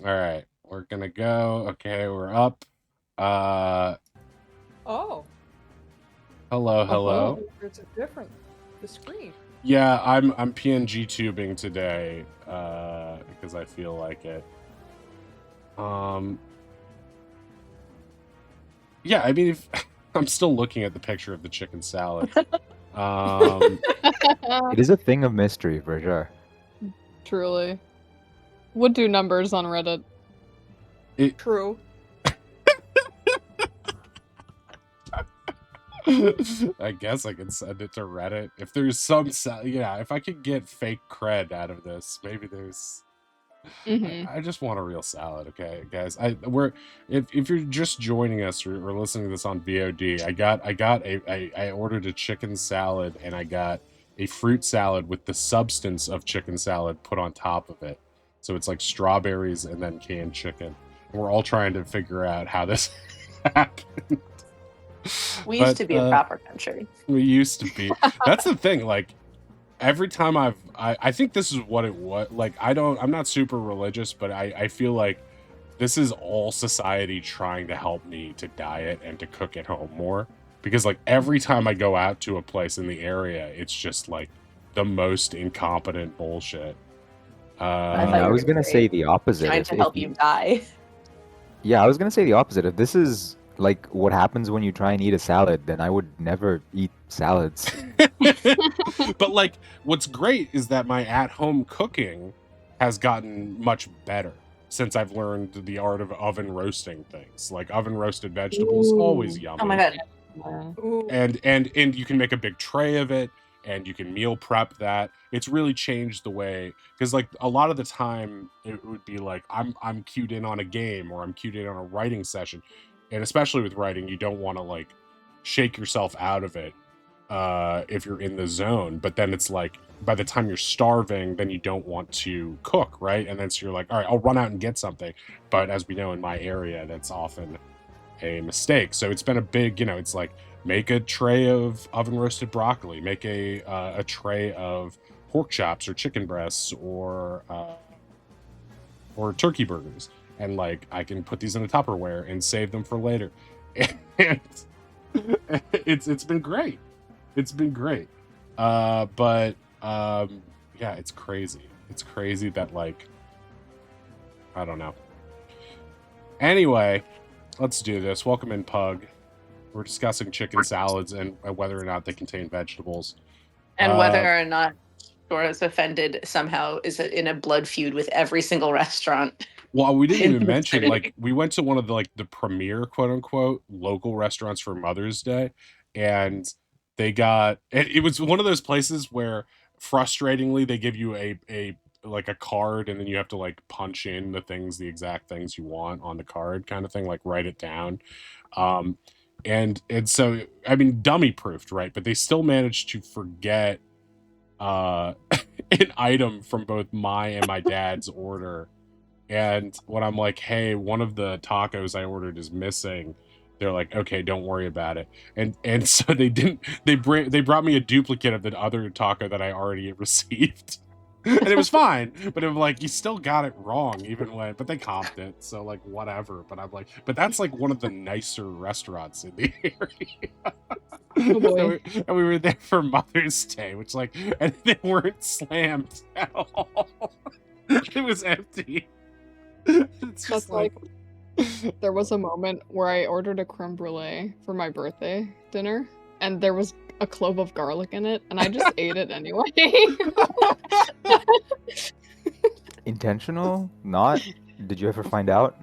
All right, we're gonna go. Okay, we're up. Uh, Oh, hello, hello. it's a different the screen. Yeah, I'm PNG tubing today, because I feel like it. Um, yeah, I mean, if, I'm still looking at the picture of the chicken salad. It is a thing of mystery for sure. Truly. Would do numbers on Reddit. True. I guess I can send it to Reddit if there's some, yeah. If I could get fake cred out of this, maybe there's. I just want a real salad, okay, guys. If you're just joining us or listening to this on VOD, I ordered a chicken salad and I got a fruit salad with the substance of chicken salad put on top of it. So it's like strawberries and then canned chicken. And we're all trying to figure out how this happened. We used to be a proper country. We used to be. That's the thing, like every time I think this is what it was. Like I'm not super religious, but I feel like this is all society trying to help me to diet and to cook at home more. Because like every time I go out to a place in the area, it's just like the most incompetent bullshit. I was gonna say the opposite. Trying to help you die. Yeah, I was gonna say the opposite. If this is like what happens when you try and eat a salad, then I would never eat salads. But like, what's great is that my at-home cooking has gotten much better since I've learned the art of oven roasting things. Like oven roasted vegetables, always yummy. Oh my god. And you can make a big tray of it, and you can meal prep that. It's really changed the way, because like a lot of the time it would be like I'm cued in on a game or I'm cued in on a writing session, and especially with writing, you don't want to like shake yourself out of it if you're in the zone. But then it's like by the time you're starving, then you don't want to cook, right? And then so you're like, all right, I'll run out and get something. But as we know, in my area, that's often a mistake. So it's been a big, it's like make a tray of oven roasted broccoli, make a tray of pork chops or chicken breasts or turkey burgers, and like I can put these in a Tupperware and save them for later. And it's been great. It's been great. But yeah, it's crazy. It's crazy that like I don't know. Anyway, let's do this. Welcome in, Pug. We're discussing chicken salads and whether or not they contain vegetables. And whether or not Dora's offended somehow is in a blood feud with every single restaurant. Well, we didn't even mention, like, we went to one of the premier, quote unquote, local restaurants for Mother's Day, and it was one of those places where frustratingly they give you a like a card, and then you have to like punch in the exact things you want on the card, kind of thing, like write it down. And so I mean, dummy proofed, right? But they still managed to forget an item from both my and my dad's order. And when I'm like, hey, one of the tacos I ordered is missing, they're like, okay, don't worry about it. And so they brought me a duplicate of the other taco that I already received. And it was fine, but it was like, you still got it wrong, but they comped it, so like whatever. But I'm like, but that's like one of the nicer restaurants in the area. And we were there for Mother's Day, which like, and they weren't slammed at all. It was empty. It's just like there was a moment where I ordered a creme brulee for my birthday dinner, and there was a clove of garlic in it, and I just ate it anyway. Intentional? Not? Did you ever find out?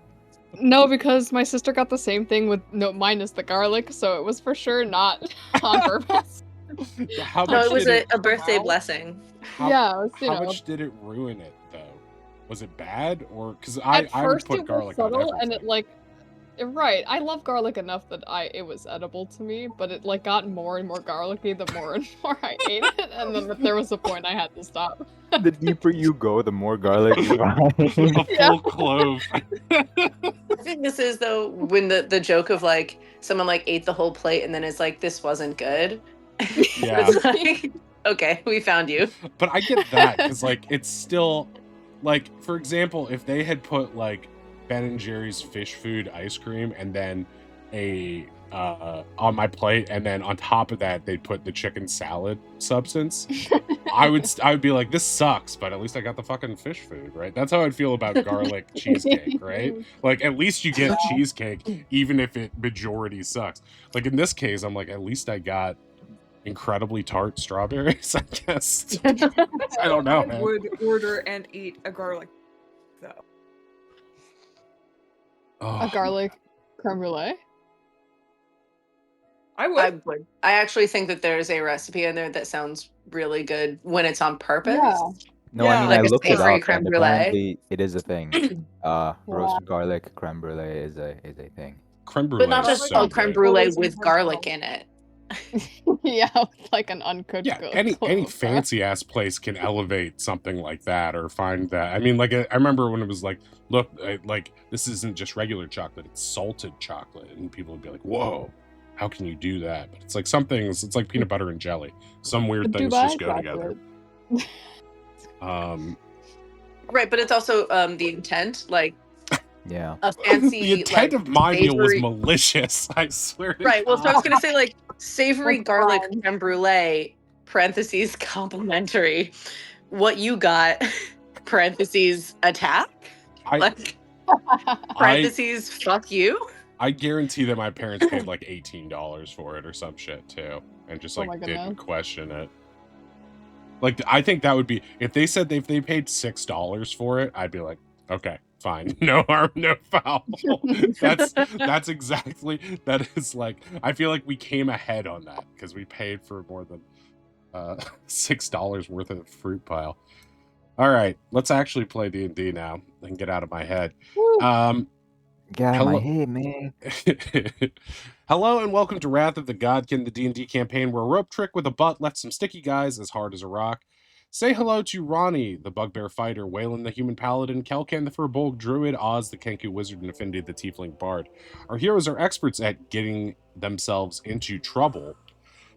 No, because my sister got the same thing with minus the garlic, so it was for sure not on purpose. No, it was a birthday blessing. How much did it ruin it though? Was it bad, or because I would put garlic on everything. And it like, right, I love garlic enough that it was edible to me, but it like got more and more garlicky the more and more I ate it, and then there was a point I had to stop. The deeper you go, the more garlic you find. A full clove. I think this is though when the joke of like someone like ate the whole plate and then it's like, this wasn't good. Yeah. It's like, okay, we found you. But I get that because like it's still like, for example, if they had put like Ben and Jerry's fish food ice cream and then on my plate, and then on top of that they'd put the chicken salad substance, I would be like, this sucks, but at least I got the fucking fish food, right? That's how I'd feel about garlic cheesecake, right? Like, at least you get cheesecake, even if it majority sucks. Like, in this case, I'm like, at least I got incredibly tart strawberries, I guess. I don't know, I man. would order and eat a garlic, though. A garlic creme brulee. I would. I would. I actually think that there's a recipe in there that sounds really good when it's on purpose. Yeah. No, Yeah. I mean, Like I a looked it savory up, creme and brulee. apparently it is a thing. Wow. Roasted garlic creme brulee is a thing. Creme brulee But not is just so creme good. brulee Always with intentional. garlic in it. Yeah, with, like an uncooked. Yeah, any clove. fancy ass place can elevate something like that or find that. I mean, like, I remember when it was like, look, like, this isn't just regular chocolate, it's salted chocolate, and people would be like, whoa, how can you do that? But it's like some things, it's like peanut butter and jelly. Some weird things Dubai just go together. chocolate. Right, but it's also the intent, like Yeah. a fancy. The intent like, of my meal was savory- malicious, I swear to Right. Well, so I was God. gonna say like savory Like garlic crime. creme brulee (parentheses complimentary). What you got (parentheses attack) like parentheses fuck you. I guarantee that my parents paid like $18 for it or some shit too, and just Oh like my didn't goodness. question it. Like, I think that would be, if they said if they paid $6 for it, I'd be like, okay, fine, no harm, no foul. that's exactly, that is like, I feel like we came ahead on that because we paid for more than $6 worth of fruit pile. All right, let's actually play D&D now and get out of my head. Woo. Get out of Hello- my head, man. Hello and welcome to Wrath of the Godkin, the D&D campaign where a rope trick with a butt left some sticky guys as hard as a rock. Say hello to Ronnie, the bugbear fighter, Waylon, the human paladin, Kelkan, the furbolg druid, Oz, the Kenku wizard, and Affinity, the tiefling bard. Our heroes are experts at getting themselves into trouble.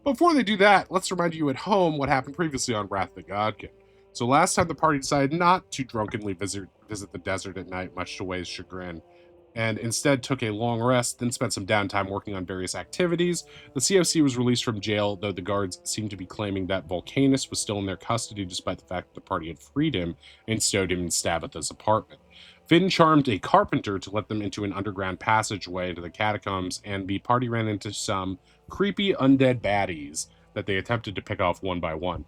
Before they do that, let's remind you at home what happened previously on Wrath of the Godkin. So last time the party decided not to drunkenly visit the desert at night, much to Way's chagrin, and instead took a long rest, then spent some downtime working on various activities. The COC was released from jail, though the guards seemed to be claiming that Volcanus was still in their custody despite the fact that the party had freed him and stowed him in Stabatha's apartment. Finn charmed a carpenter to let them into an underground passageway to the catacombs, and the party ran into some creepy undead baddies that they attempted to pick off one by one.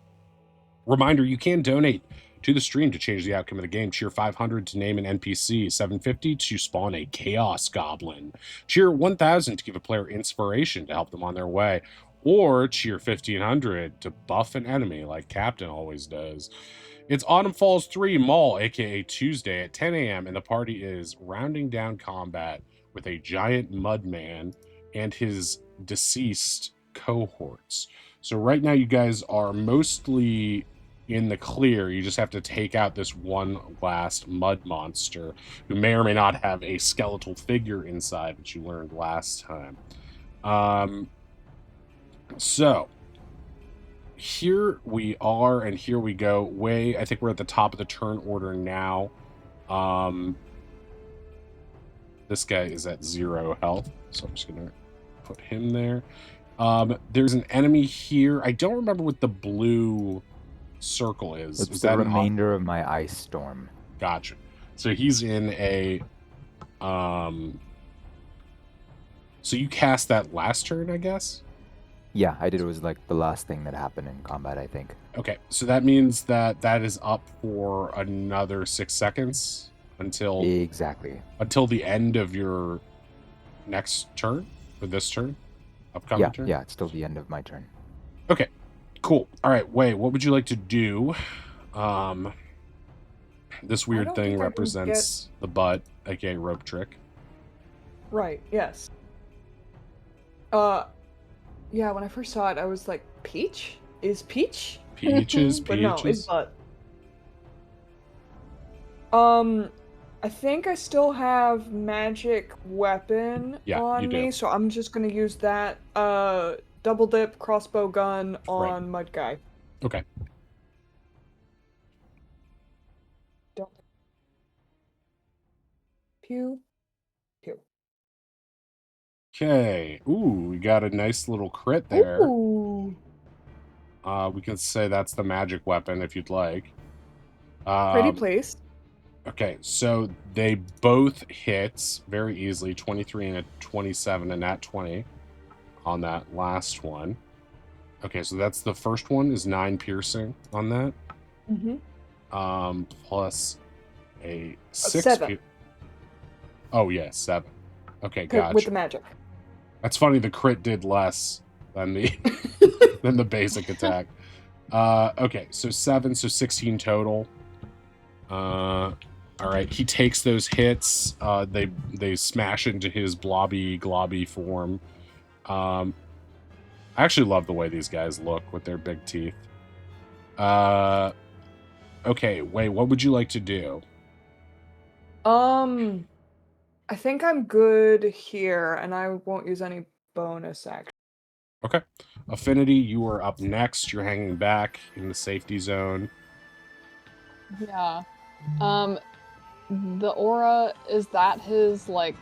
Reminder, you can donate to the stream to change the outcome of the game. Cheer 500 to name an NPC, 750 to spawn a Chaos Goblin. Cheer 1000 to give a player inspiration to help them on their way. Or cheer 1500 to buff an enemy like Captain always does. It's Autumn Falls 3 Mall, aka Tuesday at 10 a.m. and the party is rounding down combat with a giant mudman and his deceased cohorts. So right now you guys are mostly in the clear. You just have to take out this one last mud monster who may or may not have a skeletal figure inside, which you learned last time. So here we are, and here we go. I think we're at the top of the turn order now. This guy is at 0 health, so I'm just gonna put him there. There's an enemy here. I don't remember what the blue circle is. It's Was the that an remainder of my ice storm. Gotcha. So he's in a so you cast that last turn, I guess? Yeah, I did. It was like the last thing that happened in combat, I think. Okay, so that means that is up for another 6 seconds until Exactly. the end of your next turn, or this turn, upcoming Yeah, turn. yeah, it's still the end of my turn. Okay, cool. All right, Wei, what would you like to do? This weird don't thing think I can represents the butt, aka rope trick. Right, yes. Yeah, when I first saw it, I was like, Peach? Is Peach? Peaches, But no, it's peaches. Bud. I think I still have magic weapon Yeah, on you me, do. so I'm just gonna use that double dip crossbow gun on Mud Guy. Okay. Don't think Pew. Pew. Okay. Ooh, we got a nice little crit there. Ooh. We can say that's the magic weapon if you'd like. Pretty place. Okay, so they both hit very easily, 23 and a 27, and nat 20 on that last one. Okay, so that's the first one is 9 piercing on that. Mm-hmm. Plus a 6 7. Oh yeah, 7. Okay, gotcha. With the magic. That's funny, the crit did less than the than the basic attack. Okay, so 7, so 16 total. All right, he takes those hits. They smash into his globby form. I actually love the way these guys look with their big teeth. Okay, wait, what would you like to do? I think I'm good here, and I won't use any bonus action. Okay. Affinity, you are up next. You're hanging back in the safety zone. Yeah. The aura, is that his, like,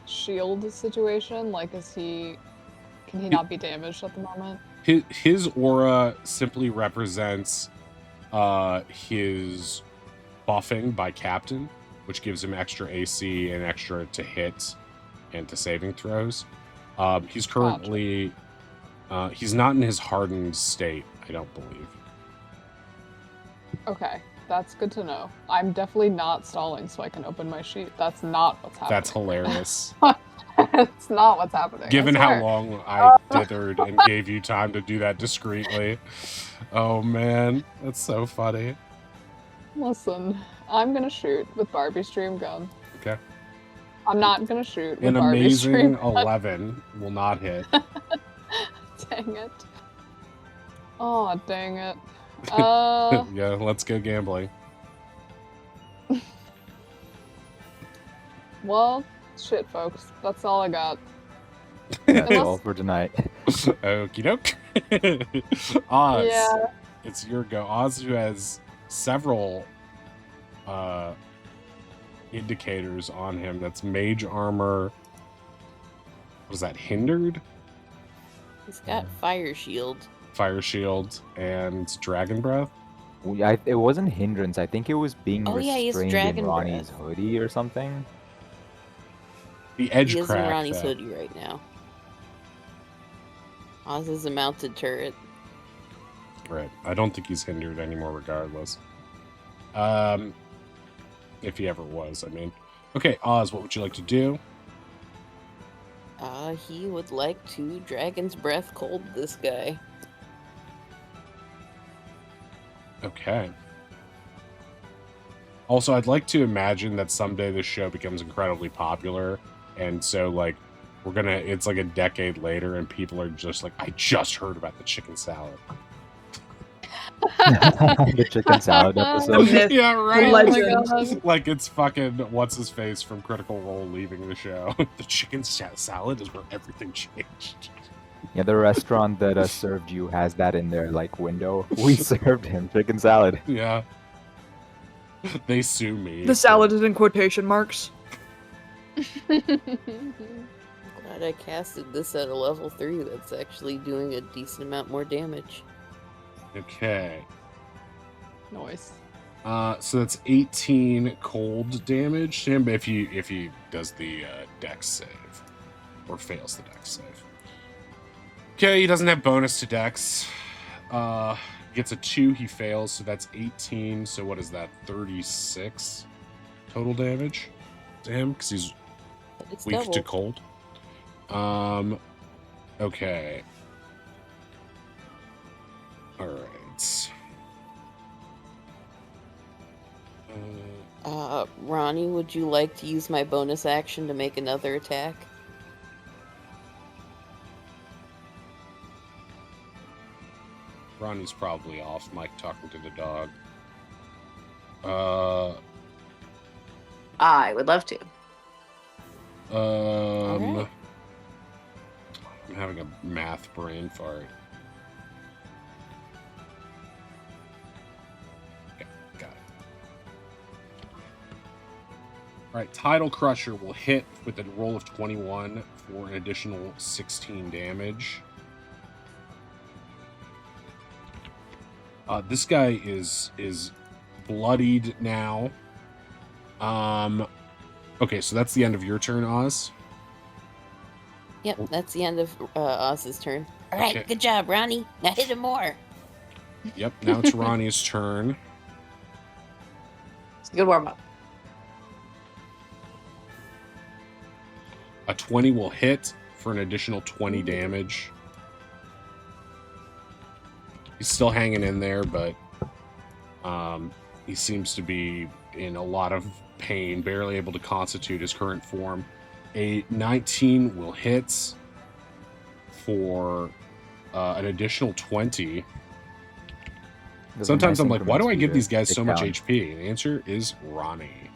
shield situation? Like, can he not be damaged at the moment? His aura simply represents his buffing by captain, which gives him extra AC and extra to hit and to saving throws. He's currently he's not in his hardened state, I don't believe. Okay, that's good to know. I'm definitely not stalling so I can open my sheet. That's not what's happening. That's hilarious. It's not what's happening. Given I how swear. long I dithered and gave you time to do that discreetly. Oh man, that's so funny. Listen, I'm gonna shoot with Barbie's dream gun. Okay. I'm not gonna shoot with An Barbie's dream amazing gun. 11 will not hit. Dang it. Oh, dang it. Yeah, let's go gambling. Well, shit, folks. That's all I got. That's Unless- all for tonight. Okie doke. Oz, Yeah. it's your go. Oz, who has several indicators on him. That's mage armor. What is that? Hindered? He's got fire shield. Fire shield and dragon breath. It wasn't hindrance. I think it was being Oh, yeah, he has restrained dragon in Ronnie's breath. hoodie or something. The edge He is in crack. Ronnie's though. hoodie right now. Oz is a mounted turret. Right. I don't think he's hindered anymore, regardless. If he ever was, I mean. Okay, Oz, what would you like to do? He would like to Dragon's Breath cold this guy. Okay. Also, I'd like to imagine that someday this show becomes incredibly popular, and so, like, it's like a decade later, and people are just like, I just heard about the chicken salad. The chicken salad The episode. myth, Yeah, the right. legend. Like it's fucking what's his face from Critical Role leaving the show. The chicken salad is where everything changed. Yeah, the restaurant that served you has that in their like window. We served him chicken salad. Yeah. They sue me. The salad is in quotation marks. Glad I casted this at a level 3 that's actually doing a decent amount more damage. Okay. Noise. So that's 18 cold damage to him if he does the dex save or fails the dex save. Okay, he doesn't have bonus to dex. Gets a 2, he fails, so that's 18. So what is that? 36 total damage to him because he's It's weak double. to cold. Okay. All right. Ronnie, would you like to use my bonus action to make another attack? Ronnie's probably off mic talking to the dog. I would love to. Alright. I'm having a math brain fart. Okay, got it. right, Tidal Crusher will hit with a roll of 21 for an additional 16 damage. This guy is bloodied now. Okay, so that's the end of your turn, Oz. Yep, that's the end of Oz's turn. All right, Okay. good job, Ronnie. Now hit him more. Yep, now it's Ronnie's turn. It's a good warm up. A 20 will hit for an additional 20 damage. He's still hanging in there, but he seems to be in a lot of pain, barely able to constitute his current form. A 19 will hit for an additional 20. Those are Sometimes nice I'm like, why do I increments give for you these to guys take so much down. HP? And the answer is Ronnie.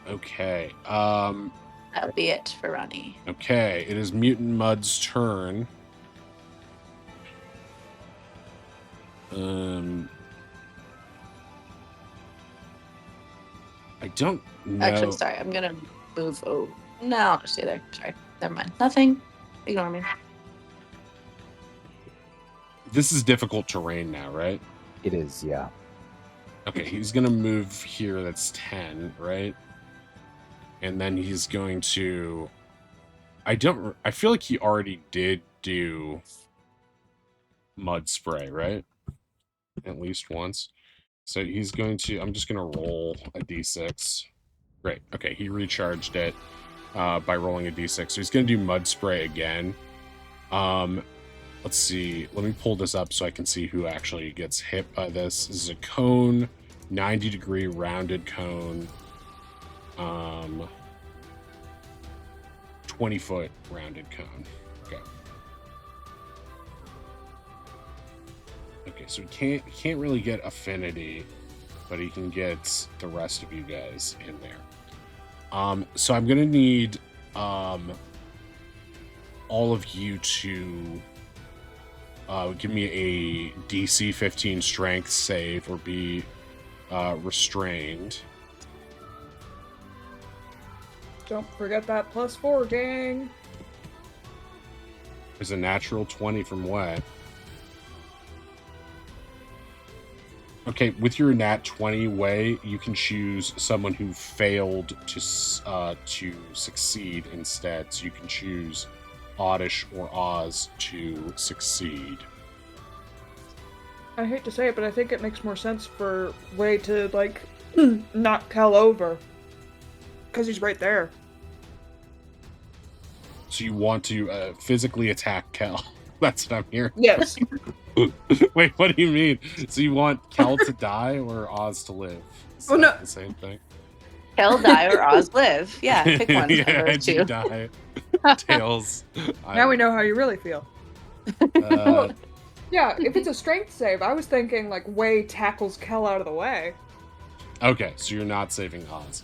Okay. That'll be it for Ronnie. Okay, it is Mutant Mud's turn. I don't know. Actually, sorry, I'm gonna move. Oh, no, I'll just stay there. Sorry, never mind. Nothing. Ignore me. This is difficult terrain now, right? It is, yeah. Okay, he's gonna move here. That's 10, right? And then he's going to. I feel like he already did do mud spray, right? At least once. So he's going to. I'm just gonna roll a d6. Great. Okay, he recharged it by rolling a d6. So he's gonna do mud spray again. Let's see. Let me pull this up so I can see who actually gets hit by this. This is a cone, 90-degree rounded cone. 20-foot rounded cone. Okay. Okay, so he can't really get affinity, but he can get the rest of you guys in there. So I'm gonna need all of you to give me a DC 15 strength save or be restrained. Don't forget that +4, gang. There's a natural 20 from what? Okay, with your nat 20 way, you can choose someone who failed to succeed instead. So you can choose Oddish or Oz to succeed. I hate to say it, but I think it makes more sense for Way to, like, knock Kel over. Because he's right there. So you want to physically attack Kel. That's what I'm hearing. Yes. Wait, what do you mean? So you want Kel to die or Oz to live? Is Oh, that no. the same thing? Kel die or Oz live. Yeah, pick one. Yeah, of those you two. die. Tails. Now we know how you really feel. Uh, Yeah, if it's a strength save, I was thinking, like, Way tackles Kel out of the way. okay, so you're not saving Oz.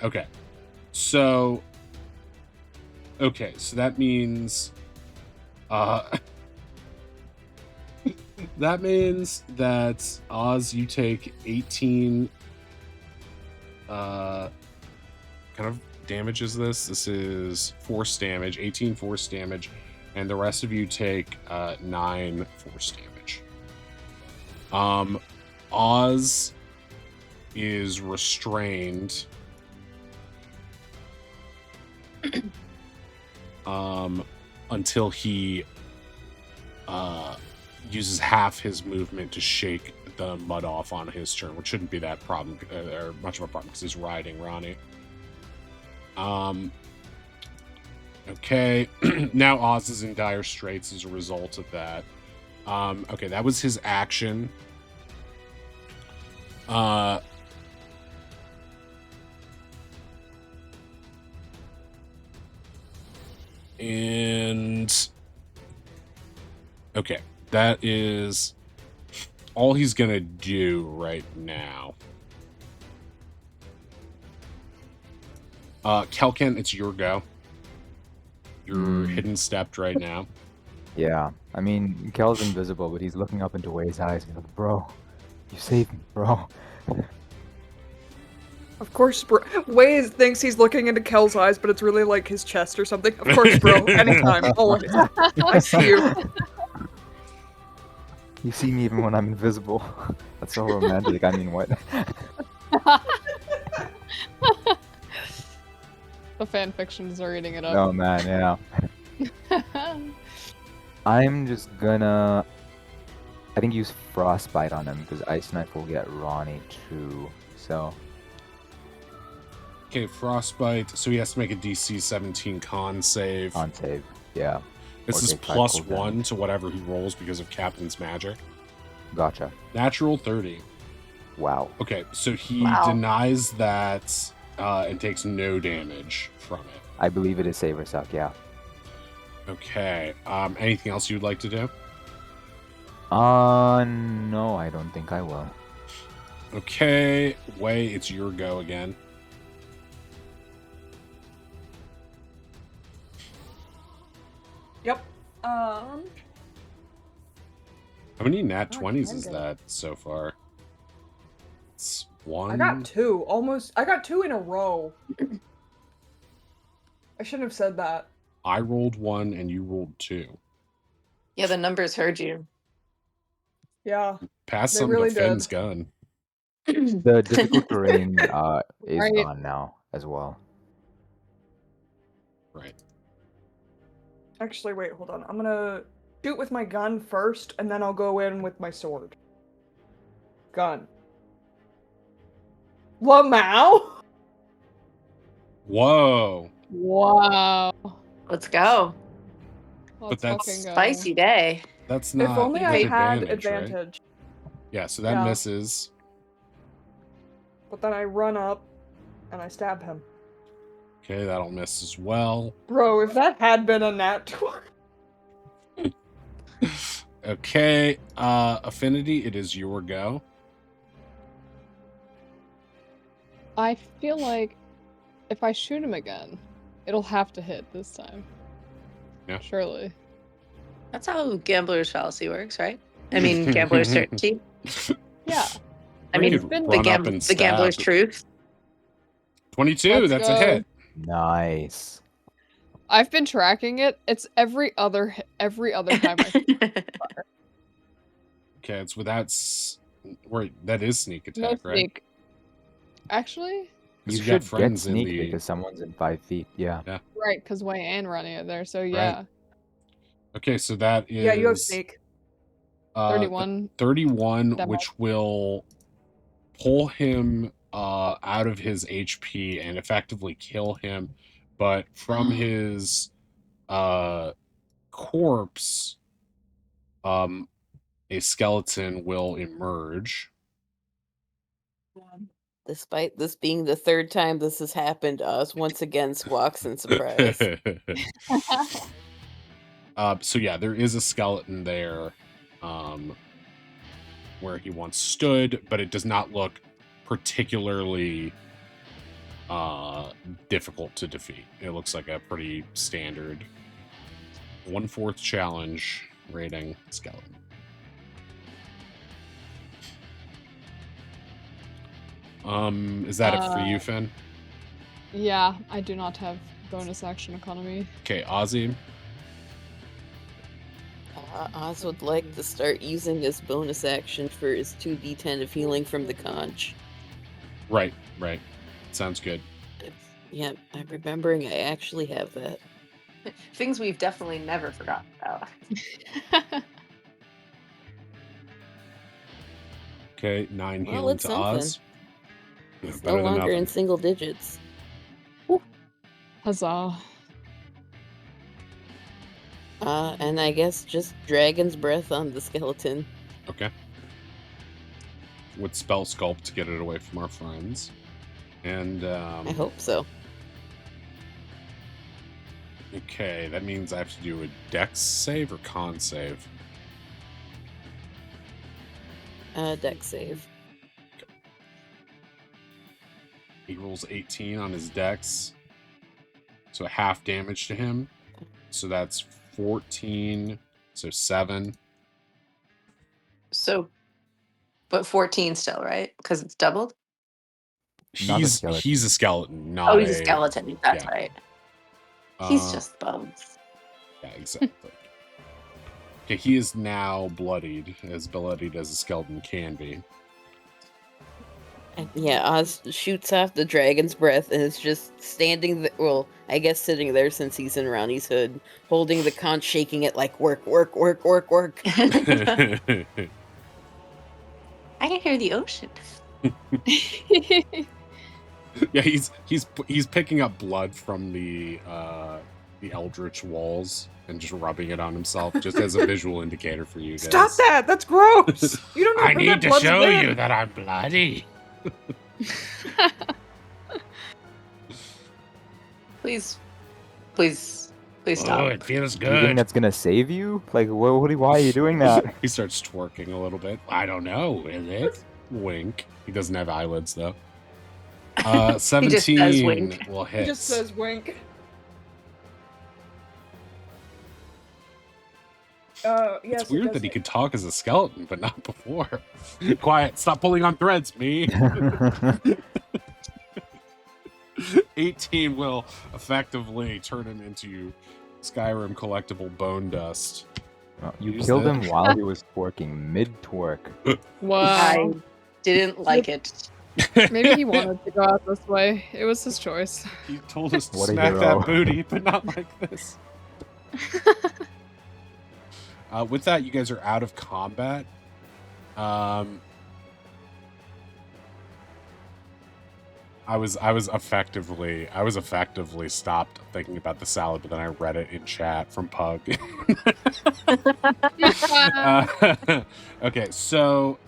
Okay. So that means that means that Oz, you take 18 kind of damages this is force damage, 18 force damage, and the rest of you take 9 force damage. Oz is restrained until he uses half his movement to shake the mud off on his turn, which shouldn't be that problem or much of a problem because he's riding Ronnie. Okay, now Oz is in dire straits as a result of that. Okay, that was his action. And okay, that is all he's gonna do right now. Kelken, it's your go. You're hidden stepped right now. Yeah. I mean, Kel's invisible, but he's looking up into Way's eyes. He's like, bro, you saved me, bro. Of course, bro. Wei thinks he's looking into Kel's eyes, but it's really like his chest or something. Of course, bro. Anytime, always. I see you. You see me even when I'm invisible. That's so romantic. I mean, what? The fan fictions are eating it Oh up. man, yeah. I'm just gonna, I think, use Frostbite on him because Ice Knife will get Ronnie too. So Okay, Frostbite. So he has to make a DC 17 con save. on save, yeah. This or is take 5 plus cold damage. 1 to whatever he rolls because of Captain's Magic. Gotcha. Natural 30. Wow. Okay, so he Wow. denies that and takes no damage from it. I believe it is save or suck. Yeah. Okay. Anything else you'd like to do? No, I don't think I will. Okay, Wei, it's your go again. Yep. How many nat Oh, 20s can is go. that so far? It's one. I got 2. Almost. I got 2 in a row. I shouldn't have said that. I rolled 1 and you rolled 2. Yeah, the numbers heard you. Yeah. Pass They some really to Finn's did. gun. The difficult terrain is Right. gone now as well. Right. Actually, wait, hold on. I'm gonna shoot with my gun first, and then I'll go in with my sword. Gun. Lamau? Whoa. Wow. Let's go. Let's that's fucking go. Spicy day. That's not If only with I had advantage, right? advantage. Yeah, so that Yeah. misses. But then I run up and I stab him. Okay, that'll miss as well. Bro, if that had been a nat 20. Okay, Affinity, it is your go. I feel like if I shoot him again, it'll have to hit this time. Yeah. Surely. That's how gambler's fallacy works, right? I mean, gambler's certainty. Yeah. I Or mean, you could the, run up and the gambler's stab. truth. 22, Let's that's a go. hit. Nice. I've been tracking it. It's every other time I Okay, it's without. Wait, that is sneak no attack, right? sneak. Actually, Because You you got should get friends in sneak the. because someone's in 5 feet. Yeah. right, because Wei and Ronnie are there, so yeah. Okay, so that is. Yeah, you have sneak. 31. 31, That which will pull him out of his HP and effectively kill him. But from his corpse, a skeleton will emerge. Despite this being the third time this has happened, Oz once again squawks in surprise. So yeah, there is a skeleton there where he once stood, but it does not look particularly difficult to defeat. It looks like a pretty standard 1/4 challenge rating skeleton. Is that it for you, Finn? Yeah, I do not have bonus action economy. Okay, Ozzy. Oz would like to start using his bonus action for his 2d10 of healing from the conch. Right. Sounds good. Yeah, I'm remembering I actually have that. Things we've definitely never forgotten about. Okay, 9 Well, healing it's to something. Oz. Yeah, It's no better than longer in nothing. single digits. Huzzah. And I guess just Dragon's Breath on the skeleton. Okay. With spell sculpt to get it away from our friends. And I hope so. okay, that means I have to do a dex save or con save. Deck save. He rolls 18 on his dex. So half damage to him. So that's 14 So 7. So, but 14 still, right? Because it's doubled. Not a He's skeleton. a skeleton, not Oh, he's a skeleton. That's yeah. right. He's Uh, just bones. Yeah, exactly. Okay, he is now bloodied as a skeleton can be. And yeah, Oz shoots off the dragon's breath and is just standing there. Well, I guess sitting there since he's in Ronnie's hood, holding the conch, shaking it like work, work, work, work, work. I can hear the ocean. Yeah, he's picking up blood from the eldritch walls and just rubbing it on himself, just as a visual indicator for you guys. Stop that! That's gross. You don't know I where need that to blood's show been. you that I'm bloody. Please, please, please stop. Oh, it feels Do you think good. that's gonna save you? Like, why are you doing that? He starts twerking a little bit. I don't know, is it? Wink. He doesn't have eyelids though. 17 just says wink. will He hit. just says wink. Yes. It's weird that he could talk as a skeleton, but not before. Quiet, stop pulling on threads, me. 18 will effectively turn him into Skyrim collectible bone dust. You Use killed that. him while he was twerking, mid-twerk. Wow. I didn't like it. Maybe he wanted to go out this way. It was his choice. He told us to What a smack hero. that booty, but not like this. With that, you guys are out of combat. I was effectively stopped thinking about the salad, but then I read it in chat from Pug. Okay, so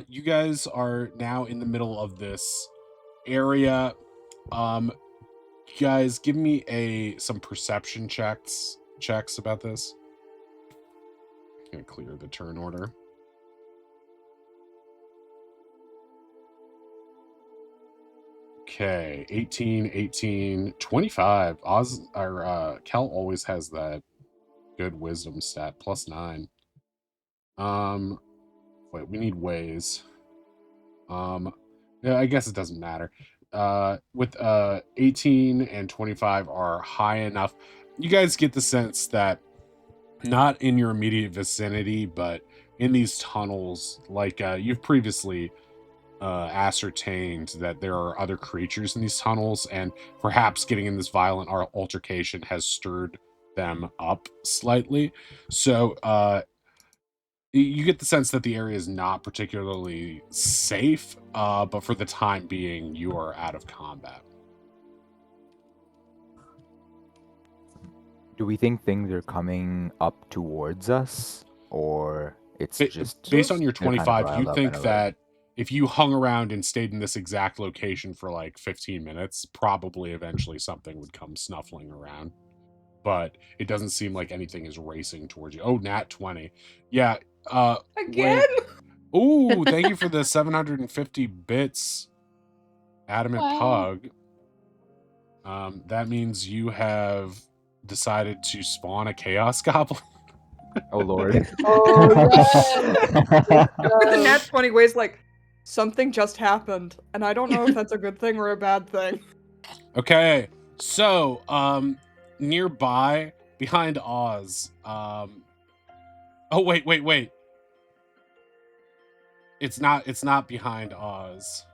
you guys are now in the middle of this area. Guys, give me some perception checks about this. I'm gonna clear the turn order. Okay, 18, 25. Cal always has that good wisdom stat, +9. Wait, we need ways. Yeah, I guess it doesn't matter. With 18 and 25 are high enough. You guys get the sense that not in your immediate vicinity, but in these tunnels, like you've previously ascertained that there are other creatures in these tunnels, and perhaps getting in this violent altercation has stirred them up slightly. So you get the sense that the area is not particularly safe, but for the time being, you are out of combat. Do we think things are coming up towards us, or it's just Based on your they're kind of 25, riled you up think in a way? that if you hung around and stayed in this exact location for like 15 minutes, probably eventually something would come snuffling around. But it doesn't seem like anything is racing towards you. Oh, nat 20. Yeah. Again? Oh, thank you for the 750 bits, Adamant Wow. Pug. That means you have decided to spawn a Chaos Goblin. Oh lord. Oh, With the nat 20 ways, like, something just happened, and I don't know if that's a good thing or a bad thing. Okay, so nearby, behind Oz. Oh wait. It's not behind Oz.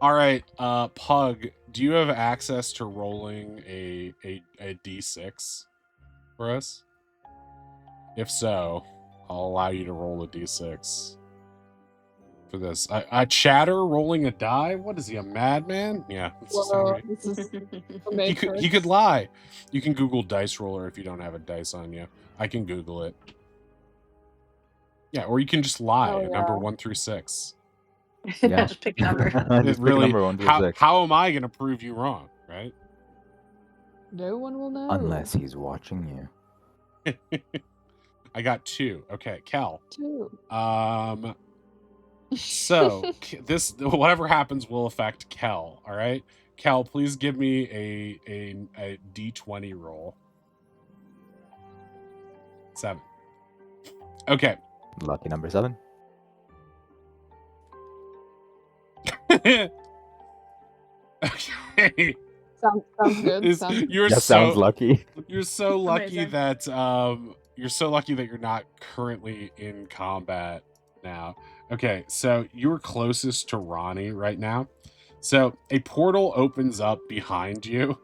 All right, Pug, do you have access to rolling a d6 for us? If so, I'll allow you to roll a d6 for this. A chatter rolling a die? What is he, a madman? Yeah, that's just how Whoa, he- this is the he could Matrix. lie. You can Google dice roller if you don't have a dice on you. I can Google it. Yeah, or you can just lie. Oh, Number yeah. 1 through 6. Yeah. Just pick a number. It Just pick a really, number 1 through 6. how am I going to prove you wrong, right? No one will know. Unless he's watching you. I got 2. Okay, Cal. 2. So this whatever happens will affect Kel. All right, Kel, please give me a d20 roll. 7. Okay. Lucky number 7. Okay. Sounds good. Is- Sounds you're That so sounds lucky. you're so lucky Amazing. that you're not currently in combat now. Okay, so you're closest to Ronnie right now. So a portal opens up behind you.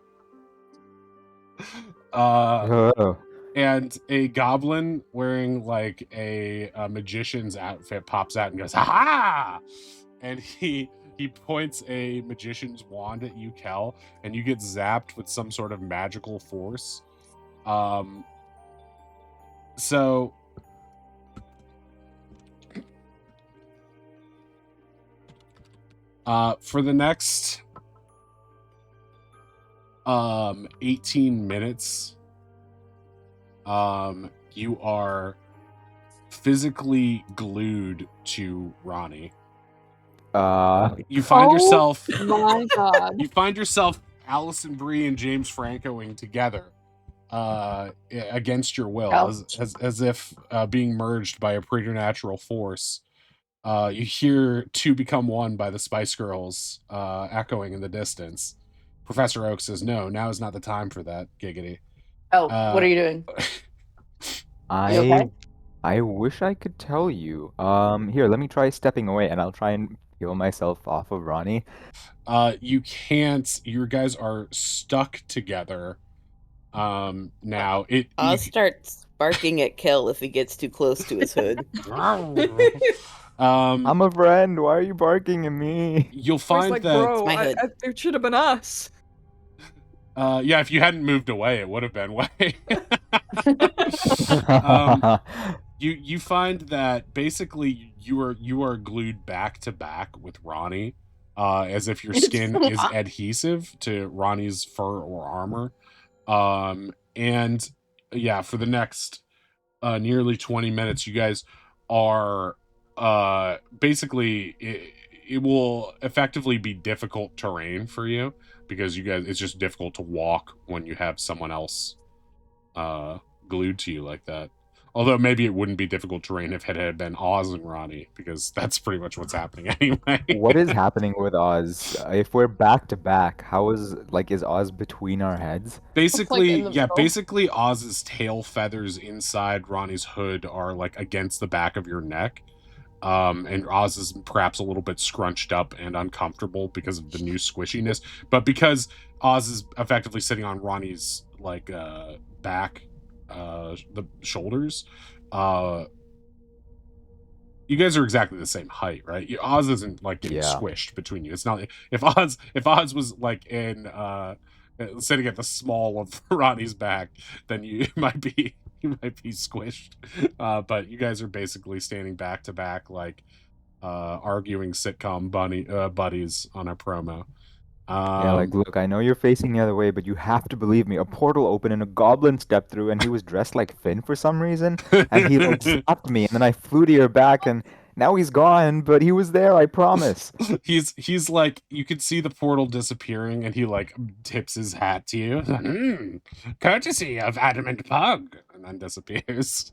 Oh. And a goblin wearing like a magician's outfit pops out and goes, "Ha!" And he points a magician's wand at you, Kel, and you get zapped with some sort of magical force. So for the next 18 minutes, you are physically glued to Ronnie. You find Oh yourself my god. you find yourself Allison Brie and James Francoing together against your will, Ouch. as if being merged by a preternatural force. You hear "Two Become One" by the Spice Girls echoing in the distance. Professor Oak says, "No, now is not the time for that, giggity." Oh, what are you doing? You okay? I wish I could tell you. Here, let me try stepping away, and I'll try and peel myself off of Ronnie. You can't. Your guys are stuck together. Now I'll start barking at Kel if he gets too close to his hood. I'm a friend. Why are you barking at me? You'll He's find like, that bro, my hood. it should have been us. yeah, if you hadn't moved away, it would have been way. You find that basically you are glued back to back with Ronnie, as if your skin is adhesive to Ronnie's fur or armor. And yeah, for the next nearly 20 minutes, you guys are basically it will effectively be difficult terrain for you, because you guys, it's just difficult to walk when you have someone else glued to you like that. Although maybe it wouldn't be difficult terrain if it had been Oz and Ronnie, because that's pretty much what's happening anyway. What is happening with Oz? If we're back to back, is Oz between our heads? Basically, in the yeah, middle. basically Oz's tail feathers inside Ronnie's hood are like against the back of your neck. And Oz is perhaps a little bit scrunched up and uncomfortable because of the new squishiness. But because Oz is effectively sitting on Ronnie's like back, the shoulders, you guys are exactly the same height, right? Oz isn't like getting Yeah. squished between you. It's not if Oz was like in sitting at the small of Ronnie's back, then you might be squished. But you guys are basically standing back to back, like arguing sitcom buddies on a promo. Yeah, like, look, I know you're facing the other way, but you have to believe me. A portal opened and a goblin stepped through, and he was dressed like Finn for some reason, and he like slapped me, and then I flew to your back, and now he's gone, but he was there, I promise. he's like, you can see the portal disappearing, and he like tips his hat to you. Courtesy of Adamant Pug, and then disappears.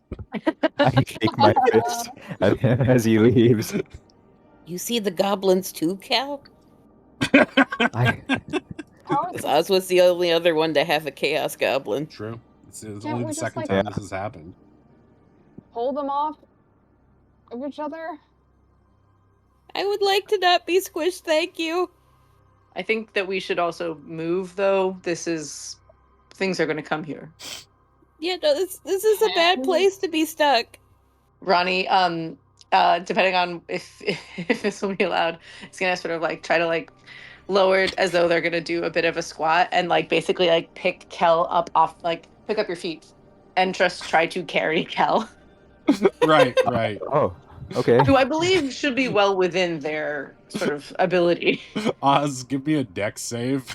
I shake my fist at him as he leaves. You see the goblins too, Cal? I, How 'Cause Oz was the only other one to have a chaos goblin. True. It's Can't only we the just, second like- time Yeah. this has happened. pull them off of each other? I would like to not be squished, thank you. I think that we should also move, though. Things are going to come here. Yeah, no, this is a bad place to be stuck. Ronnie, depending on if this will be allowed, it's gonna sort of like try to like lower it as though they're gonna do a bit of a squat and like basically like pick Kel up off, like pick up your feet and just try to carry Kel, Right. oh, okay. who I believe should be well within their sort of ability. Oz, give me a dex save.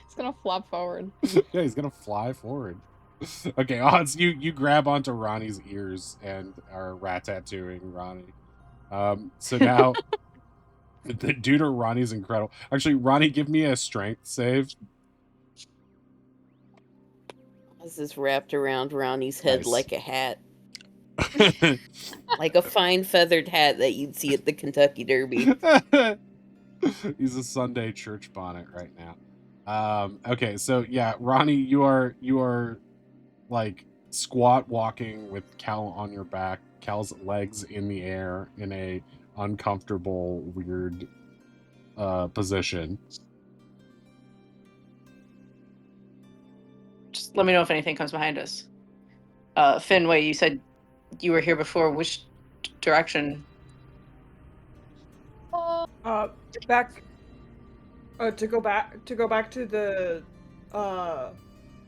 It's gonna flop forward. Yeah, he's gonna fly forward. Okay, odds you grab onto Ronnie's ears and are rat tattooing Ronnie. So now the dude or Ronnie's incredible. Actually, Ronnie, give me a strength save. This is wrapped around Ronnie's head Nice. like a hat. Like a fine feathered hat that you'd see at the Kentucky Derby. He's a Sunday church bonnet right now. Okay, so yeah, Ronnie, you are like squat walking with Cal on your back, Cal's legs in the air in a uncomfortable, weird position. Just let me know if anything comes behind us. Finway, you said you were here before. Which direction? Back. To go back to the.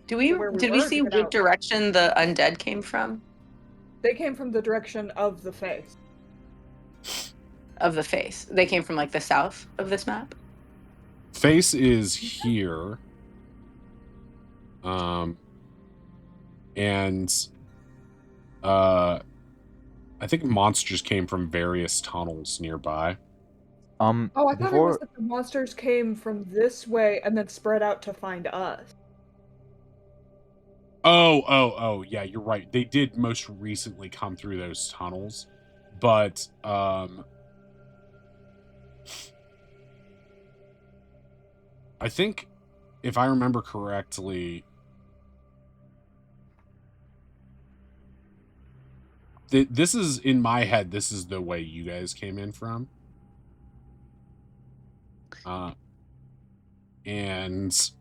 Did we Where we did we were, see get what out. direction the undead came from? They came from the direction of the face. Of the face. They came from like the south of this map. Face is here. And I think monsters came from various tunnels nearby. Oh, I thought it was Before that the monsters came from this way and then spread out to find us. Oh, yeah, you're right. They did most recently come through those tunnels, but I think if I remember correctly, this is in my head, this is the way you guys came in from. And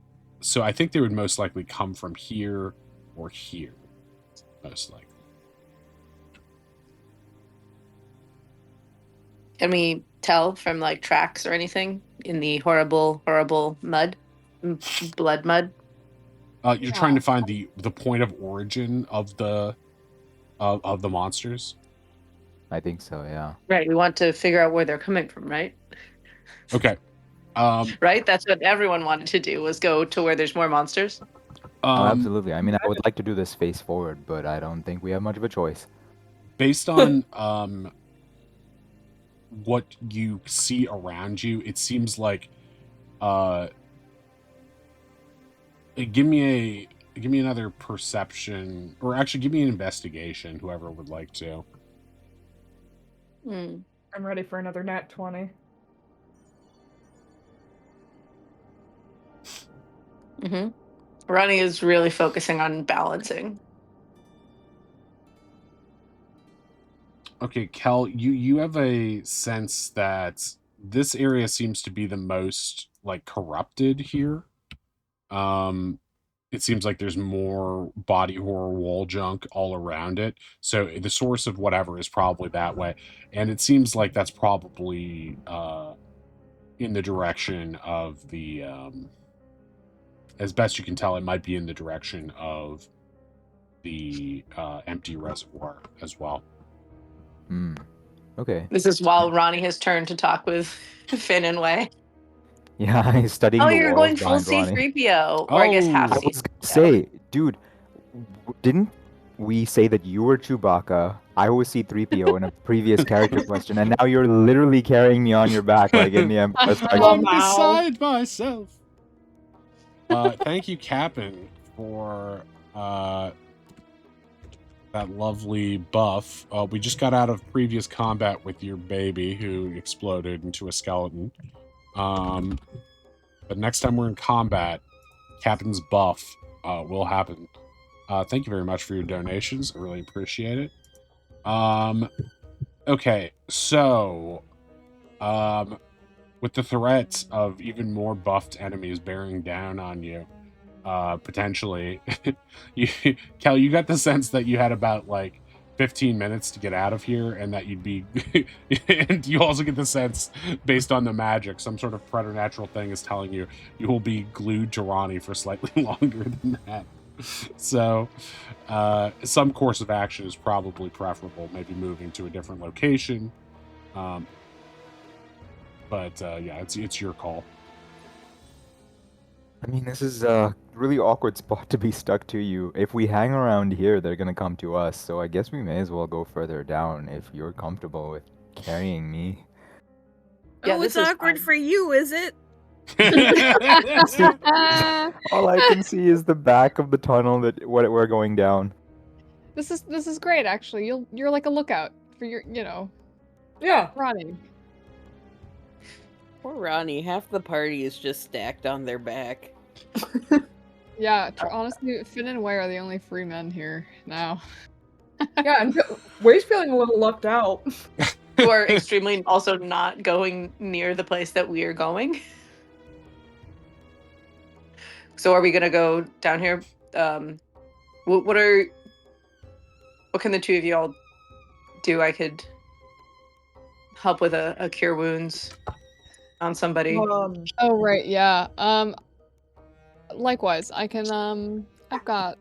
so I think they would most likely come from here or here, most likely. Can we tell from like tracks or anything in the horrible mud, blood mud? You're trying to find the point of origin of the monsters. I think so, yeah. Right. We want to figure out where they're coming from, right? Okay. Right. That's what everyone wanted to do, was go to where there's more monsters. Oh, absolutely. I mean, I would like to do this face forward, but I don't think we have much of a choice. Based on what you see around you, it seems like give me another perception, or actually give me an investigation, whoever would like to. Hmm. I'm ready for another nat 20. Mm-hmm. Ronnie is really focusing on balancing. Okay, Kel, you have a sense that this area seems to be the most like corrupted here. It seems like there's more body horror wall junk all around it. So the source of whatever is probably that way. And it seems like that's probably in the direction of the as best you can tell, it might be in the direction of the empty reservoir as well. Hmm. Okay. This is while Ronnie has turned to talk with Finn and Way. Yeah, he's studying Oh, the you're walls going full behind Ronnie. C-3PO, or I guess half I C. was gonna say, dude, didn't we say that you were Chewbacca? I was C-3PO in a previous character question, and now you're literally carrying me on your back like in the Empire Strikes Oh, I'm wow. beside myself. Thank you, Captain, for that lovely buff. We just got out of previous combat with your baby who exploded into a skeleton. But next time we're in combat, Captain's buff will happen. Thank you very much for your donations. I really appreciate it. Okay, so with the threat of even more buffed enemies bearing down on you, potentially, Kel, you got the sense that you had about like 15 minutes to get out of here, and that you'd be and you also get the sense, based on the magic, some sort of preternatural thing is telling you you will be glued to Ronnie for slightly longer than that. So some course of action is probably preferable, maybe moving to a different location, but yeah, it's your call. I mean, this is a really awkward spot to be stuck to you. If we hang around here, they're gonna come to us, so I guess we may as well go further down if you're comfortable with carrying me. Yeah, Oh, this it's is awkward fine. for you, is it? All I can see is the back of the tunnel that what we're going down. This is great actually. You're like a lookout for your Yeah. running. Poor Ronnie, half the party is just stacked on their back. Yeah, honestly, Finn and Wei are the only free men here now. Yeah, and Way's feeling a little left out. Who are extremely also not going near the place that we are going. So are we gonna go down here? What can the two of you all do? I could help with a cure wounds on somebody. Oh right, yeah. Likewise, I can I've got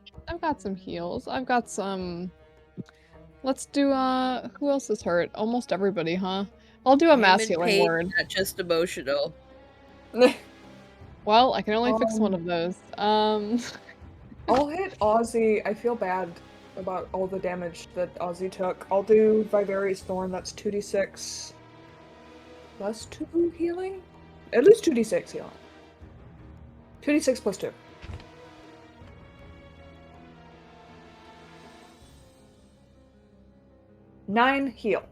some heals. I've got some. Let's do who else is hurt? Almost everybody, huh? I'll do a mass Human healing pain, word. not just emotional. Well, I can only fix one of those. I'll hit Ozzy. I feel bad about all the damage that Ozzy took. I'll do Vivarius Thorn. That's 2d6 plus 2 healing? At least 2d6 healing. 2d6 plus 2. Nine heal.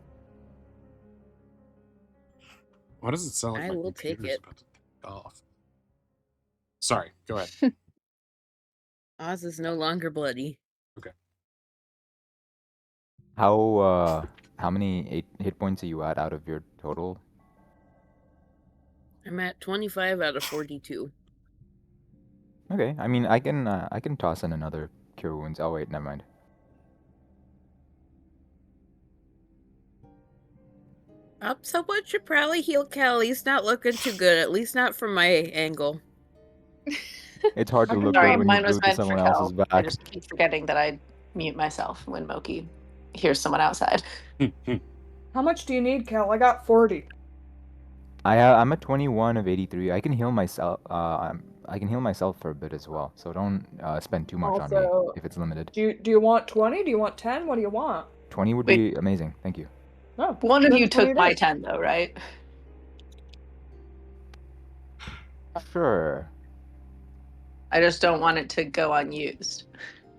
Why does it sound like I my will take computer's it. about to die off? Sorry, go ahead. Oz is no longer bloody. How many hit points are you at out of your total? I'm at 25 out of 42. Okay, I mean, I can toss in another cure wounds. Oh wait, never mind. Someone should probably heal Cal. He's not looking too good, at least not from my angle. It's hard to I'm look sorry, good when mine you're was glued to meant for someone Kel. else's I back. just keep forgetting that I mute myself when Moki hears someone outside. How much do you need, Cal? I got 40. I'm at 21 of 83. I can heal myself. I can heal myself for a bit as well. So don't spend too much on me Also, if it's limited. Do you want 20? Do you want 10? What do you want? 20 would Wait. be amazing. Thank you. No. One of then you 20 took it my is. 10 though, right? Sure. I just don't want it to go unused.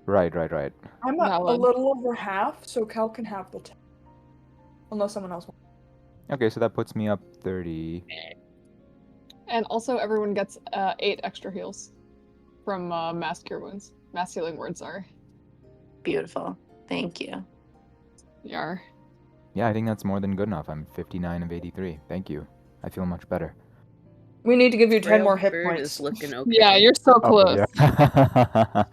Right. I'm at a Valid. little over half, so Cal can have the 10. Unless someone else wants. Okay, so that puts me up 30. And also, everyone gets 8 extra heals from mass cure wounds. Mass healing words, sorry. Beautiful. Thank you. Yar. Yeah, I think that's more than good enough. I'm 59 of 83. Thank you. I feel much better. We need to give you 10 Frail more hit bird points. is looking okay. Yeah, you're so Oh, close. yeah.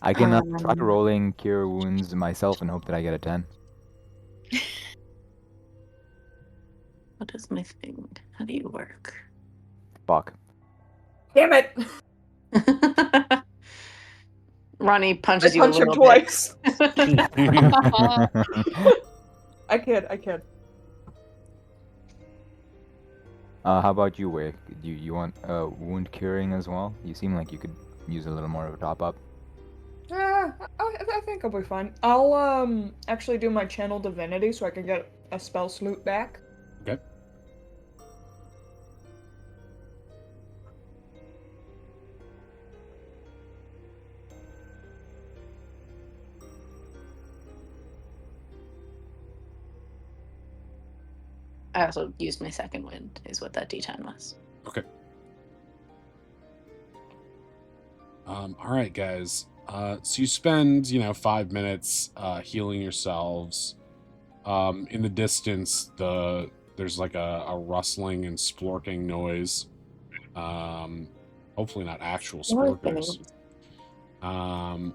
I can try rolling cure wounds myself and hope that I get a 10. What is my thing? How do you work? Fuck. Damn it! Ronnie I punches you a punched him little twice. bit. I kid. How about you, Wei? You want wound curing as well? You seem like you could use a little more of a top up. I think I'll be fine. I'll actually do my channel divinity so I can get a spell sloot back. Okay. I also used my second wind, is what that D10 was. Okay. All right, guys. So you spend, 5 minutes healing yourselves. In the distance, there's like a rustling and splorking noise. Hopefully not actual splorkers. And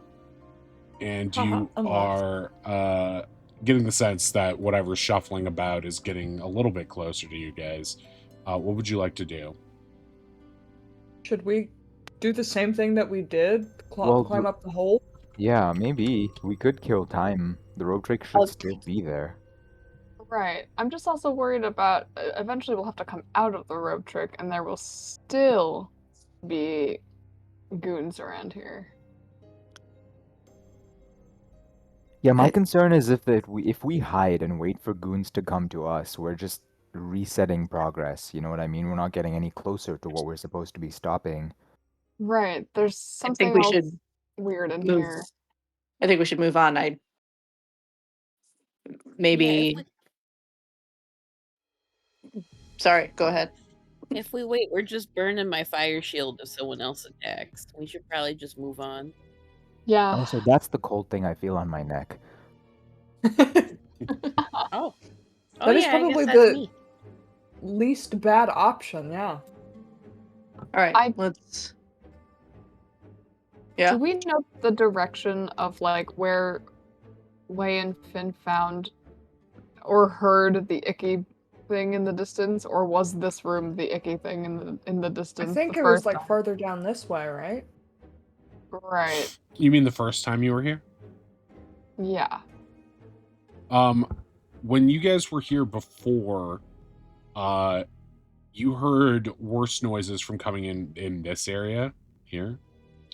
you Unlocked. are getting the sense that whatever's shuffling about is getting a little bit closer to you guys. What would you like to do? Should we do the same thing that we did? Well, Climb up the hole? Yeah, maybe. We could kill time. The rope trick should still be there. Right. I'm just also worried about eventually we'll have to come out of the rope trick and there will still be goons around here. Yeah, my I- concern is if we hide and wait for goons to come to us, we're just resetting progress. You know what I mean? We're not getting any closer to what we're supposed to be stopping. Right. There's I think something we else should weird in move. here. I think we should move on. I Yeah, maybe. Sorry, go ahead. if we wait, we're just burning my fire shield if someone else attacks. We should probably just move on. Yeah. Also, that's the cold thing I feel on my neck. Oh. Oh That is yeah, I guess probably that's the- me. Least bad option, yeah. All right, I- let's. Yeah. Do we know the direction of like where Wei and Finn found or heard the icky thing in the distance, or was this room the icky thing in the I distance? think the it was first like time? further down this way, right? Right. You mean the first time you were here? Yeah. When you guys were here before, you heard worse noises from coming in this area here.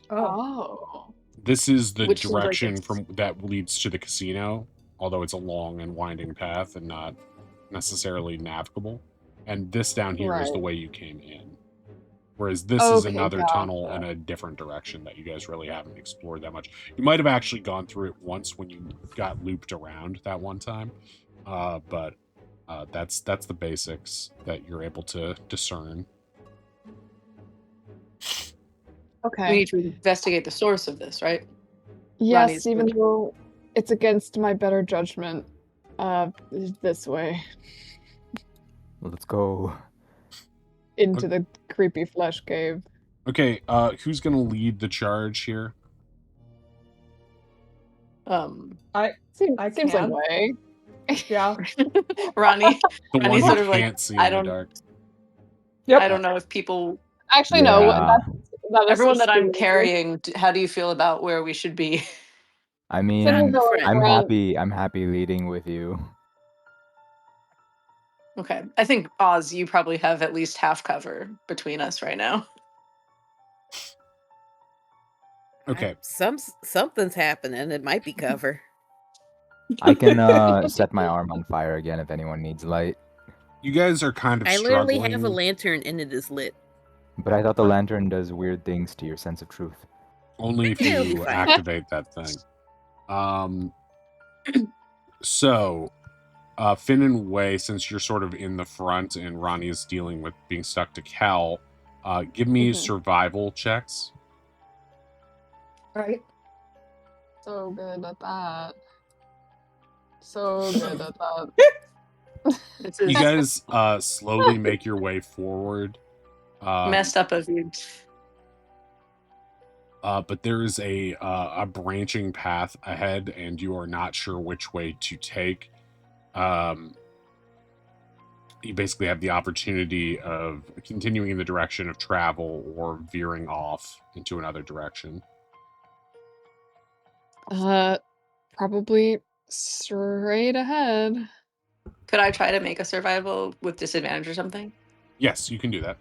Oh. Oh. This is the Which seems like direction it's- from that leads to the casino, although it's a long and winding path and not necessarily navigable. And this down here is the Right. way you came in. Whereas this is Okay, another tunnel in gotcha. a different direction that you guys really haven't explored that much. You might have actually gone through it once when you got looped around that one time. But that's the basics that you're able to discern. We Okay. need to investigate the source of this, right? Yes, Ronnie's even good. though it's against my better judgment. This way Let's go. into the creepy flesh cave. Okay, who's gonna lead the charge here? Seems I seems like can. Wei. Yeah. Ronnie. The Ronnie's one sort who of like, can't see I in the don't- dark. Yep. I don't know if people, Actually, no. Yeah. That is everyone that I'm stupid. carrying, how do you feel about where we should be? I Finn will mean, go in I'm front. happy leading with you. Okay, I think Oz, you probably have at least half cover between us right now. Okay, Something's happening. It might be cover. I can set my arm on fire again if anyone needs light. you guys are kind of I literally struggling. have a lantern and it is lit. But I thought the lantern does weird things to your sense of truth. Only if It'll be you fine. activate that thing. So, Finn and Wei, since you're sort of in the front and Ronnie is dealing with being stuck to Cal, give me Mhm. survival checks. Right. So good at that. So good at that. This You is guys slowly make your way forward. messed up of you. But there is a branching path ahead, and you are not sure which way to take. You basically have the opportunity of continuing in the direction of travel or veering off into another direction. Probably straight ahead. Could I try to make a survival with disadvantage or something? Yes, you can do that.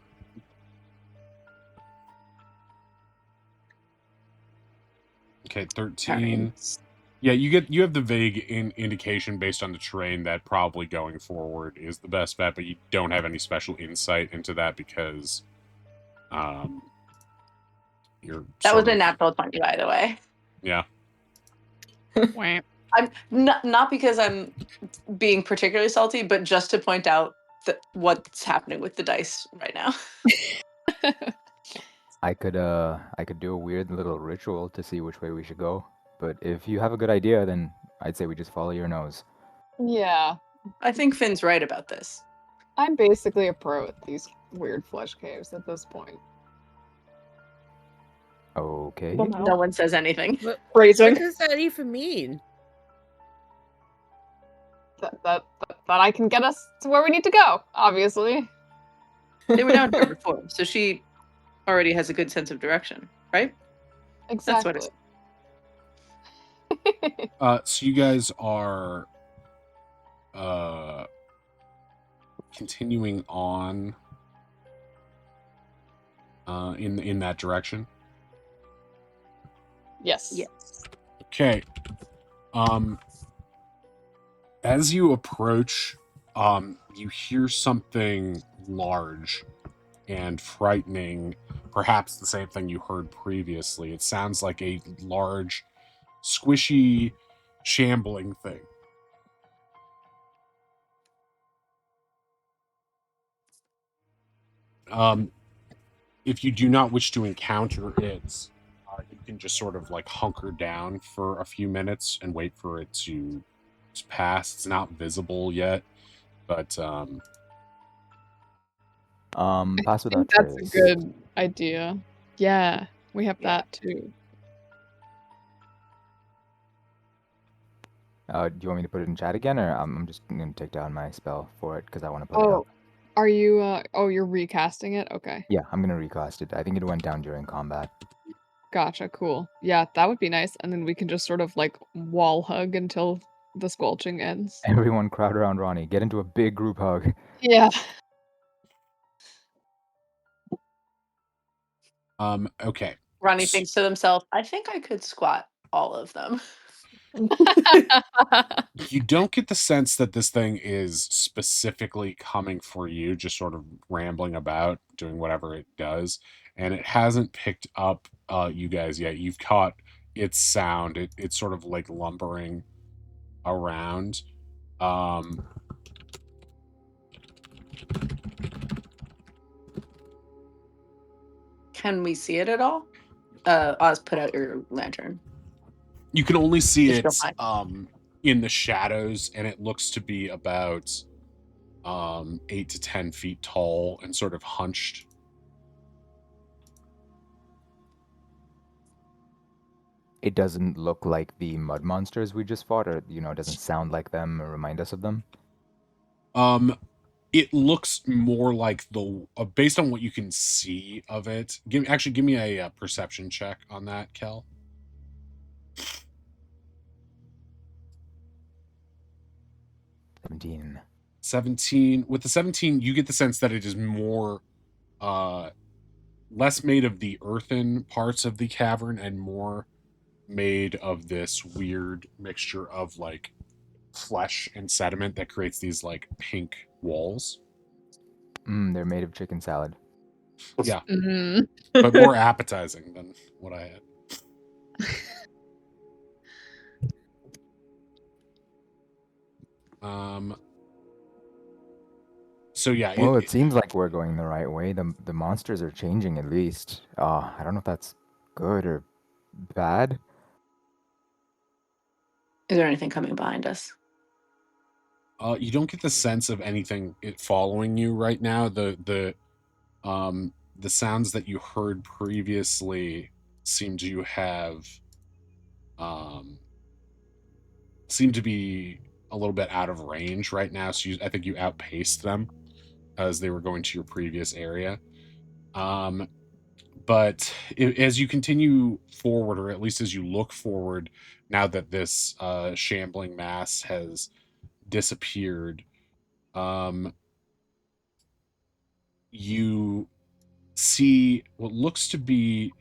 Okay, 13. Yeah, you have the vague indication based on the terrain that probably going forward is the best bet, but you don't have any special insight into that because you're That sort was a of- natural 20, by the way. Yeah. Wah. I'm not because I'm being particularly salty, but just to point out that what's happening with the dice right now. I could do a weird little ritual to see which way we should go. But if you have a good idea, then I'd say we just follow your nose. Yeah. I think Finn's right about this. I'm basically a pro at these weird flesh caves at this point. Okay. Somehow. No one says anything. What Phrasing. does that even mean? That I can get us to where we need to go, obviously. They were down here before, so she already has a good sense of direction, right? Exactly. what it's- So you guys are continuing on in that direction? Yes. Yes. Okay. As you approach, you hear something large and frightening, perhaps the same thing you heard previously. It sounds like a large, squishy, shambling thing. If you do not wish to encounter it, you can just sort of like hunker down for a few minutes and wait for it to pass. It's not visible yet, but Pass I without think that's a trace. good idea. Yeah, we have Yeah. that too. Do you want me to put it in chat again, or I'm just gonna take down my spell for it because I want to put it Oh, up. are you? Oh, you're recasting it. Okay, Yeah, I'm gonna recast it. I think it went down during combat. gotcha. Cool. Yeah, that would be nice. And then we can just sort of like wall hug until the squelching ends. Everyone crowd around Ronnie. Get into a big group hug. Yeah. Okay. Ronnie thinks to himself, I think I could squat all of them. You don't get the sense that this thing is specifically coming for you, just sort of rambling about, doing whatever it does. And it hasn't picked up you guys yet. You've caught its sound. It's sort of like lumbering around. Can we see it at all? Oz, put out your lantern. You can only see If you it don't in the shadows, and it looks to be about 8 to 10 feet tall and sort of hunched. It doesn't look like the mud monsters we just fought, or it doesn't sound like them or remind us of them. It looks more like based on what you can see of it. Give me a perception check on that, Kel. 17. 17. With the 17, you get the sense that it is more less made of the earthen parts of the cavern and more made of this weird mixture of like flesh and sediment that creates these like pink walls. They're made of chicken salad. Yeah, Mhm. but more appetizing than what I had. So yeah, Well, it seems like we're going the right way. The monsters are changing at least. I don't know if that's good or bad. Is there anything coming behind us? you don't get the sense of anything following you right now. The sounds that you heard previously seem to have seem to be a little bit out of range right now. So I think you outpaced them as they were going to your previous area. But as you continue forward, or at least as you look forward, now that this shambling mass has disappeared, you see what looks to be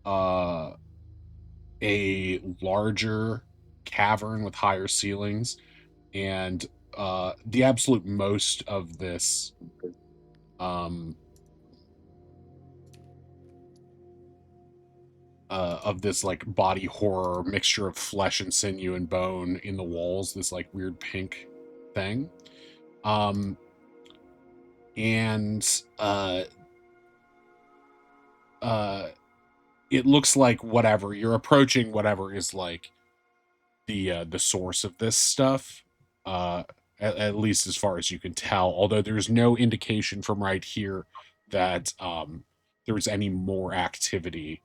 a larger cavern with higher ceilings, and the absolute most of this like body horror mixture of flesh and sinew and bone in the walls, this like weird pink thing. It looks like whatever you're approaching, whatever is like the source of this stuff, at least as far as you can tell, although there's no indication from right here that there was any more activity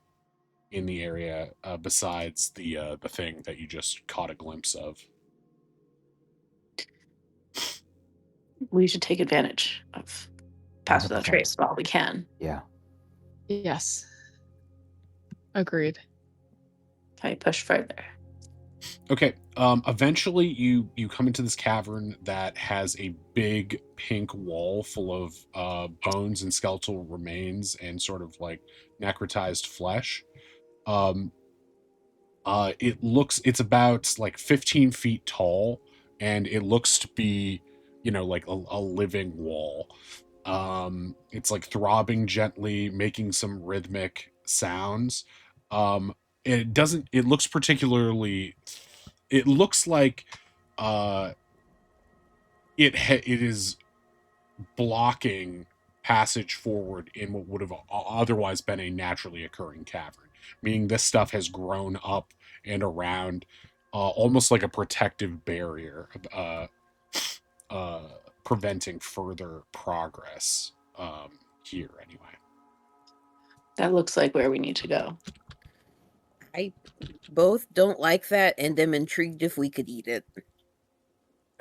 in the area besides the thing that you just caught a glimpse of. We should take advantage of Pass Without 100%. Trace while we can. Yeah. Yes. Agreed. Can we push further? Okay. Eventually, you come into this cavern that has a big pink wall full of bones and skeletal remains and sort of like necrotized flesh. Um, it's about like 15 feet tall, and it looks to be, like a living wall. It's like throbbing gently, making some rhythmic sounds. Um, it looks particularly, it looks like, uh, it is blocking passage forward in what would have otherwise been a naturally occurring cavern, meaning this stuff has grown up and around, almost like a protective barrier, uh, preventing further progress, here anyway. That looks like where we need to go. I both don't like that and am intrigued if we could eat it.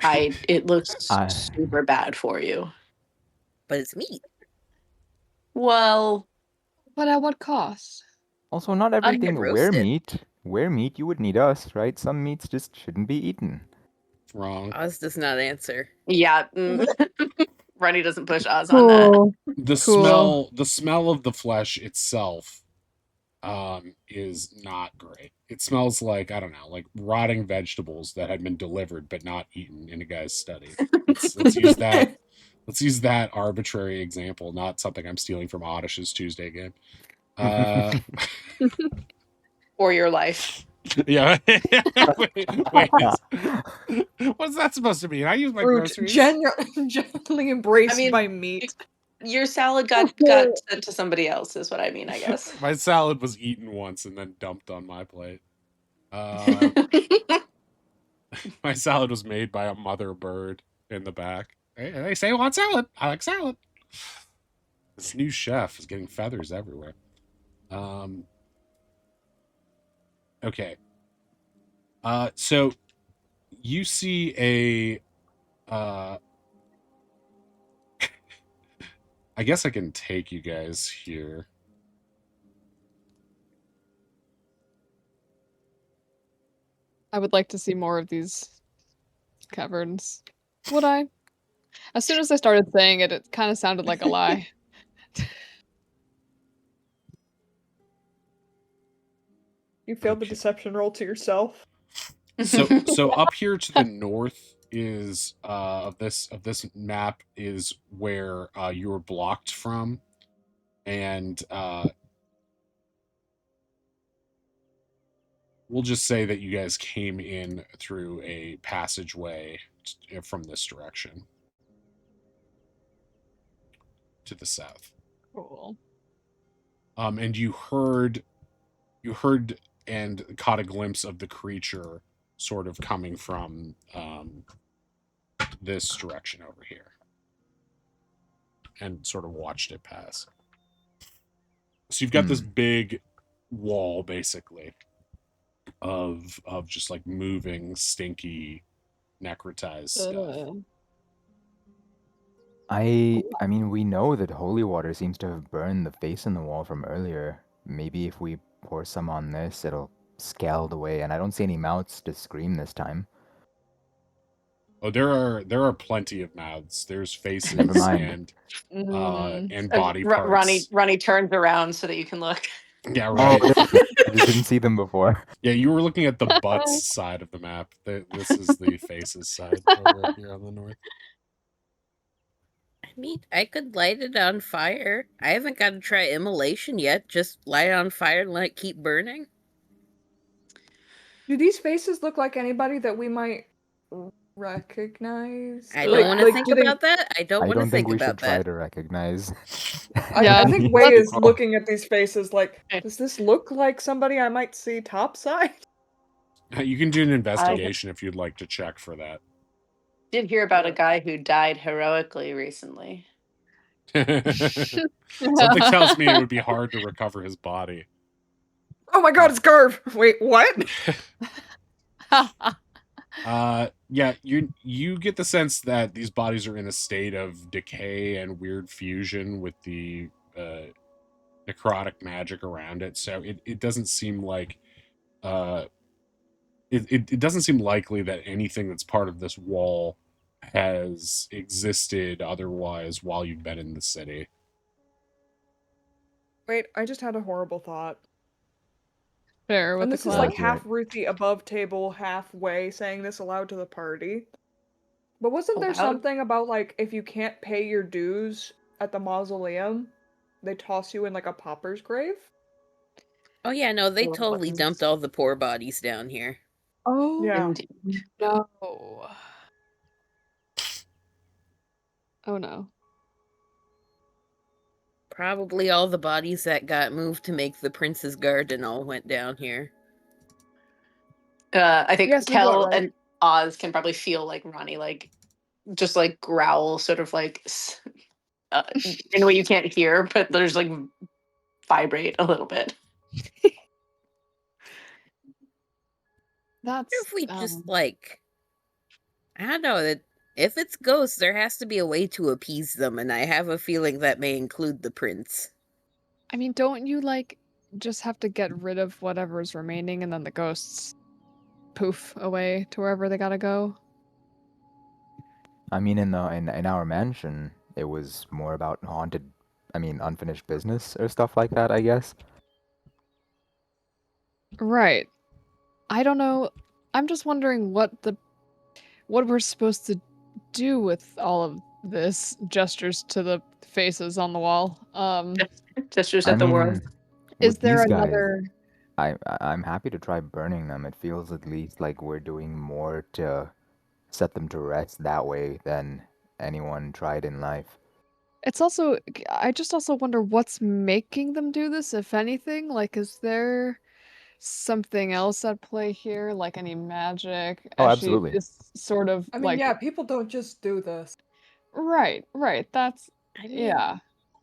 It looks I- super bad for you. But it's meat. Well, But at what cost? Also, not I'd everything where roasted. meat. Where meat, you would need us, right? Some meats just shouldn't be eaten. Wrong. Oz does not answer. yeah. Runny doesn't push Oz on that. The smell of the flesh itself, is not great. It smells like, I don't know, like rotting vegetables that had been delivered but not eaten in a guy's study. Let's use that. Let's use that arbitrary example, not something I'm stealing from Oddish's Tuesday game. Or your life. Yeah. wait, what's that supposed to mean? I use my Rude. groceries. Genuinely embraced mean, by meat. Your salad got sent to somebody else, is what I mean, I guess. My salad was eaten once and then dumped on my plate. My salad was made by a mother bird in the back. Hey, they say I want salad. I like salad. This new chef is getting feathers everywhere. Okay. So you see a I guess I can take you guys here. I would like to see more of these caverns. Would I? As soon as I started saying it, it kind of sounded like a lie. You failed the Okay. deception roll to yourself. So up here to the north is, of this map is where, you were blocked from, and we'll just say that you guys came in through a passageway from this direction to the south. Cool. And you heard and caught a glimpse of the creature sort of coming from, this direction over here, and sort of watched it pass. So you've got this big wall, basically, of just like moving, stinky, necrotized stuff. I mean, we know that holy water seems to have burned the face in the wall from earlier. Maybe if we pour some on this, it'll scald away, and I don't see any mouths to scream this time. Oh, there are plenty of mouths. There's faces Never mind. and body parts. Ronnie turns around so that you can look. Yeah, right. I just didn't see them before. Yeah, you were looking at the butts side of the map. This is the faces side over here on the north. I mean, I could light it on fire. I haven't got to try immolation yet. Just light it on fire and let it keep burning. Do these faces look like anybody that we might recognize? I don't want to think about that. I don't I want to don't think think we should about try that. to recognize. Yeah, I think any Wei is people. looking at these faces like, does this look like somebody I might see topside? You can do an investigation if you'd like to check for that. Did hear about a guy who died heroically recently. Something tells me it would be hard to recover his body. Oh my god, it's Garv! Wait, what? Yeah, you get the sense that these bodies are in a state of decay and weird fusion with the necrotic magic around it. So it doesn't seem like it doesn't seem likely that anything that's part of this wall has existed otherwise while you've been in the city. Wait, I just had a horrible thought. Fair with And the this is cloud. like Right. half Ruthie above table, halfway saying this aloud to the party. But wasn't there Aloud? something about like if you can't pay your dues at the mausoleum, they toss you in like a pauper's grave? Oh yeah, no, they Little totally buttons. dumped all the poor bodies down here. Oh Yeah. Indeed. no. Oh no. Probably all the bodies that got moved to make the Prince's Garden all went down here. I think Yes, we got it Kel right. and Oz can probably feel like Ronnie like just like growl, sort of like in a way you can't hear, but there's like vibrate a little bit. That's If we just like, I don't know, that if it's ghosts, there has to be a way to appease them, and I have a feeling that may include the prince. I mean, don't you like just have to get rid of whatever's remaining and then the ghosts poof away to wherever they gotta go? I mean, in our mansion, it was more about unfinished business or stuff like that, I guess. Right. I don't know. I'm just wondering what we're supposed to do with all of this gestures to the faces on the wall. Gestures I at the mean, world. Is with there these guys, another I'm happy to try burning them. It feels at least like we're doing more to set them to rest that way than anyone tried in life. It's also I just also wonder what's making them do this, if anything. Like, is there something else at play here? Like any magic? Oh, As she absolutely. is sort of I mean, like yeah, people don't just do this. right. That's I mean, yeah.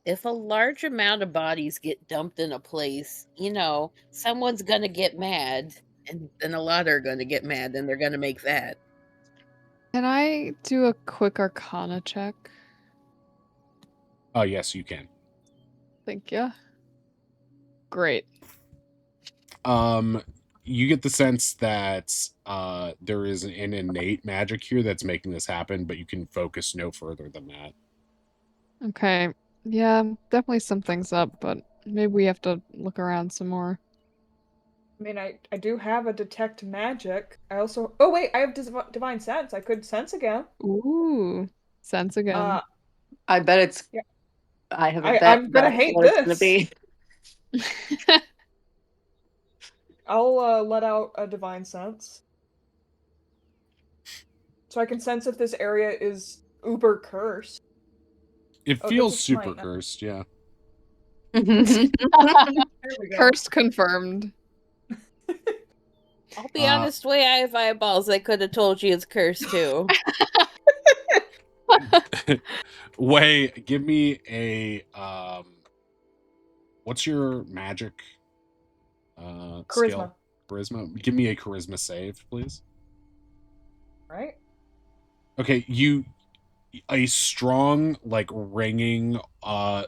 if a large amount of bodies get dumped in a place, someone's gonna get mad, and then a lot are gonna get mad, and they're gonna make that. Can I do a quick Arcana check? Oh, yes, you can. Thank you. Great. You get the sense that there is an innate magic here that's making this happen, but you can focus no further than that. Okay. Yeah, definitely something's up, but maybe we have to look around some more. I mean, I do have a detect magic. I also. Oh wait, I have divine sense. I could sense again. Ooh. Sense again. I bet it's. Yeah. I have a bet. I'm gonna that's hate what it's gonna this. be. I'll let out a divine sense. So I can sense if this area is uber cursed. It Oh, feels this is super mine. cursed, yeah. There we go. Cursed confirmed. I'll be honest, way I have eyeballs, I could have told you it's cursed too. Way, give me a what's your magic Charisma. skill? Charisma. Give me a charisma save, please. Right? Okay, a strong, like, ringing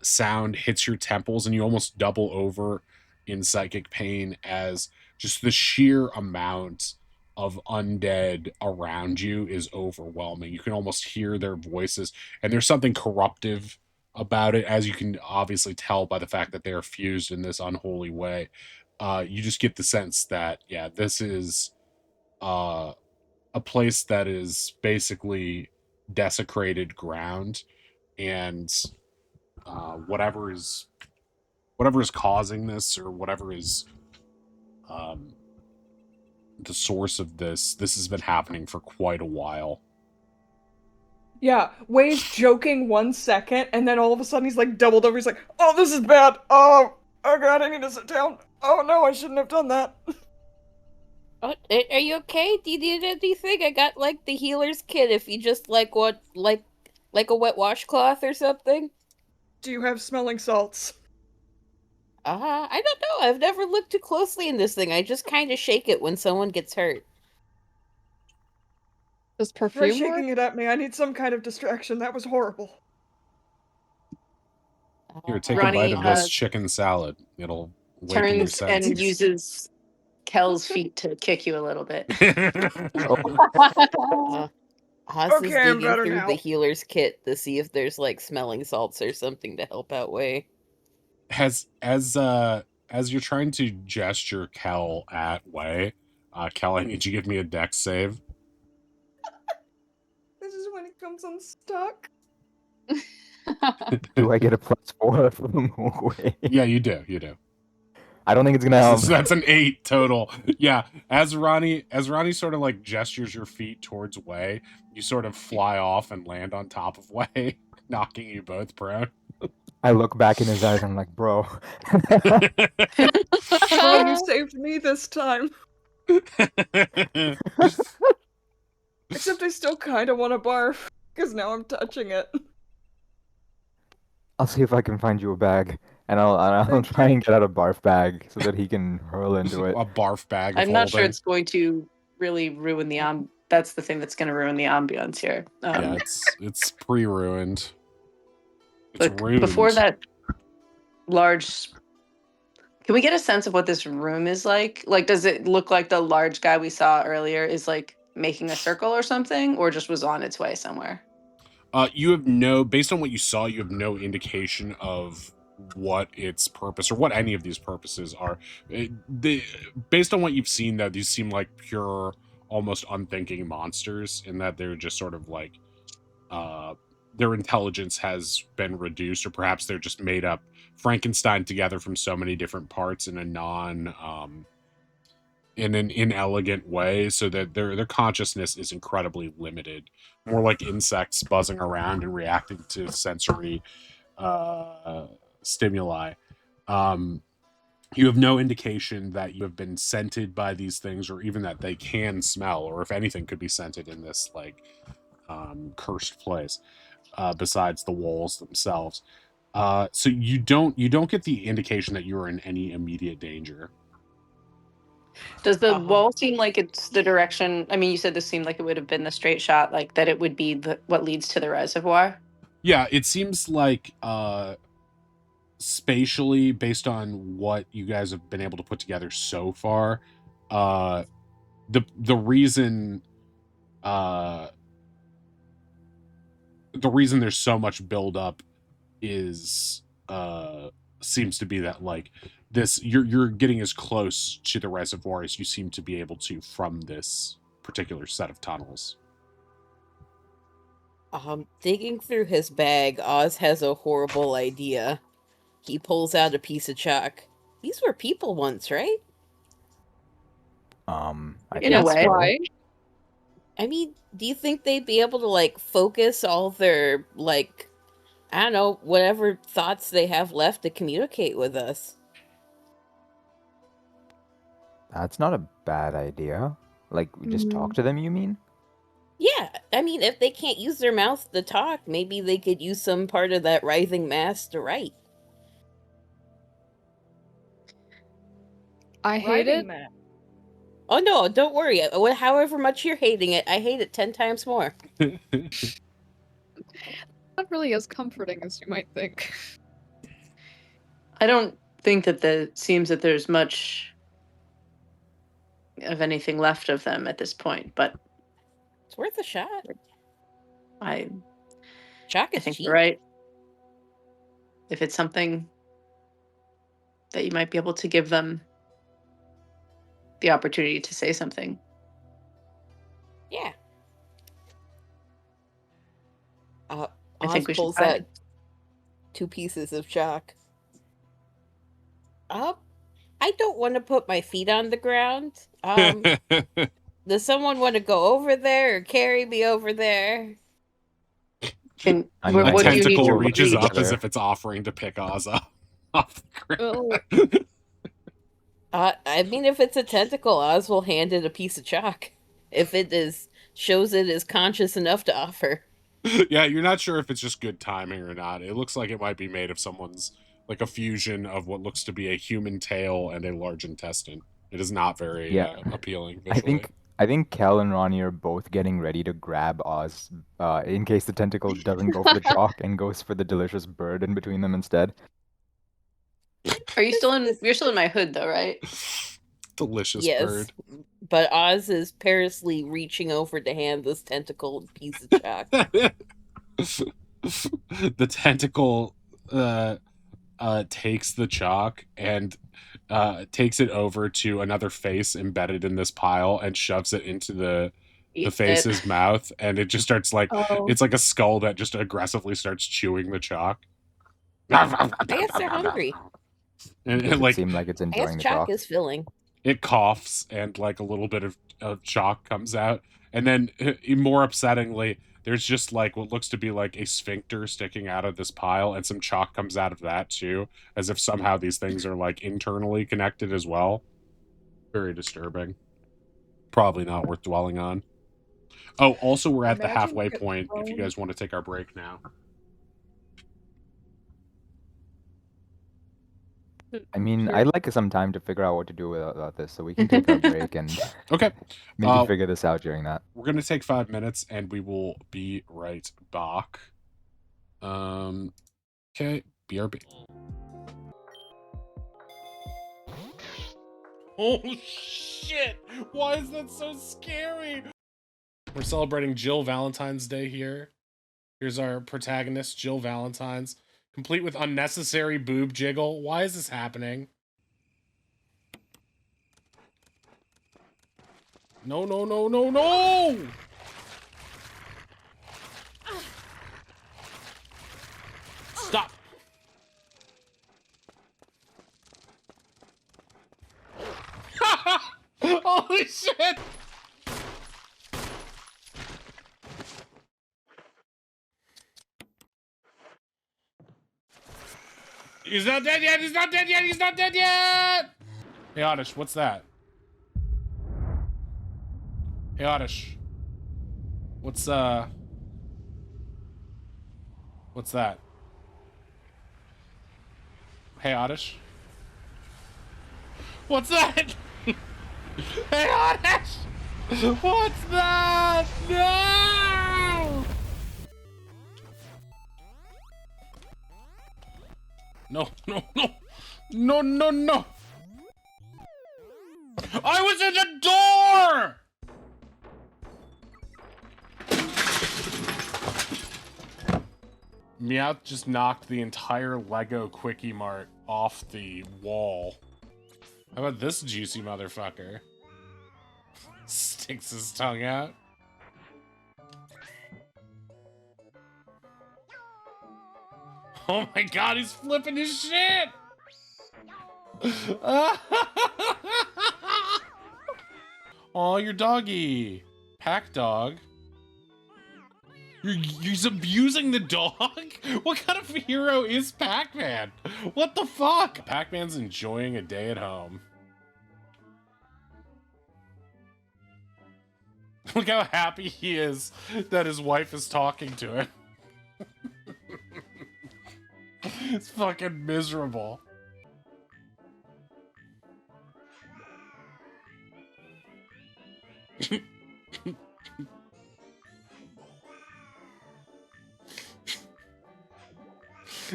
sound hits your temples and you almost double over in psychic pain as just the sheer amount of undead around you is overwhelming. You can almost hear their voices, and there's something corruptive about it, as you can obviously tell by the fact that they are fused in this unholy way. You just get the sense that, yeah, this is a place that is basically desecrated ground, and whatever is causing this, or whatever is the source of this has been happening for quite a while. Yeah, Way's joking 1 second, and then all of a sudden he's like doubled over. He's like, "Oh, this is bad. Oh god, I need to sit down. Oh no, I shouldn't have done that." Oh, are you okay? Do you need anything? I got like the healer's kit if you just like a wet washcloth or something. Do you have smelling salts? I don't know. I've never looked too closely in this thing. I just kind of shake it when someone gets hurt. Does Try perfume work? shaking it at me. I need some kind of distraction. That was horrible. Here, take Ronnie, a bite of this chicken salad. It'll waken your turns and senses. uses Kel's feet to kick you a little bit. Oz is Okay, I'm digging better through now. the healer's kit to see if there's like smelling salts or something to help out Way. as you're trying to gesture Kel at Way, Kel, I need you to give me a dex save. This is when it comes unstuck. Do I get a +4 from Way? Yeah, you do. You do. I don't think it's gonna help. So that's an 8 total. Yeah, as Ronnie sort of like gestures your feet towards Way, you sort of fly off and land on top of Way, knocking you both prone. I look back in his eyes and I'm like, bro. Bro, you saved me this time. Except I still kind of want to barf, because now I'm touching it. I'll see if I can find you a bag, and I'll Thank try and get out a barf bag so that he can hurl into it. A barf bag. Of I'm not sure holding. it's going to really ruin the That's the thing that's going to ruin the ambiance here. Yeah, it's pre-ruined. It's But ruined. before that large, can we get a sense of what this room is like? Like, does it look like the large guy we saw earlier is like making a circle or something, or just was on its way somewhere? You have based on what you saw, you have no indication of what its purpose or what any of these purposes are. Based on what you've seen, though, these seem like pure, almost unthinking monsters in that they're just sort of like, their intelligence has been reduced, or perhaps they're just made up Frankenstein together from so many different parts in in an inelegant way, so that their consciousness is incredibly limited, more like insects buzzing around and reacting to sensory stimuli. You have no indication that you have been scented by these things, or even that they can smell, or if anything could be scented in this like cursed place, besides the walls themselves. So you don't get the indication that you're in any immediate danger. Does the Uh-huh. wall seem like it's the direction? I mean, you said this seemed like it would have been the straight shot, like that it would be what leads to the reservoir. Yeah, it seems like spatially, based on what you guys have been able to put together so far, the reason there's so much buildup is seems to be that like this you're getting as close to the reservoir as you seem to be able to from this particular set of tunnels. Digging through his bag, Oz has a horrible idea. He pulls out a piece of chalk. These were people once, right? I In a think way. so. Why? I mean, do you think they'd be able to like focus all their like, I don't know, whatever thoughts they have left to communicate with us? That's not a bad idea. Like, we just talk to them, you mean? Yeah, I mean, if they can't use their mouth to talk, maybe they could use some part of that writhing mass to write. I hate Writing it. that. Oh no, don't worry. However much you're hating it, I hate it 10 times more. Not really as comforting as you might think. I don't think that seems that there's much of anything left of them at this point, but It's worth a shot. I Chalk is think cheap. you're right. If it's something that you might be able to give them the opportunity to say something. Yeah. I Oz think we should pulls try out it. 2 pieces of chalk. I don't want to put my feet on the ground. Does someone want to go over there or carry me over there? Can, I mean, what A do you need tentacle to reaches reach? up as Together. if it's offering to pick Oz up off the Oh. ground. I mean, if it's a tentacle, Oz will hand it a piece of chalk. If it shows it is conscious enough to offer. Yeah, you're not sure if it's just good timing or not. It looks like it might be made of someone's, like a fusion of what looks to be a human tail and a large intestine. It is not very Yeah. appealing visually. I think Kel and Ronnie are both getting ready to grab Oz, in case the tentacle doesn't go for the chalk and goes for the delicious bird in between them instead. Are you still in? You're still in my hood, though, right? Delicious Yes. bird. But Oz is perilously reaching over to hand this tentacled piece of chalk. The tentacle takes the chalk and takes it over to another face embedded in this pile and shoves it into the Eats face's it. mouth, and it just starts like Oh, it's like a skull that just aggressively starts chewing the chalk. I guess they're hungry. And Does it, it like seem like it's I guess enjoying the chalk chalk? is filling. it coughs and like a little bit of chalk comes out, and then more upsettingly there's just like what looks to be like a sphincter sticking out of this pile, and some chalk comes out of that too, as if somehow these things are like internally connected as well. Very disturbing. Probably not worth dwelling on. Oh, also we're at the Imagine halfway get point if you thrown- guys want to take our break now. I mean, Sure. I'd like some time to figure out what to do with this, so we can take our break and Okay, maybe figure this out during that. we're gonna take 5 minutes and we will be right back. Okay, BRB. Oh shit! Why is that so scary? We're celebrating Jill Valentine's Day here. Here's our protagonist, Jill Valentine's, complete with unnecessary boob jiggle. Why is this happening? No, no, no, no, no! Stop! Holy shit! He's not dead yet! He's not dead yet! He's not dead yet! Hey, Oddish, what's that? Hey, Oddish. What's that? Hey, Oddish. What's that? Hey, Oddish! What's that? No! No, no, no. No, no, no. I was in the door! Meowth just knocked the entire Lego Quickie Mart off the wall. How about this juicy motherfucker? Sticks his tongue out. Oh my god, he's flipping his shit! Oh, your doggy. Pack dog. He's abusing the dog? What kind of hero is Pac-Man? What the fuck? Pac-Man's enjoying a day at home. Look how happy he is that his wife is talking to him. It's fucking miserable.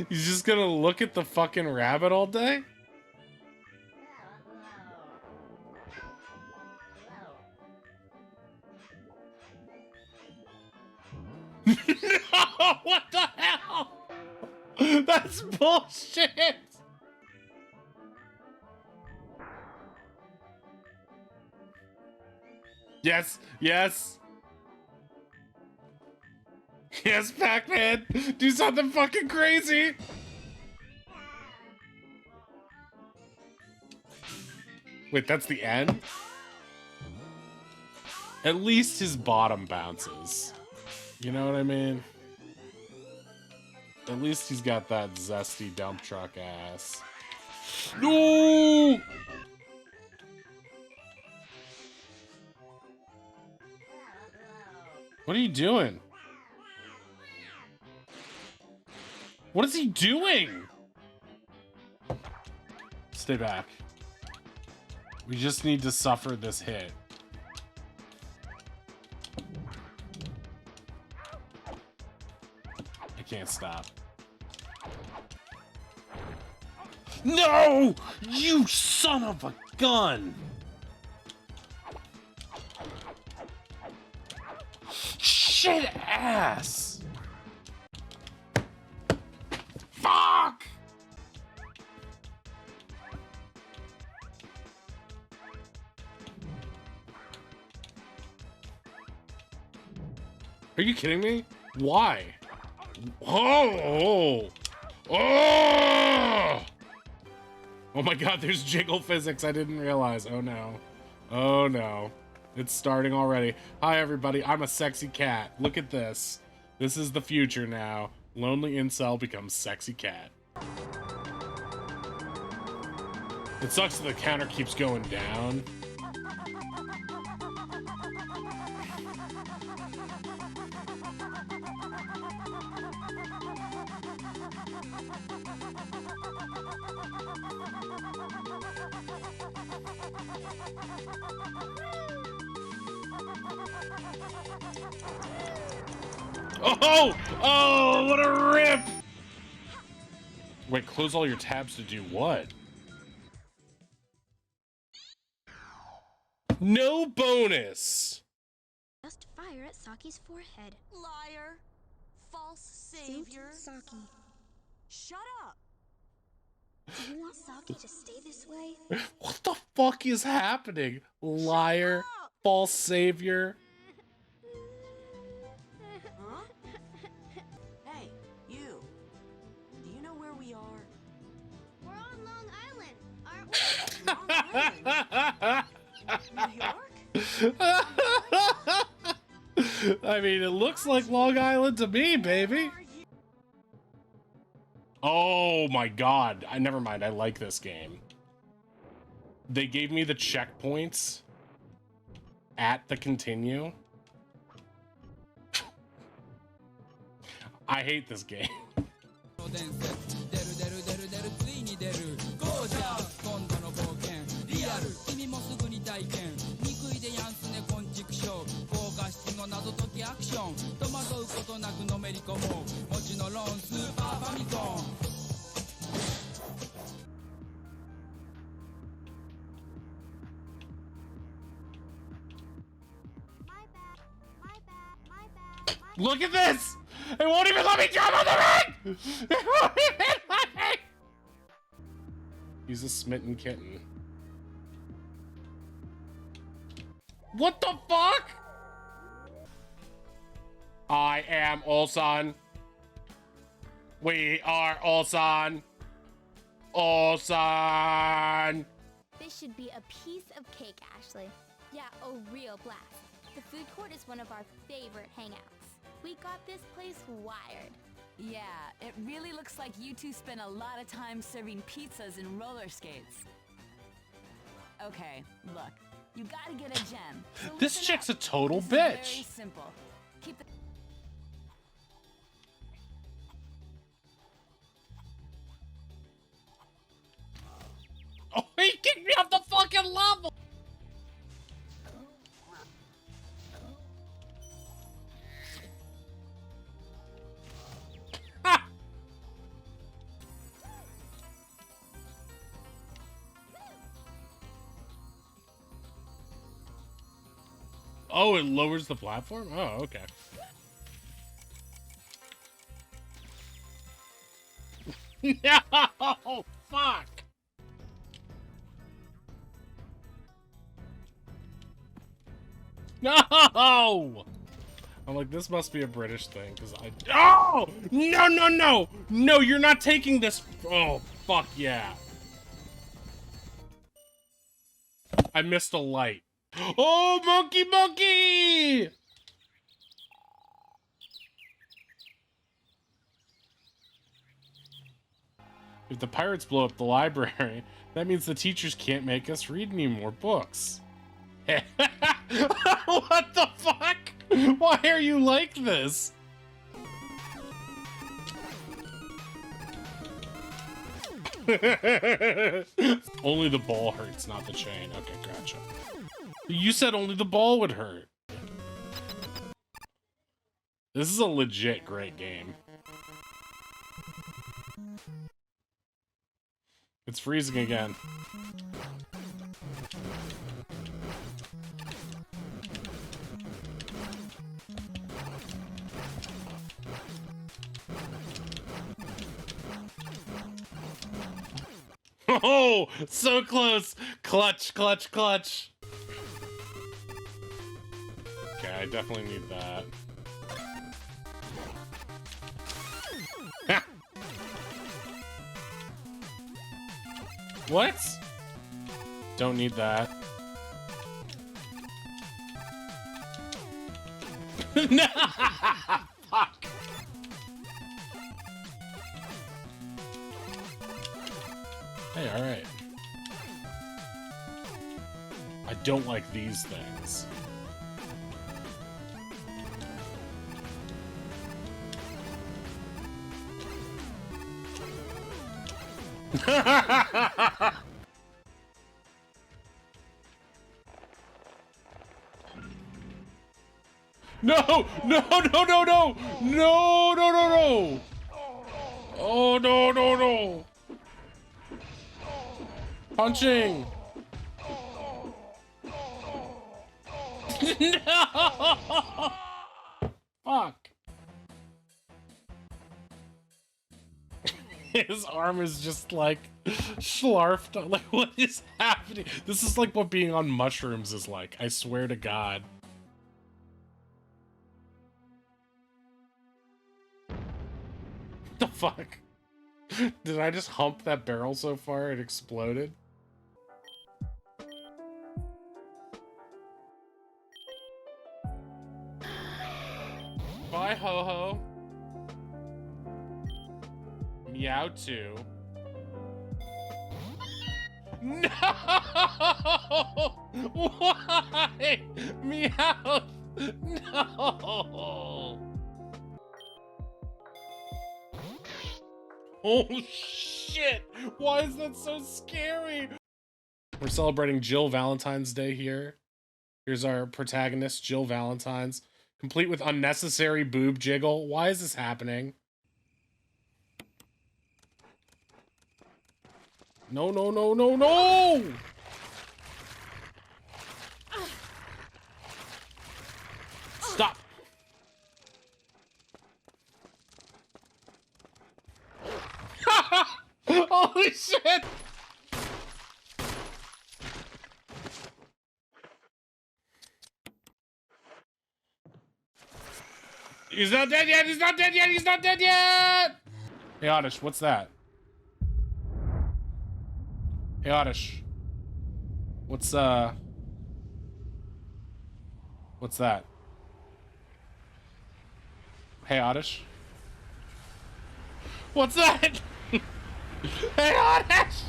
He's just gonna look at the fucking rabbit all day? No! What the hell? That's bullshit! Yes, yes. Yes, Pac-Man! Do something fucking crazy! Wait, that's the end? At least his bottom bounces. You know what I mean? At least he's got that zesty dump truck ass. No! What are you doing? What is he doing? Stay back. We just need to suffer this hit. I can't stop. No! You son of a gun! Shit ass! Fuck! Are you kidding me? Why? Oh! Oh! Oh my god, there's jiggle physics. I didn't realize. Oh no. Oh no. It's starting already. Hi everybody, I'm a sexy cat. Look at this. This is the future now. Lonely incel becomes sexy cat. It sucks that the counter keeps going down. Oh! Oh, what a rip! Wait, close all your tabs to do what? No bonus! Just fire at Saki's forehead. Liar. False savior. Saint Saki. Shut up. Do you want Saki to stay this way? What the fuck is happening? Liar, false savior. Huh? Hey, you. Do you know where we are? We're on Long Island, aren't we? Long Island? New York? I mean, it looks like Long Island to me, baby. Oh my god. Never mind, I like this game. They gave me the checkpoints at the continue. I hate this game. Look at this! It won't even let me jump on the ring! It won't even let me! He's a smitten kitten. What the fuck? I am Ulsan. We are Ulsan. Ulsan. This should be a piece of cake, Ashley. Yeah, a real blast. The food court is one of our favorite hangouts. We got this place wired. Yeah, it really looks like you two spent a lot of time serving pizzas and roller skates. Okay, look, you gotta get a gem. So This listen chick's up. a total This is very bitch. simple. Keep the Oh, he kicked me off the fucking level! Ha! Oh, it lowers the platform? Oh, okay. No! Fuck! No! I'm like, this must be a British thing, because I... Oh! No, no, no! No, you're not taking this... Oh, fuck yeah. I missed a light. Oh, monkey, monkey! If the pirates blow up the library, that means the teachers can't make us read any more books. What the fuck? Why are you like this? Only the ball hurts, not the chain. Okay, gotcha. You said only the ball would hurt. This is a legit great game. It's freezing again. Oh, so close. Clutch, clutch, clutch. Okay, I definitely need that. What? Don't need that. No! Fuck. Hey, alright. I don't like these things. No! No, no, no, no! No, no, no, no! Oh, no, no, no! Punching! No! Fuck. His arm is just like schlarfed. Like, what is happening? This is like what being on mushrooms is like. I swear to God. What the fuck? Did I just hump that barrel so far it exploded? Bye, Ho-Ho. Meowth. No! Why? Meowth! No! Oh shit! Why is that so scary? We're celebrating Jill Valentine's Day here. Here's our protagonist, Jill Valentine's, complete with unnecessary boob jiggle. Why is this happening? No, no, no, no, no! Stop! Holy shit! He's not dead yet! He's not dead yet! He's not dead yet! Hey, Oddish, what's that? Hey, Oddish. What's that? Hey, Oddish. What's that? Hey, Oddish!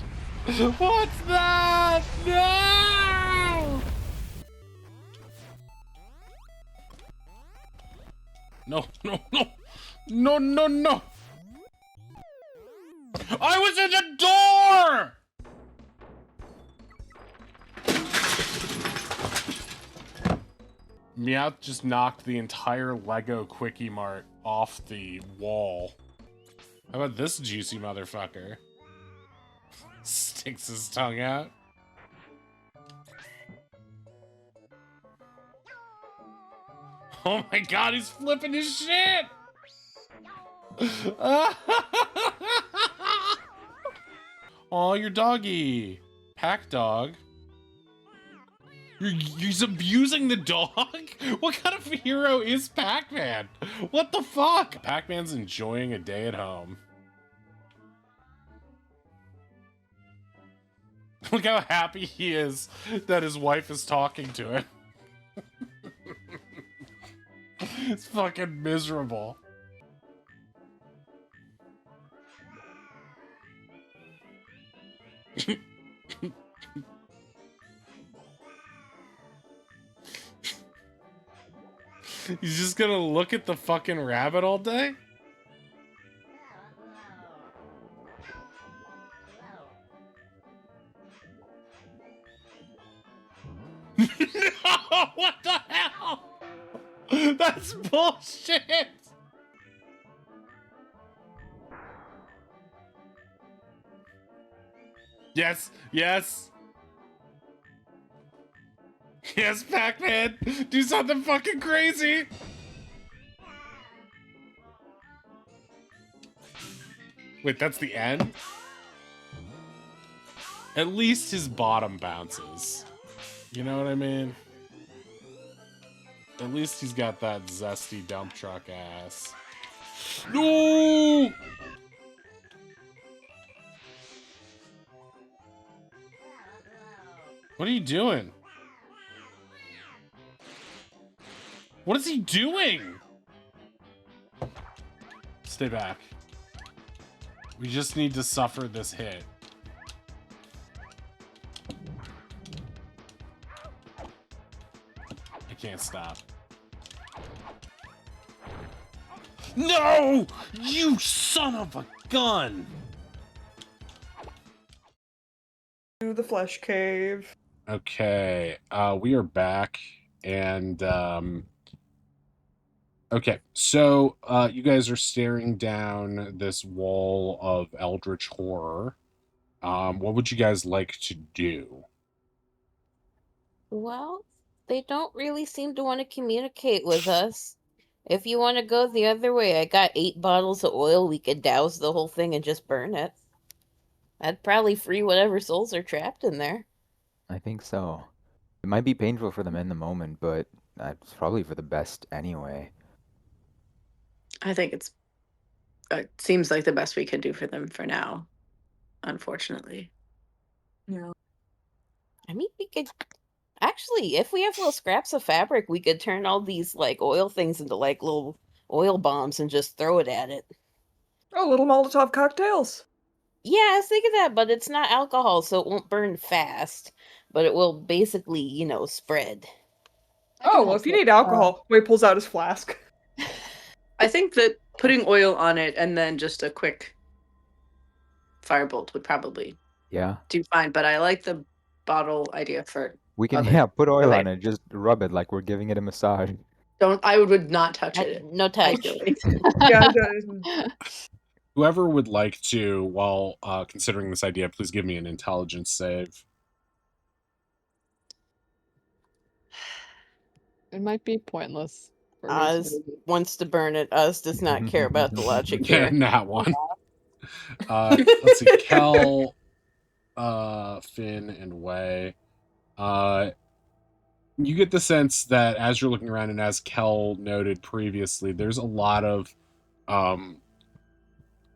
What's that? No! No, no, no. No, no, no. I was in the door! Meowth just knocked the entire Lego Quickie Mart off the wall. How about this juicy motherfucker? Sticks his tongue out. Oh my god, he's flipping his shit! Oh, your doggy. Pack dog. He's abusing the dog? What kind of hero is Pac-Man? What the fuck? Pac-Man's enjoying a day at home. Look how happy he is that his wife is talking to him. It's fucking miserable. He's just gonna look at the fucking rabbit all day? No! What the hell? That's bullshit! Yes, yes! Yes, Pac-Man! Do something fucking crazy! Wait, that's the end? At least his bottom bounces. You know what I mean? At least he's got that zesty dump truck ass. No! What are you doing? What is he doing? Stay back. We just need to suffer this hit. I can't stop. No! You son of a gun! To the flesh cave. Okay, we are back, and okay, so you guys are staring down this wall of eldritch horror. What would you guys like to do? Well, they don't really seem to want to communicate with us. If you want to go the other way, I got 8 bottles of oil. We could douse the whole thing and just burn it. That'd probably free whatever souls are trapped in there. I think so. It might be painful for them in the moment, but it's probably for the best anyway. I think it seems like the best we could do for them for now, unfortunately. Yeah. I mean, we could actually, if we have little scraps of fabric, we could turn all these like oil things into like little oil bombs and just throw it at it. Oh, little Molotov cocktails. Yeah, I was thinking that, but it's not alcohol, so it won't burn fast. But it will basically, you know, spread. Oh, well, if you need alcohol. Wade pulls out his flask. I think that putting oil on it and then just a quick firebolt would probably Yeah. do fine, but I like the bottle idea for We can, other put oil on related. it, just rub it like we're giving it a massage. I would not touch it. No touch. Ideally. Yeah, Whoever would like to, while considering this idea, please give me an intelligence save. It might be pointless. for me to Oz do. wants to burn it. Oz does not care about the logic here. Not one. Let's see, Kel, Finn, and Way. You get the sense that as you're looking around, and as Kel noted previously, there's a lot of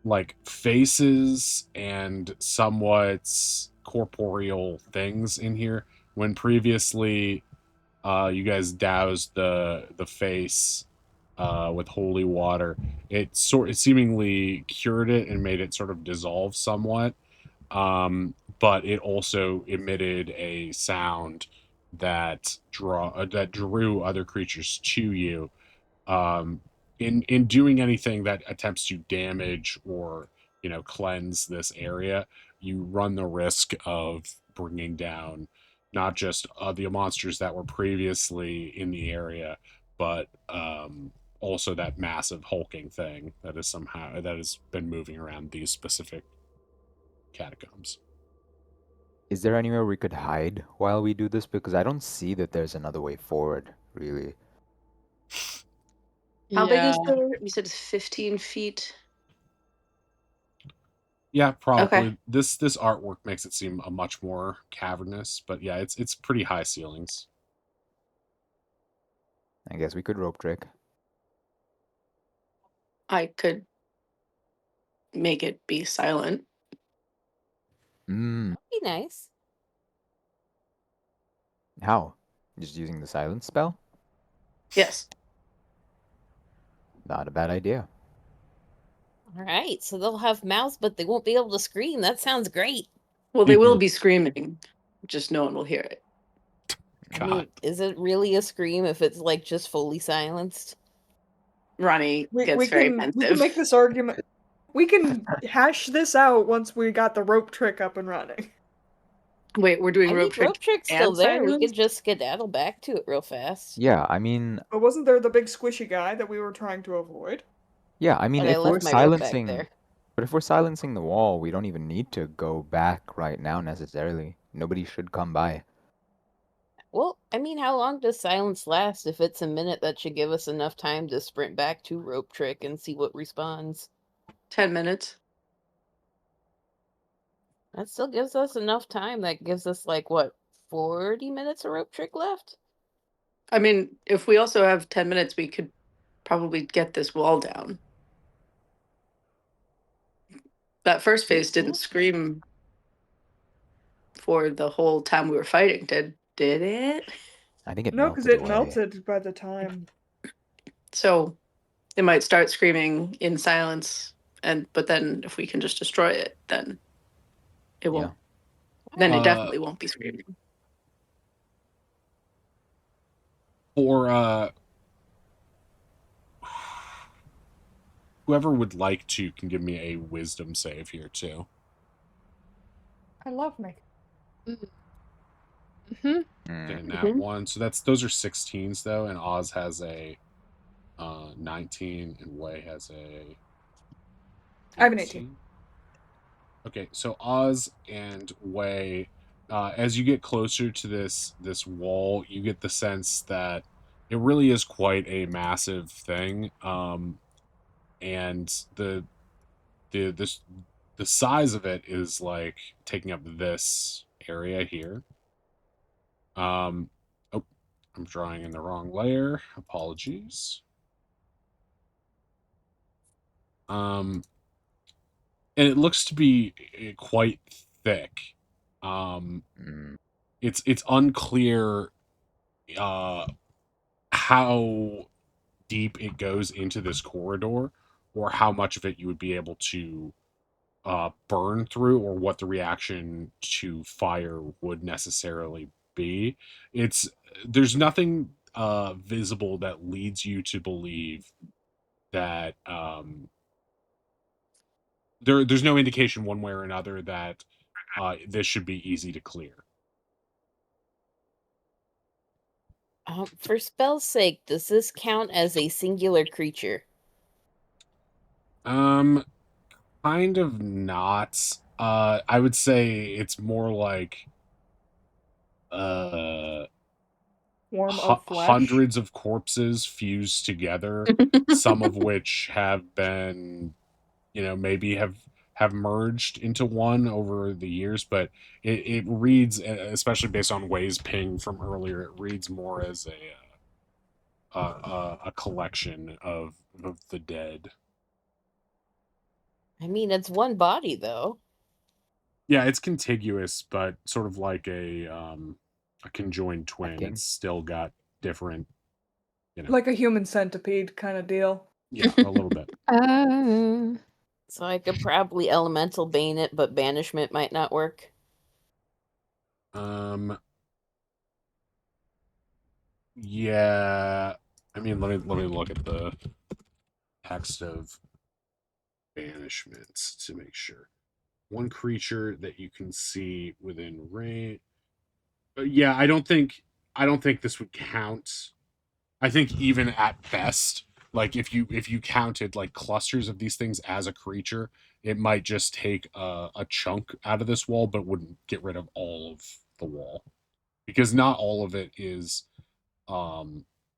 like faces and somewhat corporeal things in here. When previously you guys doused the face with holy water, it seemingly cured it and made it sort of dissolve somewhat. But it also emitted a sound that drew other creatures to you. In doing anything that attempts to damage or cleanse this area, you run the risk of bringing down not just the monsters that were previously in the area, but also that massive hulking thing that has been moving around these specific catacombs. Is there anywhere we could hide while we do this? Because I don't see that there's another way forward, really. How big is Yeah. you said it's 15 feet? Yeah, probably. Okay. This artwork makes it seem a much more cavernous, but yeah, it's pretty high ceilings. I guess we could rope trick. I could make it be silent. Mm, Be nice. how? Just using the silence spell? Yes. Not a bad idea. All right, so they'll have mouths, but they won't be able to scream. That sounds great. Well, they will be screaming, just no one will hear it. I mean, is it really a scream if it's like just fully silenced? Ronnie we gets very can pensive. make this argument. We can hash this out once we got the rope trick up and running. Wait, we're doing I rope mean, rope trick trick's still and there. We silence? could just skedaddle back to it real fast. Yeah, I mean, But wasn't there the big squishy guy that we were trying to avoid? yeah, I mean, But I if we're left my rope back silencing, there. but if we're silencing the wall, we don't even need to go back right now necessarily. Nobody should come by. Well, I mean, how long does silence last? If it's a minute, that should give us enough time to sprint back to rope trick and see what responds. 10 minutes. That still gives us enough time. That gives us like what, 40 minutes of rope trick left? I mean, if we also have 10 minutes, we could probably get this wall down. That first phase didn't scream for the whole time we were fighting, did it? I think it No, because melted it away. melted by the time. So it might start screaming in silence, but then if we can just destroy it, then it won't. Then it definitely won't be screaming. For whoever would like to can give me a wisdom save here too. I love me. Mm-hmm. Okay, nat 1. So those are 16s though, and Oz has a 19 and Wei has a I have an 18. Okay, so Oz and Wei, as you get closer to this wall, you get the sense that it really is quite a massive thing. And the size of it is like taking up this area here. Oh, I'm drawing in the wrong layer. Apologies. And it looks to be quite thick. It's unclear how deep it goes into this corridor, or how much of it you would be able to burn through, or what the reaction to fire would necessarily be. There's nothing visible that leads you to believe that there's no indication one way or another that this should be easy to clear. For spell's sake, does this count as a singular creature? Kind of not. I would say it's more like Form of flesh. hundreds of corpses fused together, some of which have been, maybe have merged into one over the years, but it reads, especially based on Wei's ping from earlier, it reads more as a collection of the dead. I mean, it's one body, though. Yeah, it's contiguous, but sort of like a conjoined twin. It's still got different, Like a human centipede kind of deal. Yeah, a little bit. So I could probably elemental bane it, but banishment might not work. Yeah. I mean, let me look at the text of banishment to make sure. One creature that you can see within range. Yeah, I don't think this would count. I think even at best, like if you counted like clusters of these things as a creature, it might just take a chunk out of this wall, but wouldn't get rid of all of the wall, because not all of it is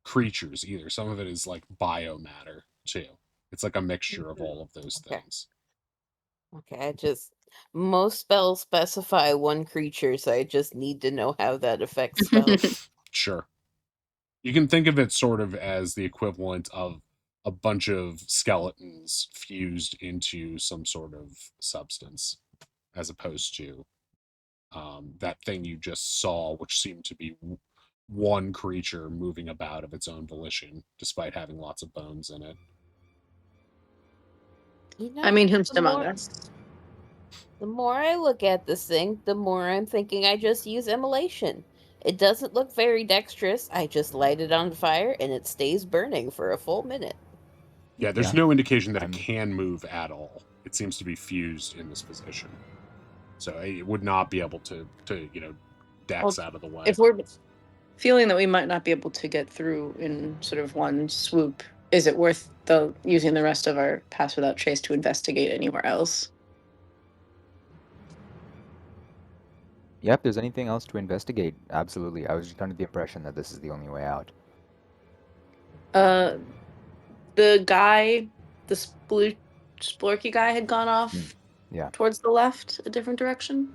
creatures either. Some of it is like biomatter too. It's like a mixture of all of those things. Okay, most spells specify one creature, so I just need to know how that affects spells. Sure. You can think of it sort of as the equivalent of a bunch of skeletons fused into some sort of substance, as opposed to that thing you just saw, which seemed to be one creature moving about of its own volition, despite having lots of bones in it. I mean, who's among us? The more I look at this thing, the more I'm thinking I just use immolation. It doesn't look very dexterous. I just light it on fire and it stays burning for a full minute. Yeah, there's no indication that it can move at all. It seems to be fused in this position. So it would not be able to dex out of the way. If we're feeling that we might not be able to get through in sort of one swoop, is it worth using the rest of our Pass Without Trace to investigate anywhere else? Yeah, if there's anything else to investigate, absolutely. I was just under the impression that this is the only way out. The guy, the splorky guy had gone off Yeah. towards the left, a different direction?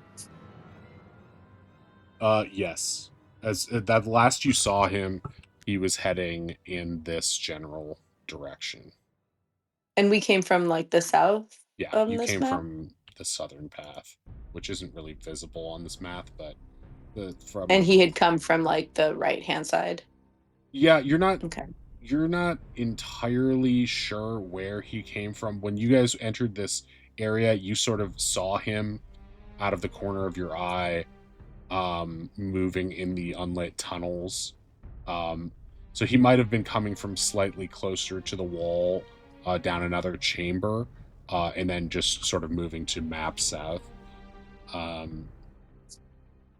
Yes. As that last you saw him, he was heading in this general direction. And we came from like the south Yeah, on you this came map? from the southern path, which isn't really visible on this map, but from And he had come from like the right hand side. yeah, you're not Okay. entirely sure where he came from. When you guys entered this area, you sort of saw him out of the corner of your eye, moving in the unlit tunnels. So he might have been coming from slightly closer to the wall, down another chamber, and then just sort of moving to map south.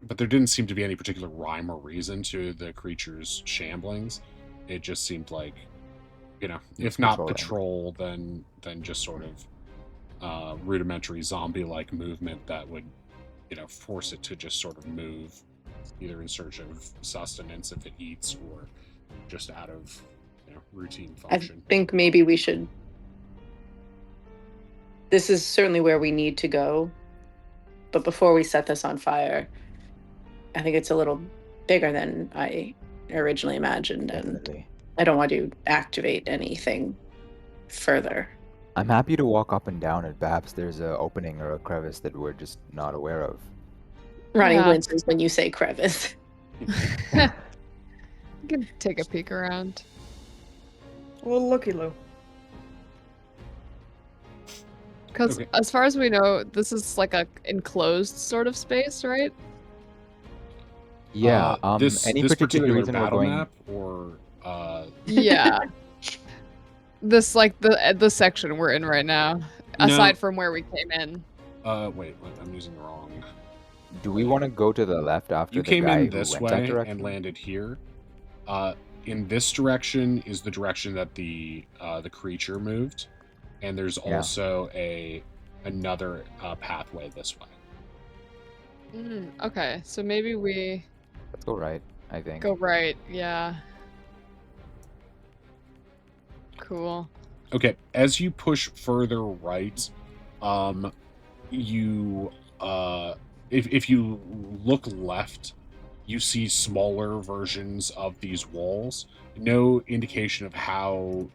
But there didn't seem to be any particular rhyme or reason to the creature's shamblings. It just seemed like, if not patrolling. patrol, then just sort of rudimentary zombie-like movement that would, force it to just sort of move, either in search of sustenance if it eats, or just out of routine I function. think maybe we should. This is certainly where we need to go. But before we set this on fire, I think it's a little bigger than I originally imagined. Definitely. And I don't want to activate anything further. I'm happy to walk up and down it. Perhaps there's an opening or a crevice that we're just not aware of. Ronnie Yeah. winces when you say crevice. You can take a peek around. Well, looky Lou. Because Okay. as far as we know, this is like a enclosed sort of space, right? Yeah. This Any this particular particular reason we're battle going? map, or Yeah. This like the section we're in right now, aside from where we came in. wait, I'm using the wrong. Do we want to go to the left after You the came guy in who this went that way direction? and landed here. In this direction is the direction that the creature moved, and there's Yeah. also another pathway this way. Okay, so maybe we Let's go right, I think. go right. Yeah. Cool. Okay, as you push further right, you if you look left, you see smaller versions of these walls. No indication of how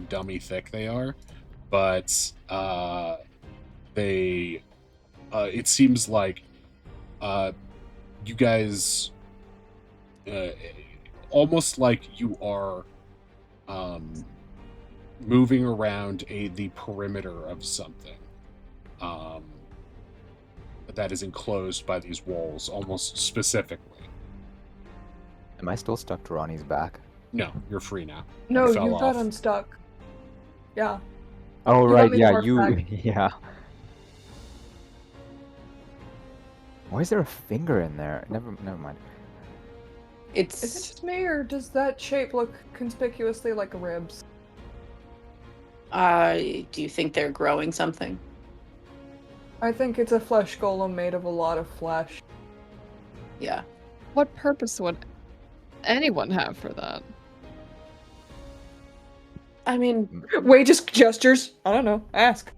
dummy thick they are, but they it seems like you guys almost like you are moving around the perimeter of something that is enclosed by these walls, almost specifically. Am I still stuck to Ronnie's back? No, you're free now. No, You fell you got off. unstuck. Yeah. Oh, You got right. me Yeah, morphed you. back. Yeah. Why is there a finger in there? Never mind. It's Is it just me, or does that shape look conspicuously like ribs? do you think they're growing something? I think it's a flesh golem made of a lot of flesh. Yeah. What purpose would anyone have for that? I mean, Wait, just gestures. I don't know. Ask.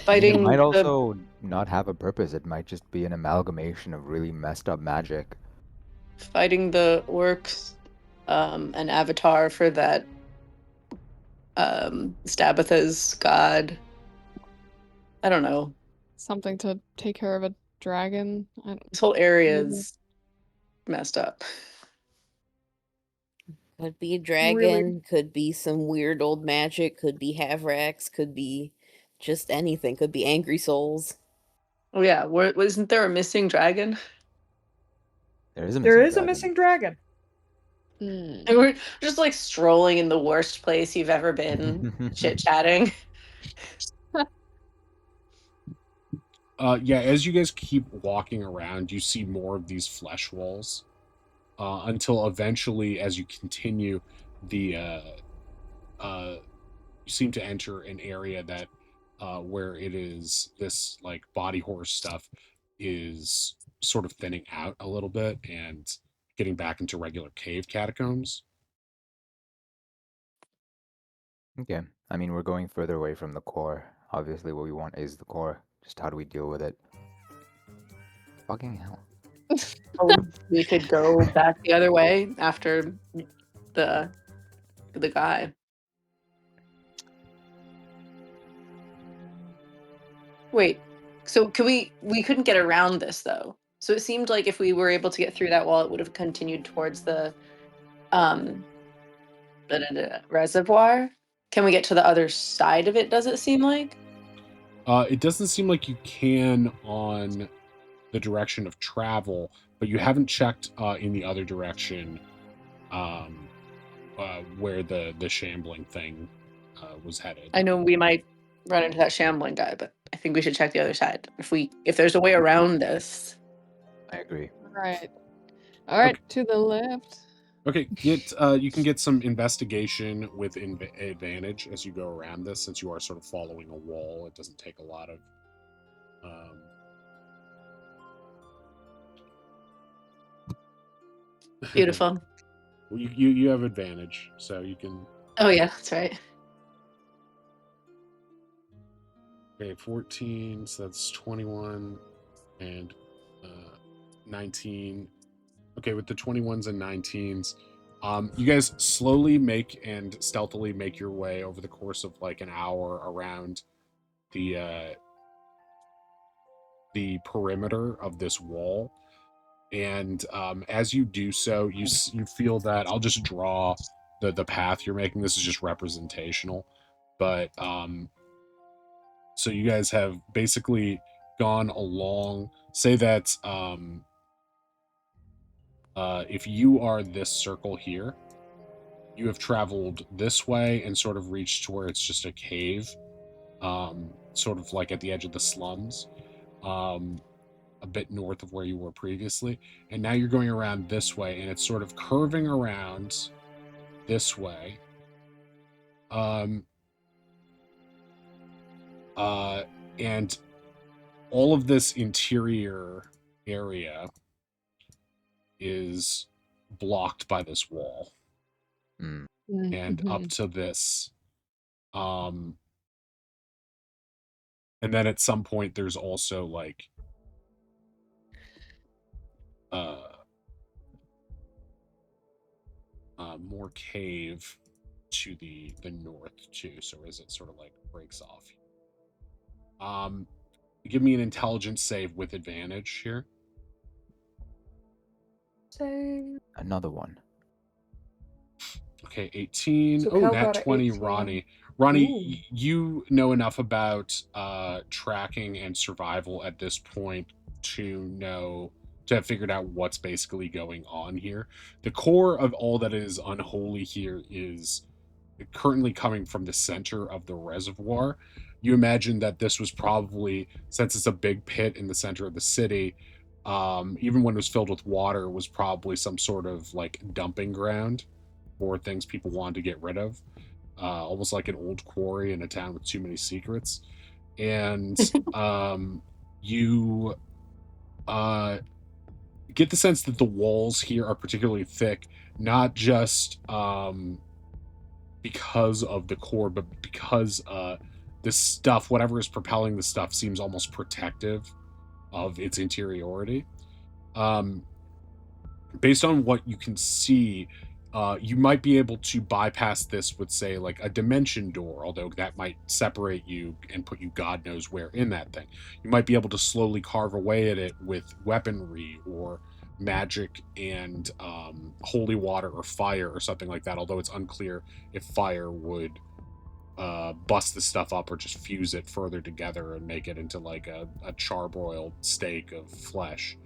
fighting It might the also not have a purpose. It might just be an amalgamation of really messed up magic. orcs, an avatar for that Stabitha's god. I don't know. Something to take care of a dragon? This whole area is messed up. Could be a dragon, could be some weird old magic, could be Havrax, could be just anything, could be angry souls. Oh yeah, wasn't there a missing dragon? There is a There missing is a dragon. missing dragon. And we're just like strolling in the worst place you've ever been, chit chatting. Yeah, as you guys keep walking around, you see more of these flesh walls, until eventually, as you continue, you seem to enter an area that where it is this like body horse stuff is sort of thinning out a little bit and getting back into regular cave catacombs. Okay. I mean, we're going further away from the core. Obviously, what we want is the core. Just how do we deal with it? Fucking hell. Oh, we could go back the other way after the guy. Wait, so could we couldn't get around this though. So it seemed like if we were able to get through that wall, it would have continued towards the um reservoir. Can we get to the other side of it, does it seem like? It doesn't seem like you can on the direction of travel, but you haven't checked in the other direction where the shambling thing was headed. I know we might run into that shambling guy, but I think we should check the other side. If there's a way around this. I agree. Right. All right, Okay. to the left. Okay, you can get some investigation with advantage as you go around this, since you are sort of following a wall. It doesn't take a lot of Beautiful. Well, you have advantage, so you can. Oh yeah, that's right. Okay, 14, so that's 21 and 19. Okay, with the 21s and 19s, you guys slowly make and stealthily make your way over the course of like an hour around the perimeter of this wall. And as you do so, you feel that I'll just draw the path you're making. This is just representational, but so you guys have basically gone along. Say that if you are this circle here, you have traveled this way and sort of reached to where it's just a cave, sort of like at the edge of the slums. A bit north of where you were previously, and now you're going around this way, and it's sort of curving around this way. And all of this interior area is blocked by this wall. Mm. And up to this. And then at some point there's also like more cave to the north too, so as it sort of like breaks off. Give me an intelligence save with advantage here. Save. Another one. Okay, 18. So Oh, Cal nat got a 20, 18. Ronnie. Ronnie, you know enough about tracking and survival at this point to have figured out what's basically going on here. The core of all that is unholy here is currently coming from the center of the reservoir. You imagine that this was probably, since it's a big pit in the center of the city, even when it was filled with water, was probably some sort of like dumping ground for things people wanted to get rid of. Almost like an old quarry in a town with too many secrets. And you get the sense that the walls here are particularly thick, not just because of the core, but because this stuff, whatever is propelling the stuff, seems almost protective of its interiority. Based on what you can see, you might be able to bypass this with, say, like a dimension door, although that might separate you and put you God knows where in that thing. You might be able to slowly carve away at it with weaponry or magic and holy water or fire or something like that, although it's unclear if fire would bust the stuff up or just fuse it further together and make it into like a charbroiled steak of flesh.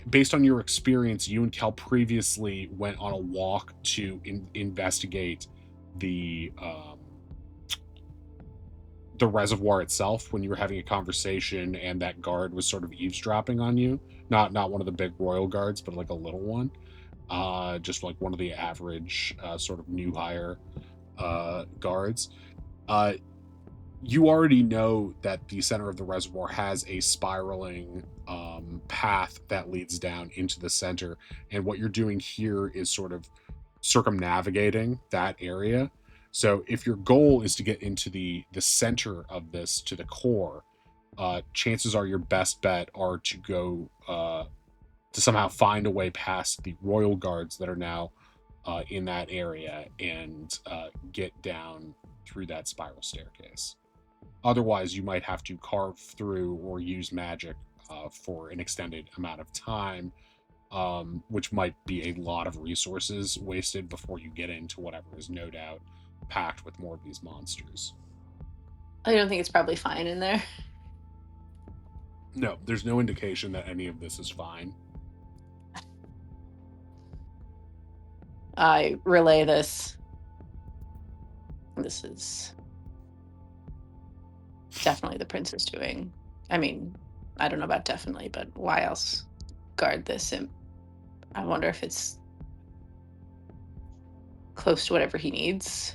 Based on your experience, you and Cal previously went on a walk to investigate the reservoir itself when you were having a conversation, and that guard was sort of eavesdropping on you. Not one of the big royal guards, but like a little one. Just like one of the average sort of new hire guards. You already know that the center of the reservoir has a spiraling path that leads down into the center, and what you're doing here is sort of circumnavigating that area. So if your goal is to get into the center of this, to the core, chances are your best bet are to go to somehow find a way past the royal guards that are now in that area and get down through that spiral staircase. Otherwise, you might have to carve through or use magic for an extended amount of time, which might be a lot of resources wasted before you get into whatever is no doubt packed with more of these monsters. I don't think it's probably fine in there. No, there's no indication that any of this is fine. I relay this. This is definitely the prince's doing. I mean, I don't know about definitely, but why else guard this? And I wonder if it's close to whatever he needs.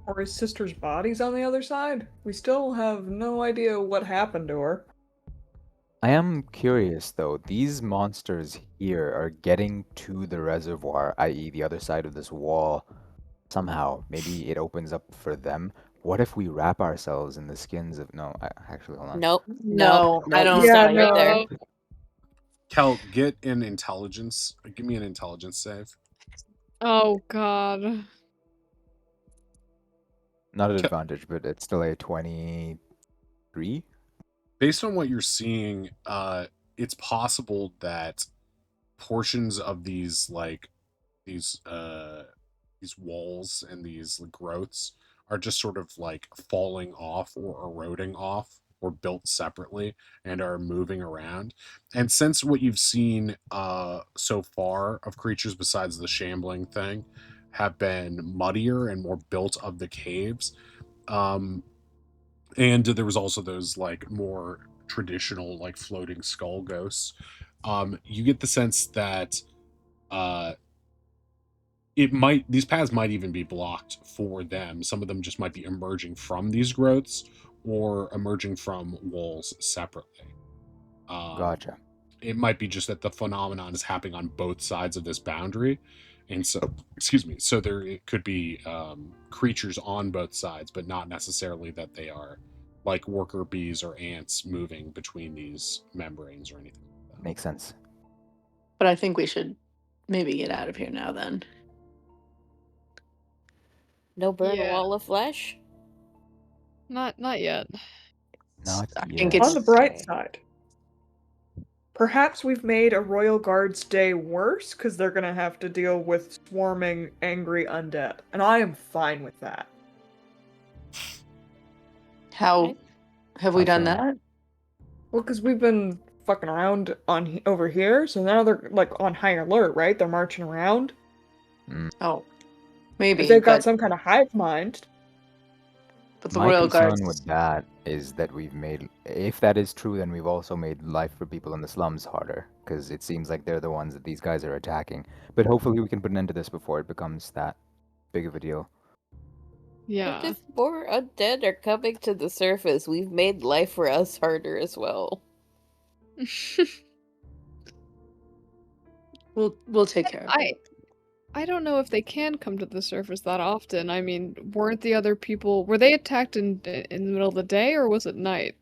Or his sister's body's on the other side? We still have no idea what happened to her. I am curious though, these monsters here are getting to the reservoir, i.e. the other side of this wall, somehow. Maybe it opens up for them. What if we wrap ourselves in the skins of... No, actually, hold on. Nope. No, I don't- You stop Yeah, right there. no. Kel, get an intelligence. Give me an intelligence save. Oh god. Not an advantage, but it's still a 23? Based on what you're seeing, it's possible that portions of these these walls and these growths are just sort of like falling off or eroding off or built separately and are moving around. And since what you've seen so far of creatures besides the shambling thing have been muddier and more built of the caves, and there was also those like more traditional like floating skull ghosts, you get the sense that these paths might even be blocked for them. Some of them just might be emerging from these growths or emerging from walls separately. Gotcha. It might be just that the phenomenon is happening on both sides of this boundary, and so excuse me, so it could be creatures on both sides, but not necessarily that they are like worker bees or ants moving between these membranes or anything like that. Makes sense. But I think we should maybe get out of here now then. No burn a Yeah. wall of flesh? Not yet. Not I yet. think it's On the bright side, perhaps we've made a Royal Guard's day worse because they're gonna have to deal with swarming, angry undead, and I am fine with that. how have we done that? Well, because we've been fucking around over here, so now they're like on high alert, right? They're marching around. Oh, maybe. If they've got but, some kind of hive mind. but the My royal concern guards. with that is that we've made, if that is true, then we've also made life for people in the slums harder, because it seems like they're the ones that these guys are attacking. But hopefully we can put an end to this before it becomes that big of a deal. Yeah. But if more undead are coming to the surface, we've made life for us harder as well. We'll take care of it. I don't know if they can come to the surface that often. I mean, were they attacked in the middle of the day or was it night?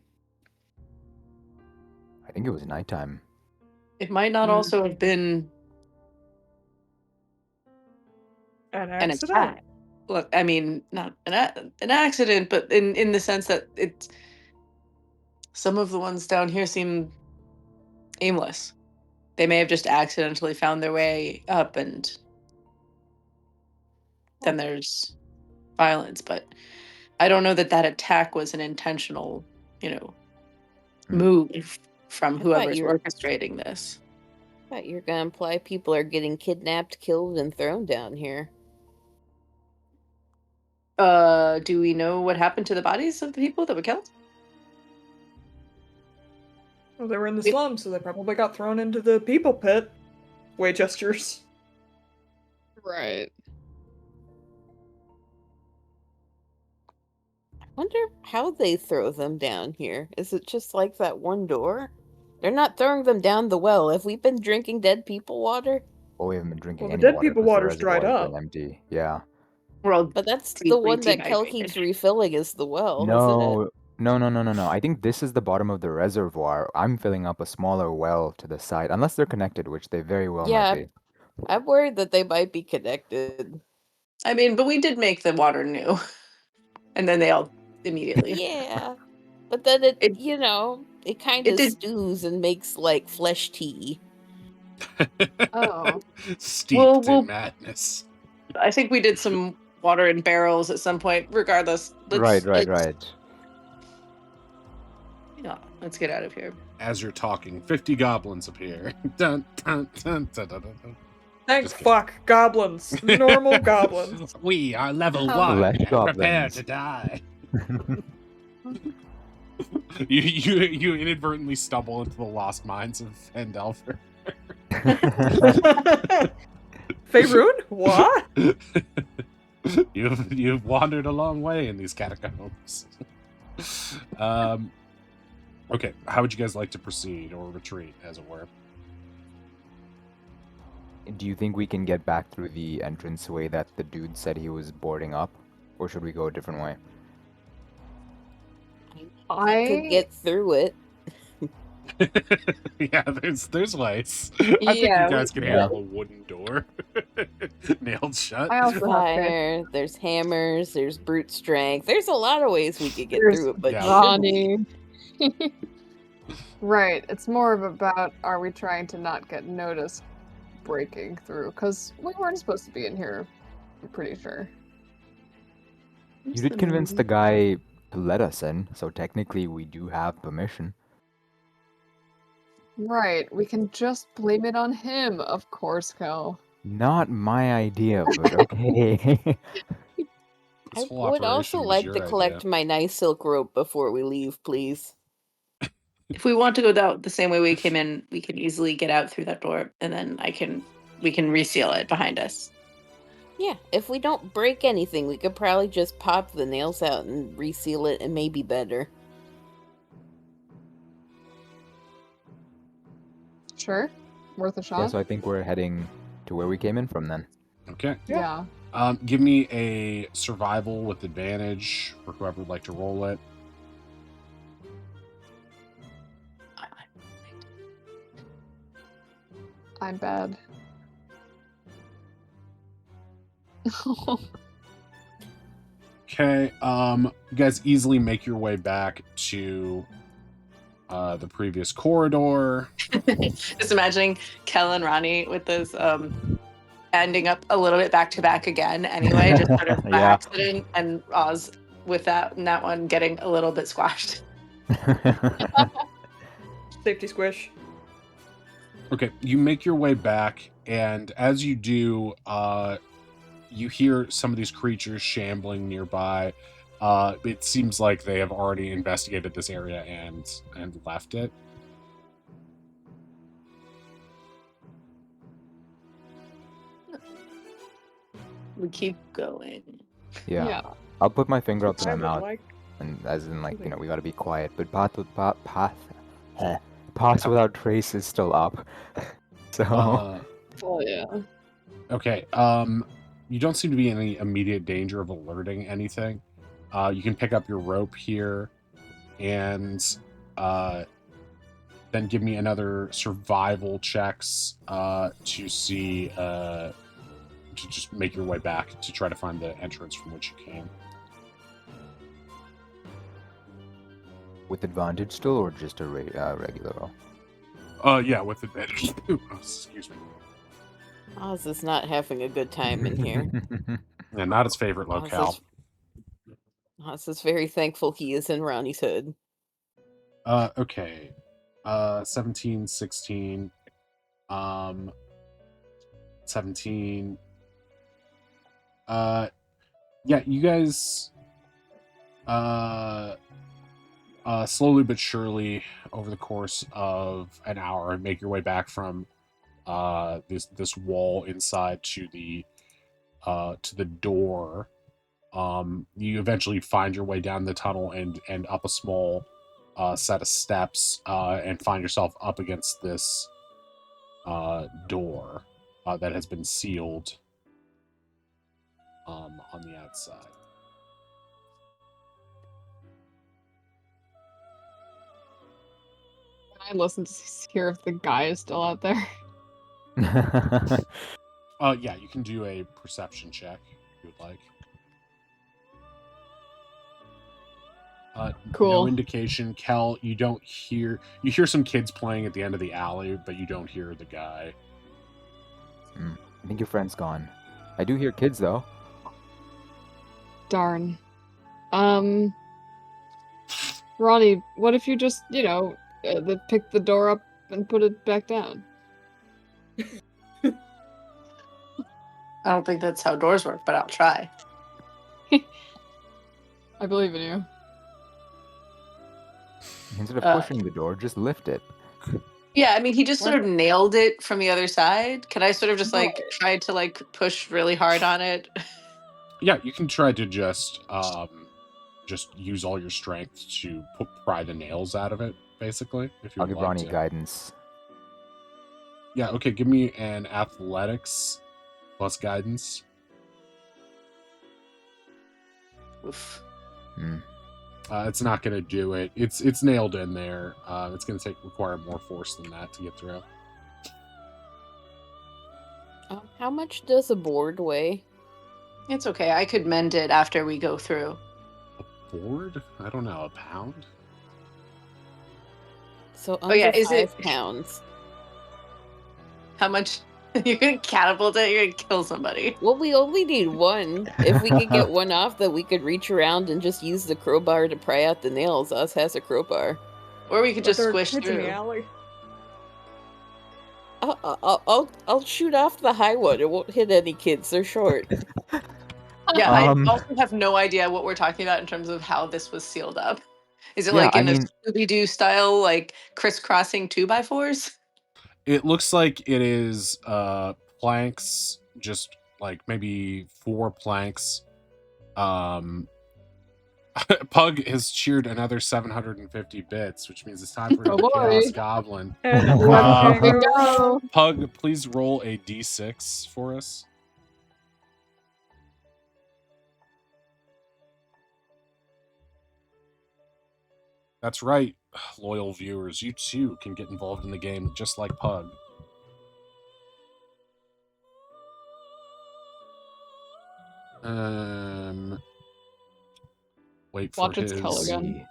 I think it was nighttime. It might not also have been An an accident. attack. Look, I mean, not an accident, but in the sense that some of the ones down here seem aimless. They may have just accidentally found their way up, and then there's violence. But I don't know that attack was an intentional, move from thought whoever's you were- orchestrating this. I thought you were gonna imply people are getting kidnapped, killed, and thrown down here. Do we know what happened to the bodies of the people that were killed? Well, they were in the slums, so they probably got thrown into the people pit. Way gestures. Right. I wonder how they throw them down here. Is it just like that one door? They're not throwing them down the well. Have we been drinking dead people water? Well, we haven't been drinking Well, the any dead water people because the water's dried reservoir's up. been empty. Yeah. Well, But that's the deeply one that Kel keeps dehydrated. refilling is the well, isn't it? No. I think this is the bottom of the reservoir. I'm filling up a smaller well to the side, unless they're connected, which they very well might Yeah, be. I'm worried that they might be connected. I mean, but we did make the water new, and then they all immediately. Yeah. But then it, It- it kind it of did- stews and makes like flesh tea. Oh. Steeped Well- in madness. I think we did some water in barrels at some point. Regardless, Right. Let's get out of here. As you're talking, 50 goblins appear. Dun, dun, dun, dun, dun, dun. Thank Just kidding. fuck, goblins. Normal goblins. We are level Oh. 1 Flesh and prepare goblins. to die. You inadvertently stumble into the lost mines of Phandelver. Faerun? What? You've wandered a long way in these catacombs. Okay, how would you guys like to proceed or retreat, as it were? Do you think we can get back through the entranceway that the dude said he was boarding up? Or should we go a different way? I could get through it. Yeah, there's ways. I think you Yeah, guys can we- handle a wooden door nailed shut. I also have Fire, there's hammers, there's brute strength. There's a lot of ways we could get There's through it, but Yeah. Ronnie. Right. It's more of about, are we trying to not get noticed breaking through? Because we weren't supposed to be in here, I'm pretty sure. You did convince the guy to let us in, so technically we do have permission. Right. We can just blame it on him, of course, Kel. Not my idea, but okay. This I whole would also operation was like your to collect idea. my nice silk rope before we leave, please. If we want to go the same way we came in, we can easily get out through that door, and then we can reseal it behind us. Yeah, if we don't break anything, we could probably just pop the nails out and reseal it and maybe better. Sure. Worth a Yeah, shot. so I think we're heading to where we came in from then. Okay. Yeah. Give me a survival with advantage for whoever would like to roll it. I'm bad. Okay. You guys easily make your way back to the previous corridor. Just imagining Kel and Ronnie with those ending up a little bit back to back again anyway, just sort of by Yeah. accident, and Oz with that one getting a little bit squashed. Safety squish. Okay, you make your way back, and as you do, you hear some of these creatures shambling nearby. It seems like they have already investigated this area and left it. We keep going. Yeah. I'll put my finger up to my I would mouth, like and as in, like, we gotta be quiet. But pass without trace is still up. So Oh yeah. Okay, you don't seem to be in any immediate danger of alerting anything. You can pick up your rope here, and then give me another survival checks to see to just make your way back to try to find the entrance from which you came. with advantage still, or just a regular roll? Yeah, with advantage. Ooh, excuse me. Oz is not having a good time in here. Yeah, not his favorite locale. Oz is very thankful he is in Ronnie's hood. Okay. 17, 16, 17. Yeah, you guys slowly but surely over the course of an hour make your way back from this wall inside to the door. You eventually find your way down the tunnel and up a small set of steps and find yourself up against this door that has been sealed on the outside. Can I listen to hear if the guy is still out there? Yeah, you can do a perception check if you would like. No Cool. indication. Kel, you hear some kids playing at the end of the alley, but you don't hear the guy. I think your friend's gone. I do hear kids though. Darn. Ronnie, what if you just, pick the door up and put it back down? I don't think that's how doors work, but I'll try. I believe in you. Instead of pushing the door, just lift it. Yeah, I mean, he just sort of nailed it from the other side. Can I sort of just Right. try to push really hard on it? Yeah, you can try to just use all your strength to pry the nails out of it, basically. If you I'll would give like Ronnie to. guidance. Yeah, okay, give me an athletics plus guidance. Oof. It's not going to do it. It's nailed in there. It's going to require more force than that to get through. How much does a board weigh? It's okay. I could mend it after we go through. A board? I don't know. A pound? So under yeah, is 5 it- pounds. How much? You're gonna catapult it. You're gonna kill somebody. Well, we only need one. If we could get one off, that we could reach around and just use the crowbar to pry out the nails. Us has a crowbar. Or we could But just there are squish kids in the through. alley. I'll shoot off the high one. It won't hit any kids. They're short. Yeah, I Um, also have no idea what we're talking about in terms of how this was sealed up. Is it Yeah, like I in the mean- Scooby-Doo style, crisscrossing 2x4s? It looks like it is planks, just maybe 4 planks. Pug has cheered another 750 bits, which means it's time for Oh the boy. Chaos Goblin. And Uh, one Here we kangaroo. go. Pug, please roll a d6 for us. That's right, loyal viewers. You too can get involved in the game just like Pug. Wait for Watch its his. color gun.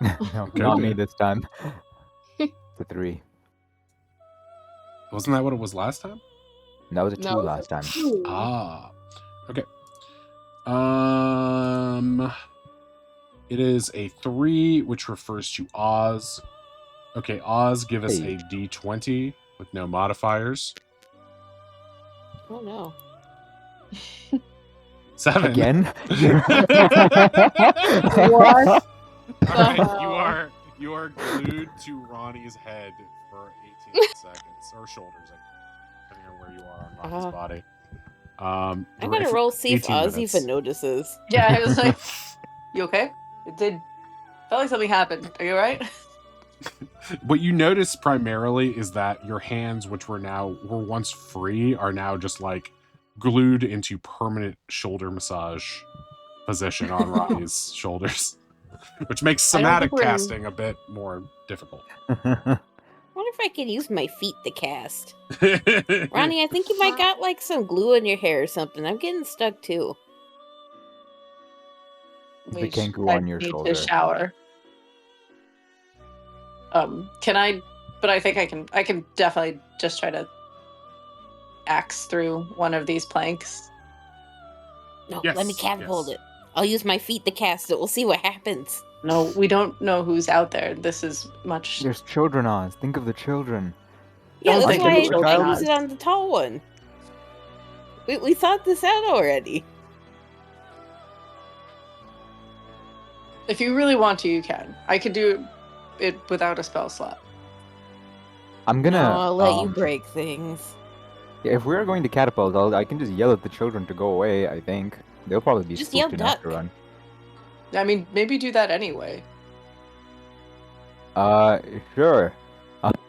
No, Okay. not me this time. It's a 3. Wasn't that what it was last time? That was a 2 No. last time. Ah, okay. It is a 3, which refers to Oz. Okay, Oz, give us Hey. a d20 with no modifiers. Oh no. 7. Again? What? All right, hell? you are glued to Ronnie's head for 18 seconds, or shoulders, depending on where you are on Ronnie's body. I'm gonna roll see if 18 Ozzy minutes. even notices. Yeah, I was like, you okay? It did. Felt like something happened. Are you alright? What you notice primarily is that your hands, which were once free, are now just glued into permanent shoulder massage position on Ronnie's shoulders, which makes I don't somatic think we're- casting a bit more difficult. I wonder if I could use my feet to cast. Ronnie, I think you might got some glue in your hair or something. I'm getting stuck too. The kangaroo I on your need shoulder. to shower. Can I? But I think I can. I can definitely just try to axe through one of these planks. No, Yes, let me catapult yes. it. I'll use my feet to cast it. We'll see what happens. No, we don't know who's out there. This is much. There's children, Oz. Think of the children. Yeah, Don't that's think why of I children. use it on the tall one. We thought this out already. If you really want to, you can. I could do it without a spell slot. I'm gonna. No, I'll let you break things. If we're going to catapult, I can just yell at the children to go away. I think they'll probably be Just spooked yell enough to duck. run. I mean, maybe do that anyway. Sure.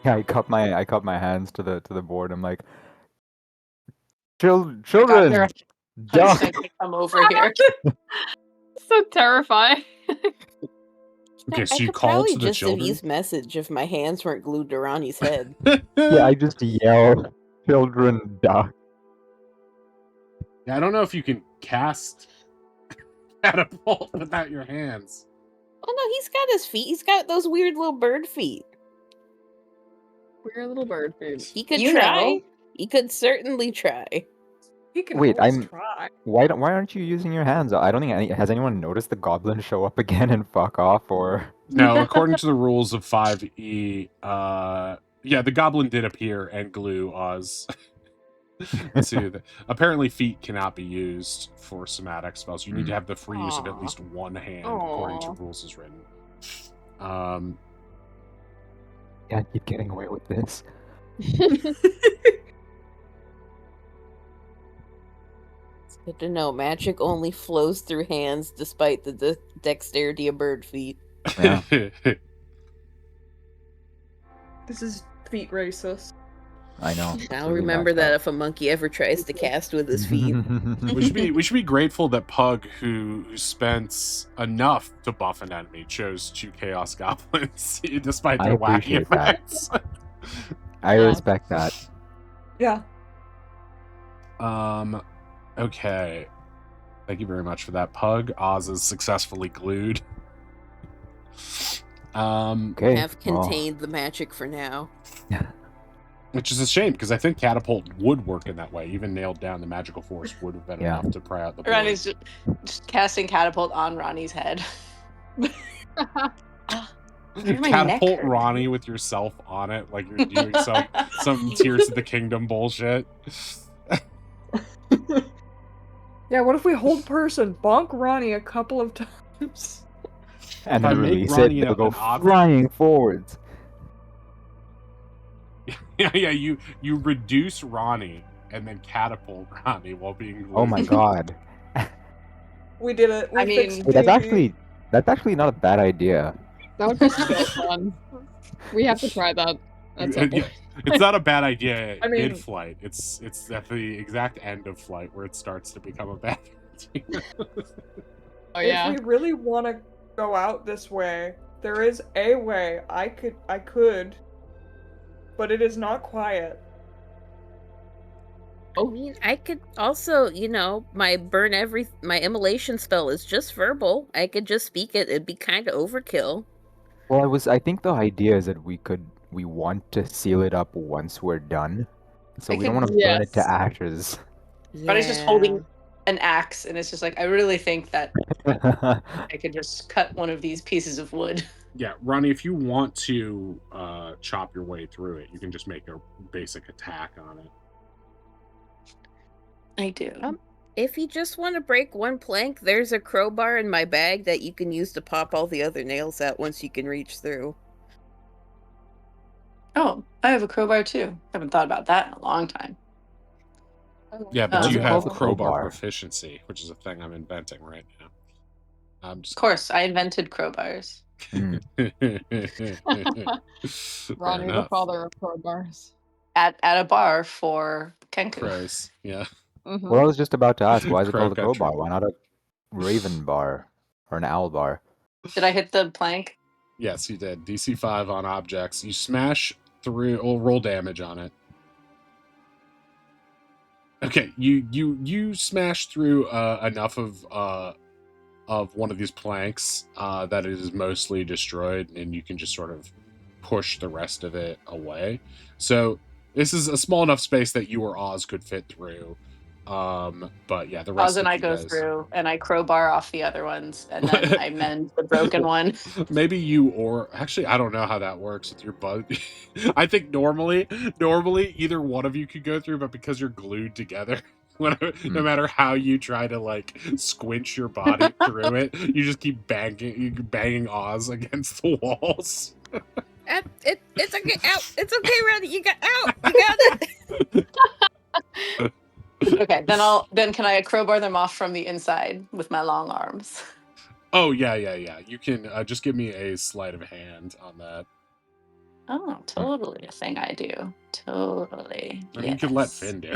I cup my hands to the board. I'm like, children. Duck. Hunchback to come over here. So terrifying. Okay, so I you could call probably to the just have children. used message if my hands weren't glued to Ronnie's head. Yeah, I just yell, children duck. Yeah, I don't know if you can cast catapult without your hands. Oh no, he's got his feet. He's got those weird little bird feet. Weird little bird feet. He could You try. know. He could certainly try. He can Wait, always I'm- try. Why aren't you using your hands? I don't think has anyone noticed the goblin show up again and fuck off, or No, according to the rules of 5e, yeah, the goblin did appear and glue Oz to the. Apparently, feet cannot be used for somatic spells. You need to have the free use of at Aw. least one hand, according to Aw. rules as written. can't keep getting away with this. It's good to know. Magic only flows through hands, despite the dexterity of bird feet. Yeah. This is feet racist. I know. I'll remember that if a monkey ever tries to cast with his feet. we should be grateful that Pug, who spent enough to buff an enemy, chose 2 Chaos Goblins despite I their wacky appreciate that. effects. I respect that. Yeah. Okay. Thank you very much for that, Pug. Oz is successfully glued. Okay. Have well, contained the magic for now. Which is a shame, because I think Catapult would work in that way. Even nailed down, the magical force would have been Yeah. enough to pry out the board. Ronnie's just casting catapult on Ronnie's head. You're my Catapult neck. Ronnie with yourself on it, like you're doing some Tears of the Kingdom bullshit. Yeah, what if we hold person, bonk Ronnie a couple of times? and If I then make release Ronnie it, they'll go an object- flying forwards. Yeah, you reduce Ronnie and then catapult Ronnie while being glued. Oh my god. We did it. We I mean- fixed Wait, that's baby. actually not a bad idea. That would be so fun. We have to try that at some Yeah, point. it's not a bad idea I mean- mid-flight. It's at the exact end of flight where it starts to become a bad idea. Oh yeah. If we really want to go out this way, there is a way. I could, but it is not quiet. I mean, I could also, my my immolation spell is just verbal. I could just speak it. It'd be kind of overkill. Well, I think the idea is that we want to seal it up once we're done. So I we don't can- want to burn it to Yes. ashes. Ronnie's just holding an axe, and it's just like, I really think that I I could just cut one of these pieces of wood. Yeah, Ronnie, if you want to chop your way through it, you can just make a basic attack on it. I do. If you just want to break one plank, there's a crowbar in my bag that you can use to pop all the other nails out once you can reach through. Oh, I have a crowbar too. Haven't thought about that in a long time. Yeah, but What's you it have called? crowbar Crowbar. proficiency, which is a thing I'm inventing right now. I'm Of just course, I invented crowbars. Hmm. Ronnie, the father of crowbars. At a bar for Kenku. Crows. Yeah. Mhm. Well, I was just about to ask, why is it Crow called a country. crowbar? Why not a raven bar or an owl bar? Did I hit the plank? Yes, you did. DC 5 on objects. You smash through, or roll damage on it. Okay, you smash through enough of one of these planks that it is mostly destroyed, and you can just sort of push the rest of it away. So this is a small enough space that you or Oz could fit through. But yeah, the rest Oz and of I you go guys- through, and I crowbar off the other ones, and then I mend the broken one. Maybe you or actually I don't know how that works with your bug. I think normally either one of you could go through, but because you're glued together, no matter how you try to like squinch your body through it, you just keep banging Oz against the walls. It's okay. Out. It's okay, Ronnie. You got out. You got it. Okay, then can I crowbar them off from the inside with my long arms? Oh yeah. You can just give me a sleight of hand on that. Oh, totally a thing I do. Totally. Or you can let yes. Finn do.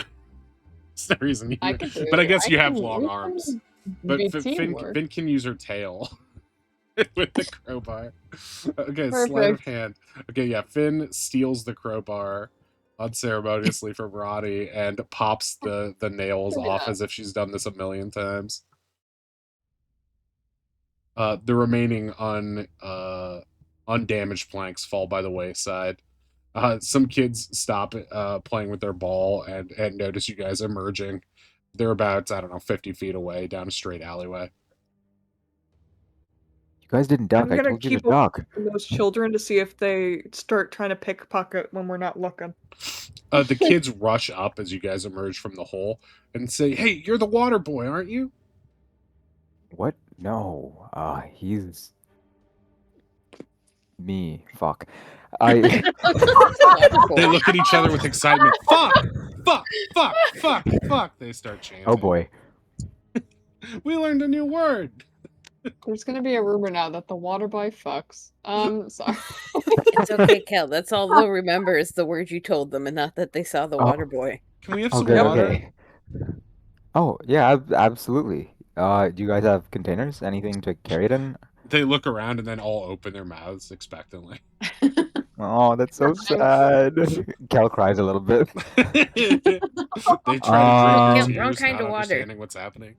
There's no reason I you. could do But I it. guess you have can- long we arms. can But be Finn teamwork. can use her tail with the crowbar. Okay, sleight of Perfect. hand. Okay, yeah, Finn steals the crowbar unceremoniously from Roddy and pops the nails Look at off that. as if she's done this a million times. The remaining undamaged planks fall by the wayside. Some kids stop playing with their ball and notice you guys emerging. They're about, I don't know, 50 feet away down a straight alleyway. You guys didn't duck. I'm I gonna told you to keep a- duck. those children to see if they start trying to pickpocket when we're not looking. The kids rush up as you guys emerge from the hole and say, "Hey, you're the water boy, aren't you?" What? No. He's me. Fuck. I. They look at each other with excitement. Fuck! Fuck! Fuck! Fuck! Fuck! They start chanting. Oh boy. We learned a new word. There's gonna be a rumor now that the water boy fucks. Sorry. It's okay, Kel. That's all they'll remember is the word you told them, and not that they saw the Oh. water boy. Can we have some Okay. water? Okay. Oh yeah, absolutely. Do you guys have containers? Anything to carry it in? They look around and then all open their mouths expectantly. Oh, that's so sad. Cal cries a little bit. They try to drink Yeah, their wrong tears, kind not of water. understanding what's happening.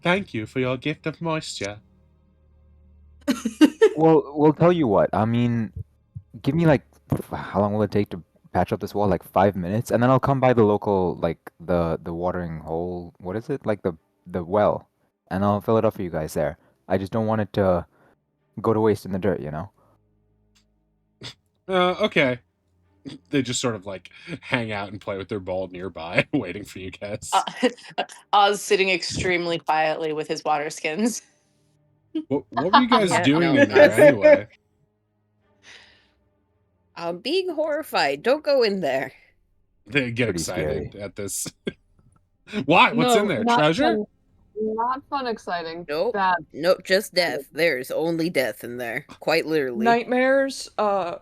Thank you for your gift of moisture. Well, we'll tell you what. I mean, give me like, how long will it take to patch up this wall? Like 5 minutes, and then I'll come by the local, like the watering hole. What is it? Like the well, and I'll fill it up for you guys there. I just don't want it to go to waste in the dirt, you know? Okay. They just sort of like hang out and play with their ball nearby, waiting for you guys. Oz sitting extremely quietly with his water skins. What were you guys Yeah, doing no, in there that's- anyway? Being horrified. Don't go in there. They get Pretty excited at this. Why? What's in there? not Treasure? Fun, not fun, exciting. Nope. Bad. Nope, just death. There's only death in there. Quite literally. Nightmares,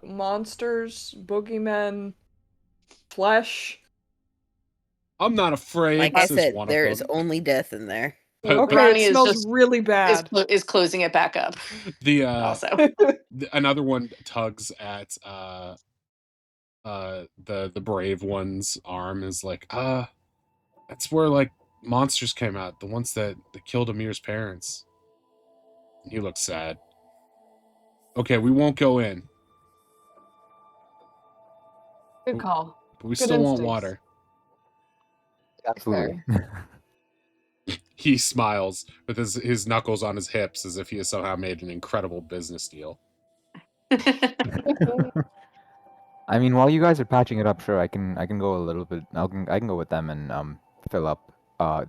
monsters, boogeymen, flesh. I'm not afraid. Like I says said, one of there is them. only death in there. But- Okay, Ronnie it is smells just- really Is, bad. is closing it back up. The Also, another one tugs at the brave one's arm, is like, that's where like monsters came out, the ones that killed Amir's parents. He looks sad. Okay, we won't go in, Good call. but we Good still want instincts. water. Absolutely. He smiles with his knuckles on his hips as if he has somehow made an incredible business deal. I mean, while you guys are patching it up, sure, I can go a little bit. I can go with them and fill up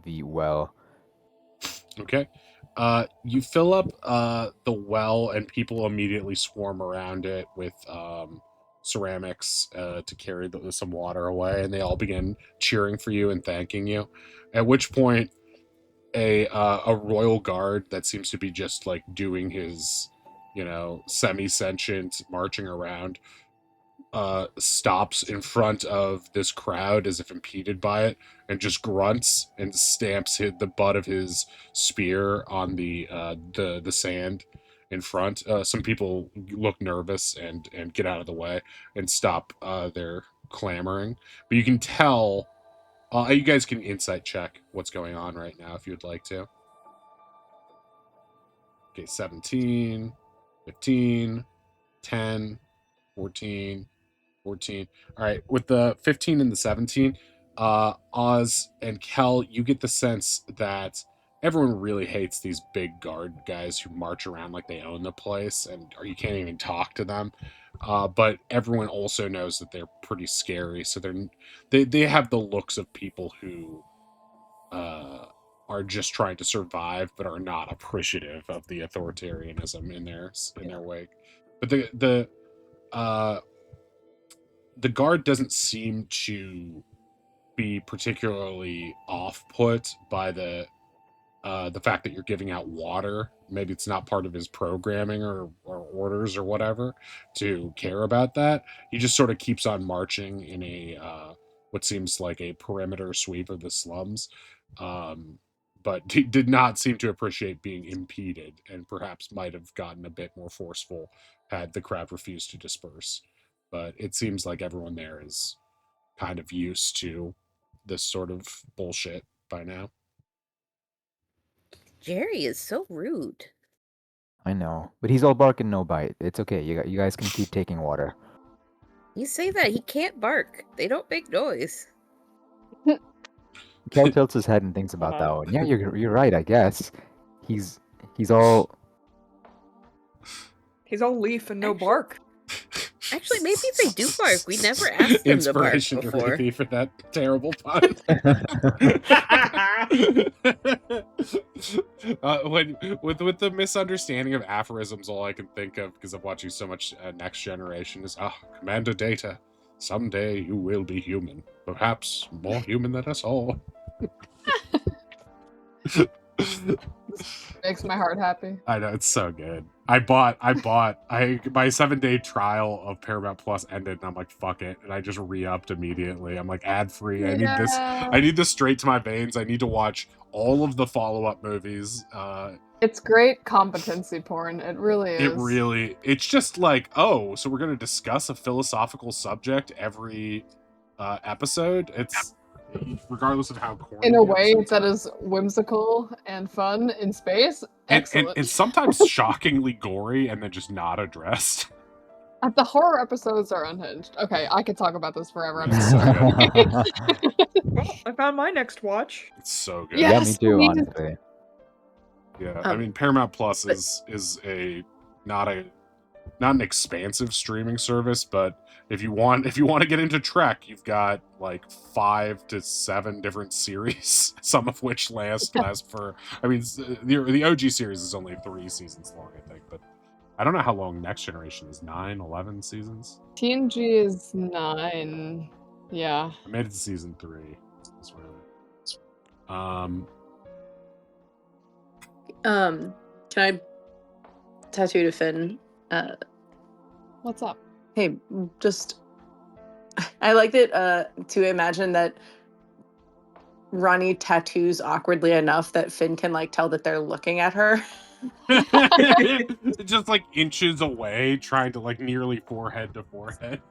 the well. Okay. You fill up the well, and people immediately swarm around it with ceramics to carry some water away, and they all begin cheering for you and thanking you. At which point, a royal guard that seems to be just like doing his, semi-sentient marching around, stops in front of this crowd as if impeded by it, and just grunts and stamps the butt of his spear on the sand in front. Some people look nervous and get out of the way and stop their clamoring. But you can tell, you guys can insight check what's going on right now if you'd like to. Okay, 17, 15, 10, 14, 14. All right, with the 15 and the 17, Oz and Kel, you get the sense that everyone really hates these big guard guys who march around like they own the place, or you can't even talk to them. But everyone also knows that they're pretty scary, so they have the looks of people who are just trying to survive, but are not appreciative of the authoritarianism in their wake. But the guard doesn't seem to be particularly off-put by the fact that you're giving out water. Maybe it's not part of his programming or orders or whatever to care about that. He just sort of keeps on marching in a what seems like a perimeter sweep of the slums, but did not seem to appreciate being impeded, and perhaps might have gotten a bit more forceful had the crowd refused to disperse. But it seems like everyone there is kind of used to this sort of bullshit by now. Jerry is so rude. I know, but he's all bark and no bite. It's okay. You guys can keep taking water. You say that, he can't bark. They don't make noise. Cal tilts his head and thinks about that one. Yeah, you're right. I guess he's all. He's all leaf and no bark. Actually, maybe they do bark. We never asked them to bark Inspiration to before. Ruthie for that terrible pun. With the misunderstanding of aphorisms, all I can think of, because I'm watching so much Next Generation, is Commander Data. Someday you will be human, perhaps more human than us all. Makes my heart happy. I know, it's so good. My 7-day trial of Paramount Plus ended, and I'm like, fuck it, and I just re-upped immediately. I'm like, ad free. I need this straight to my veins. I need to watch all of the follow-up movies. It's great competency porn. It really is. It's just like, oh, so we're gonna discuss a philosophical subject every episode. It's regardless of how corny. In a way that is whimsical and fun in space. Excellent. And sometimes shockingly gory and then just not addressed. The horror episodes are unhinged. Okay, I could talk about this forever. I'm It's sorry. so good. Well, I found my next watch. It's so good. Yeah, me Yes, too. we Honestly, Yeah, I mean, Paramount Plus is not an expansive streaming service, but if you want to get into Trek, you've got like 5 to 7 different series, some of which last for. I mean, the OG series is only 3 seasons long, I think, but I don't know how long Next Generation is. 9, 11 seasons. TNG is 9. Yeah. I made it to season 3. That's where Can I tattoo to Finn? What's up? Hey, just I like it to imagine that Ronnie tattoos awkwardly enough that Finn can like tell that they're looking at her. just like inches away, trying to like nearly forehead to forehead.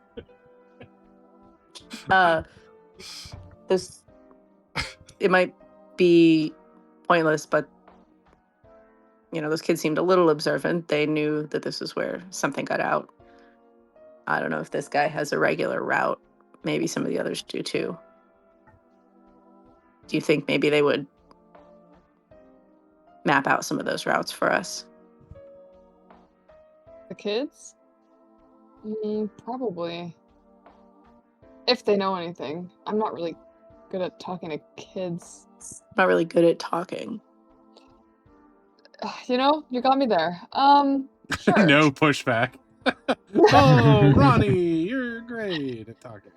This it might be pointless, but you know, those kids seemed a little observant. They knew that this is where something got out. I don't know if this guy has a regular route. Maybe some of the others do too. Do you think maybe they would map out some of those routes for us? The kids? Probably. If they know anything. I'm not really good at talking to kids. Not really good at talking. You know, you got me there. Sure. No pushback. Oh, Ronnie, you're great at talking.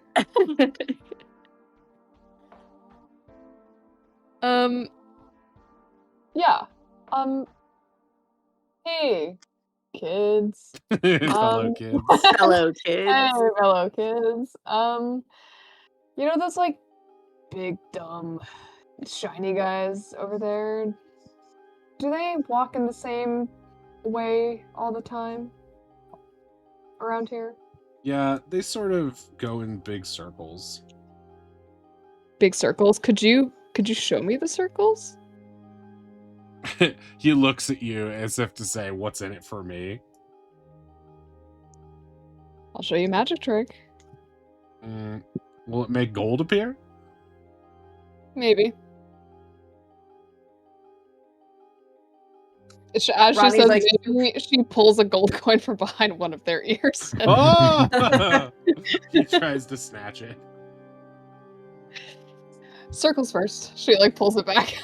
Yeah. Hey, kids. Fellow kids. Hello, kids. Hey, fellow kids. You know those like big dumb shiny guys over there? Do they walk in the same way all the time around here? Yeah, they sort of go in big circles. Big circles. Could you show me the circles? He looks at you as if to say, "What's in it for me?" I'll show you a magic trick. Will it make gold appear? Maybe. As she Ronnie's says, like- maybe, she pulls a gold coin from behind one of their ears. and- Oh! He tries to snatch it. Circles first. She like pulls it back.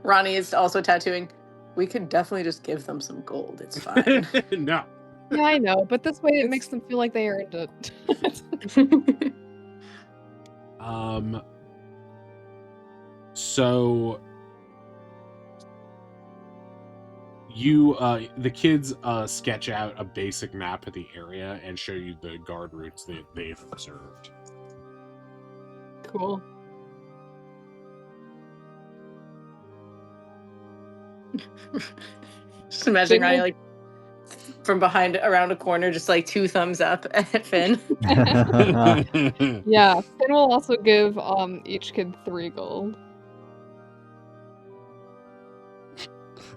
Ronnie is also tattooing. We could definitely just give them some gold. It's fine. No. Yeah, I know, but this way it makes them feel like they earned it. So the kids sketch out a basic map of the area and show you the guard routes that they've observed. Cool. Just imagine Finn Ronnie will- like from behind around a corner, just like 2 thumbs up at Finn. Yeah, Finn will also give each kid 3 gold.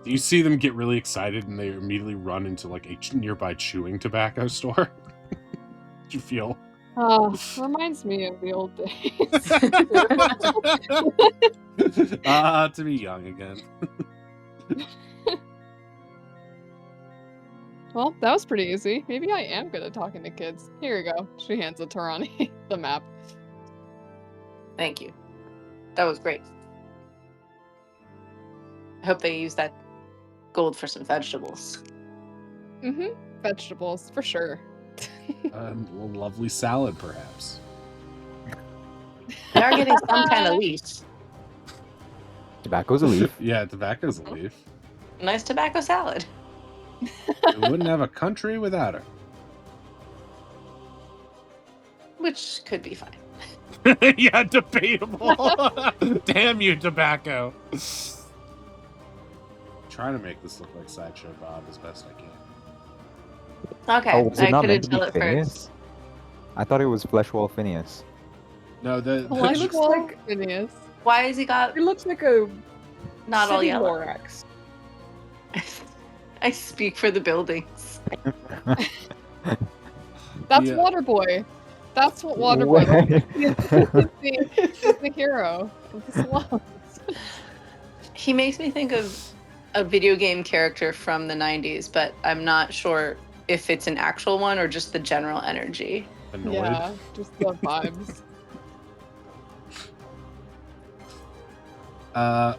You see them get really excited and they immediately run into like a nearby chewing tobacco store. You feel? Reminds me of the old days. To be young again. Well, that was pretty easy. Maybe I am good at talking to kids. Here you go. She hands it to Ronnie, the map. Thank you. That was great. I hope they use that gold for some vegetables. Mm-hmm. Vegetables, for sure. A lovely salad, perhaps. They are getting some kind of leaf. Tobacco's a leaf. Yeah, tobacco's a leaf. Nice tobacco salad. We wouldn't have a country without her. Which could be fine. Yeah, debatable. Damn you, tobacco. Trying to make this look like Sideshow Bob as best I can. Okay, Oh, was it I not couldn't meant to be tell it Phineas? first. I thought it was Fleshwall Phineas. No, Why looks looks like- like Phineas? Why has he got It looks like a not all city yellow? Lorax. I speak for the buildings. That's Yeah. Waterboy. That's what Waterboy looks Wait. like. He's the hero of the slums. He makes me think of a video game character from the 90s, but I'm not sure if it's an actual one or just the general energy. Annoyed. Yeah, just the vibes.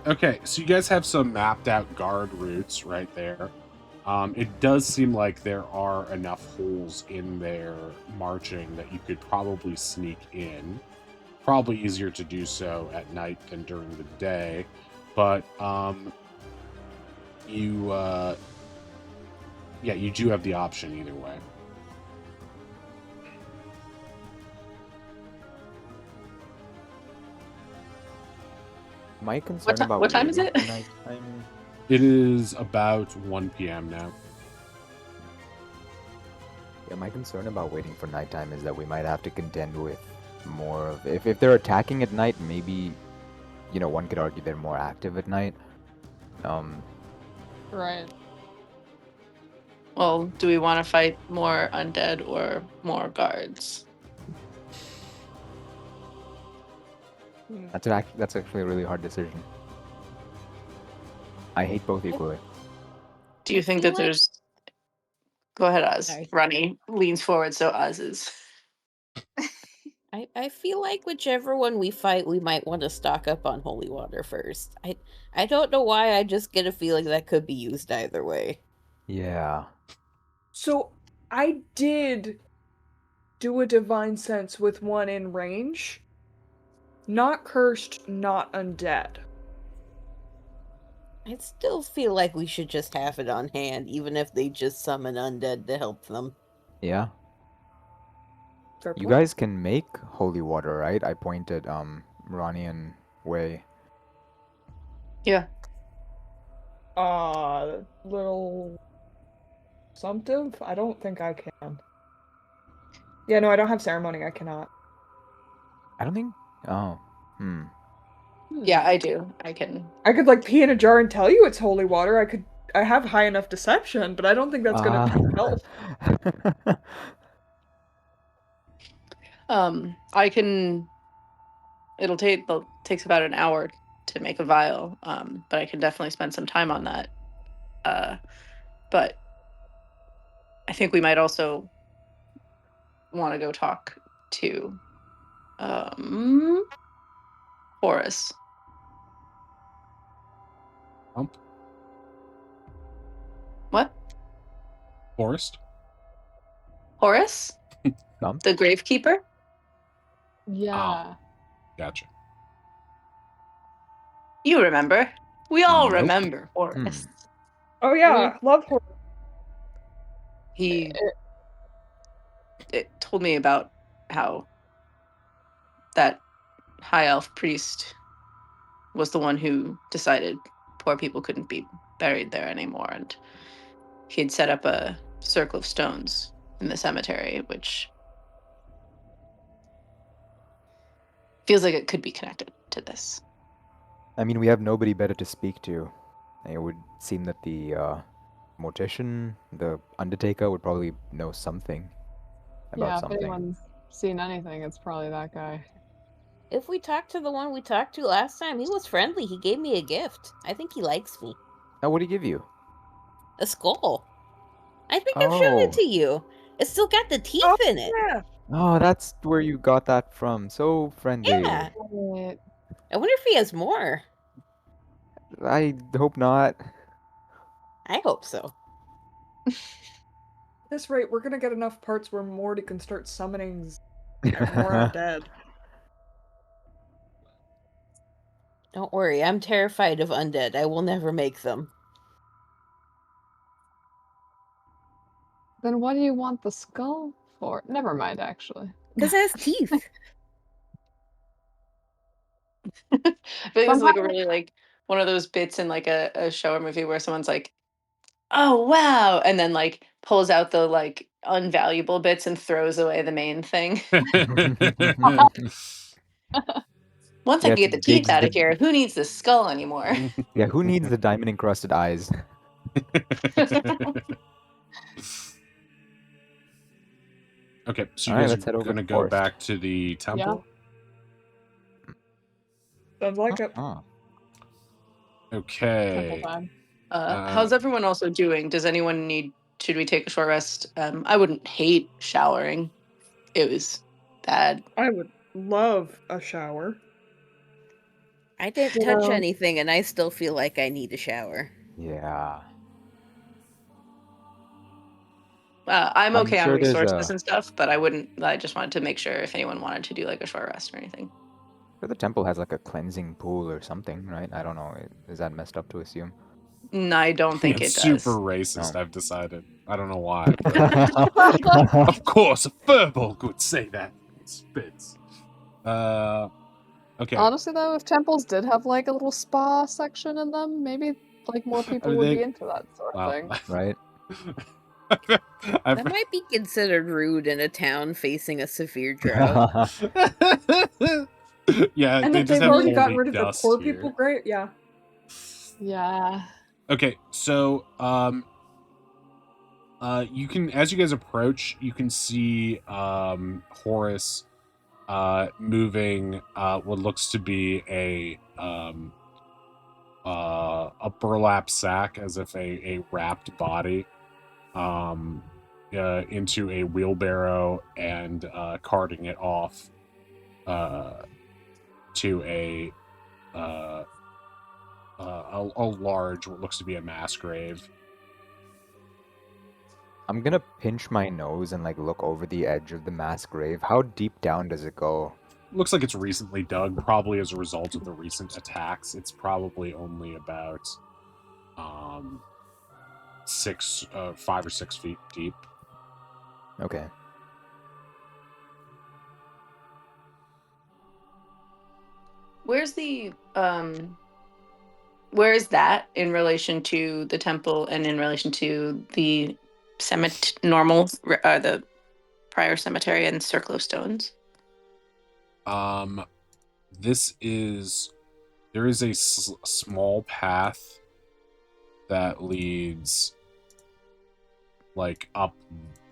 Okay, so you guys have some mapped out guard routes right there. It does seem like there are enough holes in their marching that you could probably sneak in. Probably easier to do so at night than during the day, but you do have the option either way. My concern ti- about what time is waiting it? for nighttime- It is about 1 p.m. now. Yeah, my concern about waiting for nighttime is that we might have to contend with more of if they're attacking at night, maybe one could argue they're more active at night. Right. Well, do we want to fight more undead or more guards? That's actually a really hard decision. I hate both equally. Do you think feel that like- there's... Go ahead, Oz. Sorry. Ronnie leans forward, so Oz is... I feel like whichever one we fight, we might want to stock up on holy water first. I don't know why, I just get a feeling that could be used either way. Yeah. So I did do a divine sense with one in range. Not cursed, not undead. I still feel like we should just have it on hand, even if they just summon undead to help them. Yeah. Fair You point. guys can make holy water, right? I pointed Ronnie and Wei. Yeah. Little assumptive? I don't think I can. Yeah, no, I don't have ceremony. I cannot. I don't think. Oh. Yeah, I do. I can... I could like pee in a jar and tell you it's holy water. I have high enough deception, but I don't think that's gonna help. I can... takes about an hour to make a vial, but I can definitely spend some time on that. But I think we might also want to go talk to Horace. Hump? What? Forest? Horace? Thump? The gravekeeper? Yeah. Gotcha. You remember. We all Nope. remember Horace. Oh yeah, love horror. He it told me about how that high elf priest was the one who decided poor people couldn't be buried there anymore, and he had set up a circle of stones in the cemetery, which feels like it could be connected to this. I mean, we have nobody better to speak to. It would seem that the mortician, the undertaker, would probably know something about Yeah, if something. anyone's seen anything, it's probably that guy. If we talked to the one we talked to last time, he was friendly. He gave me a gift. I think he likes me. Oh, what did he give you? A skull. I think I've shown it Oh. to you. It's still got the teeth Oh, in it. yeah. Oh, that's where you got that from. So friendly. Yeah. Right. I wonder if he has more. I hope not. I hope so. At this rate, we're gonna get enough parts where Morty can start summoning more undead. Don't worry, I'm terrified of undead. I will never make them. Then what do you want the skull for? Never mind, actually. Because it has teeth. I feel like this is like a Somehow- really like one of those bits in like a show or movie where someone's like, "Oh wow," and then like pulls out the like unvaluable bits and throws away the main thing. Once I Yeah, can get it's the teeth Biggs out of the- here, who needs the skull anymore? Yeah, who needs the diamond encrusted eyes? Okay, so you Alright, guys let's head are over gonna to go forest. back to the temple. Sounds like it. Oh. Okay. Simple time. How's everyone also doing? Does anyone need? Should we take a short rest? I wouldn't hate showering. It was bad. I would love a shower. I didn't touch anything and I still feel like I need a shower. Yeah. I'm I'm okay on sure there's resources a- and stuff, but I wouldn't. I just wanted to make sure if anyone wanted to do like a short rest or anything. The temple has like a cleansing pool or something, right? I don't know. Is that messed up to assume? No, I don't think It's it super does. racist, No. I've decided. I don't know why. but- of course, a furball would say that. It spits. Okay. Honestly, though, if temples did have like a little spa section in them, maybe like more people would be into that sort of thing. Right? That might be considered rude in a town facing a severe drought. Yeah, And they if just they've have already gotten holy rid of the dust poor here. people, great, yeah. Yeah. Okay, so you can, as you guys approach, you can see Horus moving what looks to be a burlap sack, as if a wrapped body, into a wheelbarrow and carting it off to a large, what looks to be a mass grave. I'm gonna pinch my nose and like look over the edge of the mass grave. How deep down does it go? Looks like it's recently dug, probably as a result of the recent attacks. It's probably only about 5 or 6 feet deep. Okay. Where's the where is that in relation to the temple and in relation to the the prior cemetery and circle of stones? There is a small path that leads like up.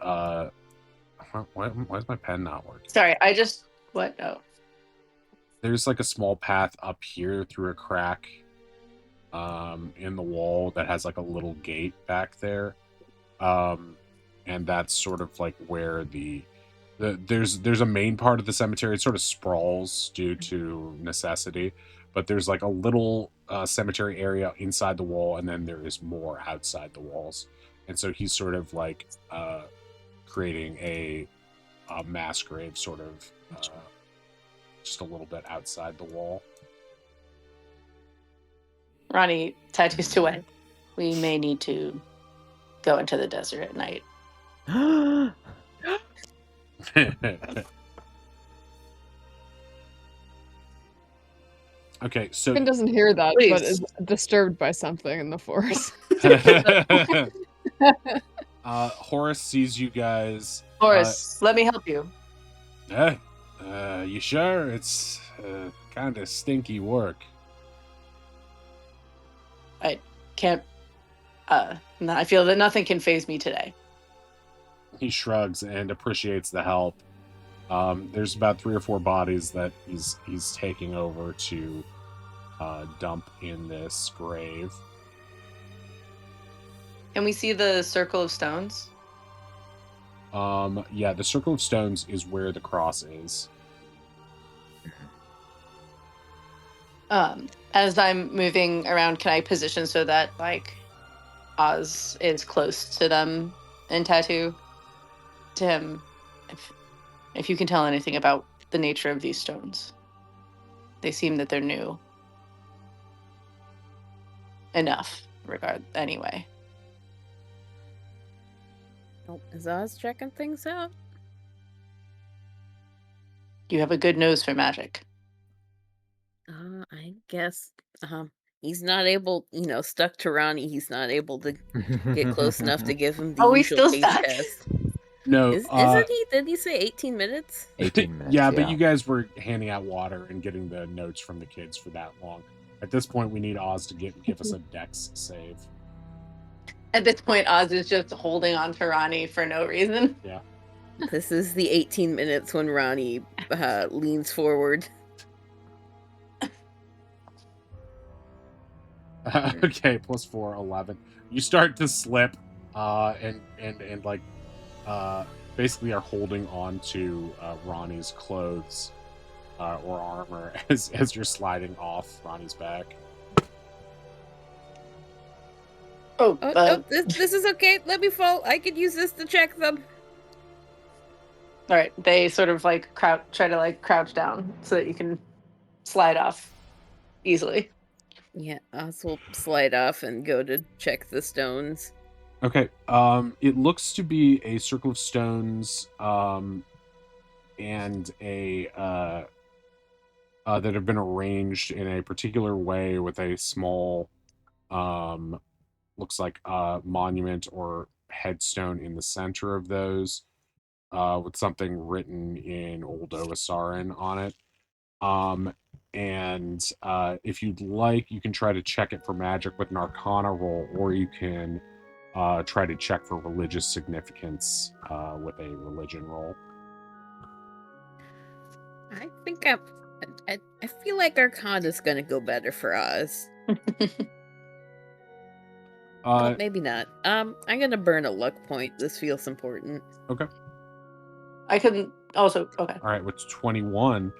Why is my pen not working? Sorry, I just what? Oh, There's like a small path up here through a crack in the wall that has like a little gate back there, and that's sort of like where there's a main part of the cemetery. It sort of sprawls due to necessity, but there's like a little cemetery area inside the wall, and then there is more outside the walls. And so he's sort of like creating a mass grave, sort of just a little bit outside the wall. Ronnie tattoos away. we may need to go into the desert at night. Okay, so Finn doesn't hear that, but Please. is disturbed by something in the forest. Horace sees you guys. Horace, let me help you. You sure? It's kind of stinky work. I can't. I feel that nothing can phase me today. He shrugs and appreciates the help. There's about 3 or 4 bodies that he's taking over to dump in this grave. Can we see the circle of stones? Yeah, the circle of stones is where the cross is. As I'm moving around, can I position so that like Oz is close to them and Tattoo? To him, if you can tell anything about the nature of these stones. They seem that they're new. Enough, anyway. Oh, is Oz checking things out? You have a good nose for magic. I guess. He's not able, stuck to Ronnie. He's not able to get close enough to give him the Oh, he's usual still taste stuck? test. No, Isn't he? Did he say 18 minutes? 18 minutes. yeah, but you guys were handing out water and getting the notes from the kids for that long. At this point, we need Oz to give us a dex save. At this point, Oz is just holding on to Ronnie for no reason. Yeah. This is the 18 minutes when Ronnie leans forward. Okay, +4, 11. You start to slip, and like, basically are holding on to Ronnie's clothes or armor as you're sliding off Ronnie's back. This is okay. Let me fall. I could use this to check them. All right, they sort of like try to like crouch down so that you can slide off easily. Yeah, Oz will slide off and go to check the stones. Okay, it looks to be a circle of stones, and a that have been arranged in a particular way with a small, looks like a monument or headstone in the center of those, with something written in Old Oasaran on it. And if you'd like, you can try to check it for magic with an Arcana roll, or you can try to check for religious significance with a religion roll. I think I feel like Arcana's gonna go better for Oz. Well, maybe not. I'm gonna burn a luck point. This feels important. Okay. I couldn't also okay. All right, with 21,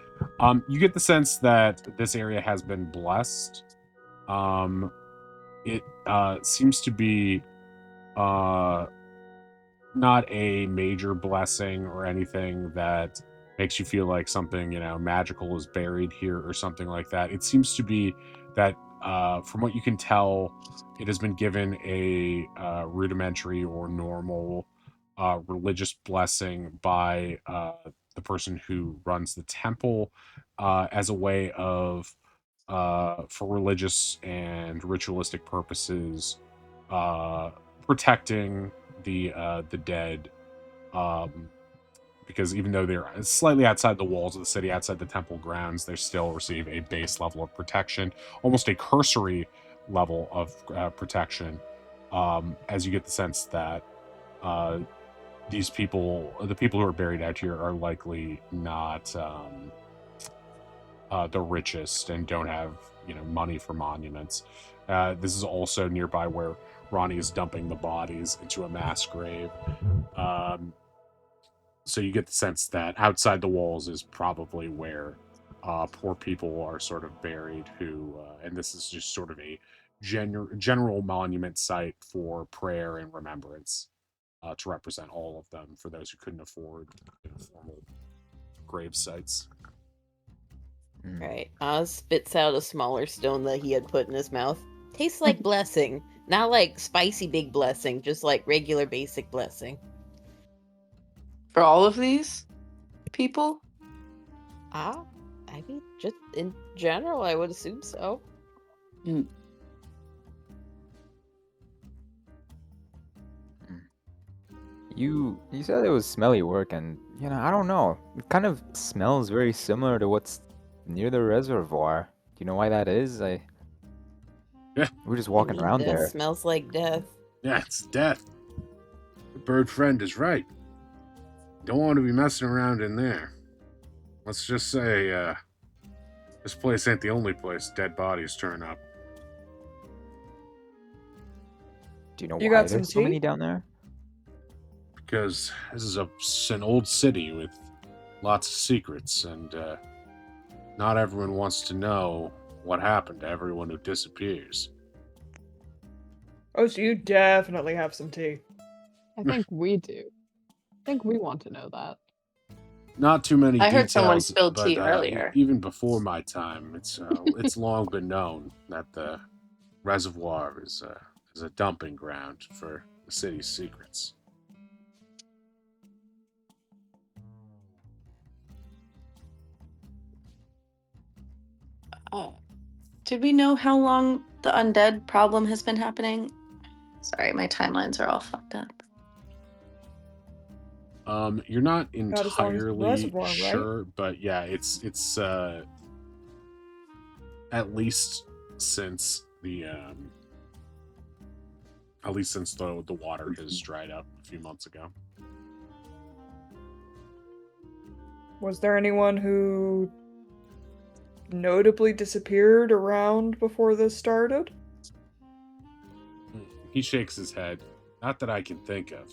you get the sense that this area has been blessed. It seems to be not a major blessing or anything that makes you feel like something magical is buried here or something like that. It seems to be that from what you can tell, it has been given a rudimentary or normal religious blessing by the person who runs the temple as a way of for religious and ritualistic purposes protecting the dead, because even though they're slightly outside the walls of the city, outside the temple grounds, they still receive a base level of protection, almost a cursory level of protection, as you get the sense that these people, the people who are buried out here, are likely not the richest and don't have money for monuments. This is also nearby where Ronnie is dumping the bodies into a mass grave. So you get the sense that outside the walls is probably where poor people are sort of buried who, and this is just sort of a general monument site for prayer and remembrance to represent all of them for those who couldn't afford formal grave sites. Right. Oz spits out a smaller stone that he had put in his mouth. Tastes like blessing. Not like spicy big blessing, just like regular basic blessing. For all of these people? I mean, just in general, I would assume so. You said it was smelly work, and I don't know. It kind of smells very similar to what's near the reservoir. Do you know why that is? Yeah. We're just I walking mean, around death there. smells like death. Yeah, it's death. The bird friend is right. Don't want to be messing around in there. Let's just say, this place ain't the only place dead bodies turn up. Do you know You why got some there's so many tea? down there? Because this is an old city with lots of secrets, and not everyone wants to know what happened to everyone who disappears. Oh, so you definitely have some tea. I think we do. I think we want to know that. Not too many I heard someone details, spilled but tea earlier. even before my time, it's long been known that the reservoir is a dumping ground for the city's secrets. Did we know how long the undead problem has been happening? Sorry, my timelines are all fucked up. You're not About as long as the entirely reservoir, right? sure, but yeah, it's at least since the water has dried up a few months ago. Was there anyone who notably disappeared around before this started? He shakes his head. Not that I can think of.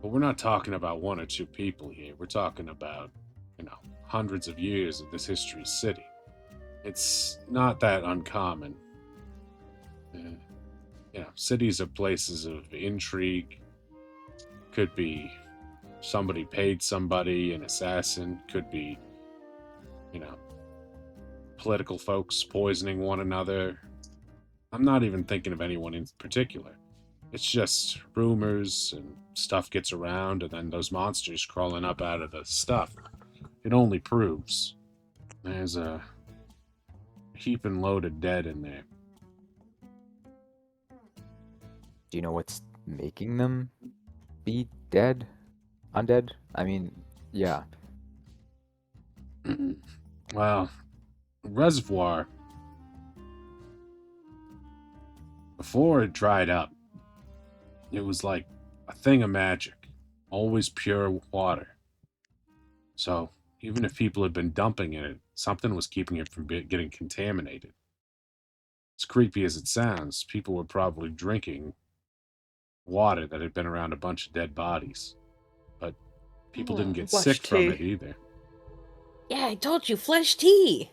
But we're not talking about one or two people here. We're talking about, hundreds of years of this history city. It's not that uncommon. Cities are places of intrigue. Could be somebody paid somebody, an assassin. Could be, political folks poisoning one another. I'm not even thinking of anyone in particular. It's just rumors and stuff gets around, and then those monsters crawling up out of the stuff. It only proves there's a heaping load of dead in there. Do you know what's making them be dead? Undead? I mean, yeah. Well, reservoir, before it dried up, it was like a thing of magic. Always pure water. So, even if people had been dumping in it, something was keeping it from getting contaminated. As creepy as it sounds, people were probably drinking water that had been around a bunch of dead bodies. But people didn't get Flush sick from tea. it either. Yeah, I told you, flesh tea.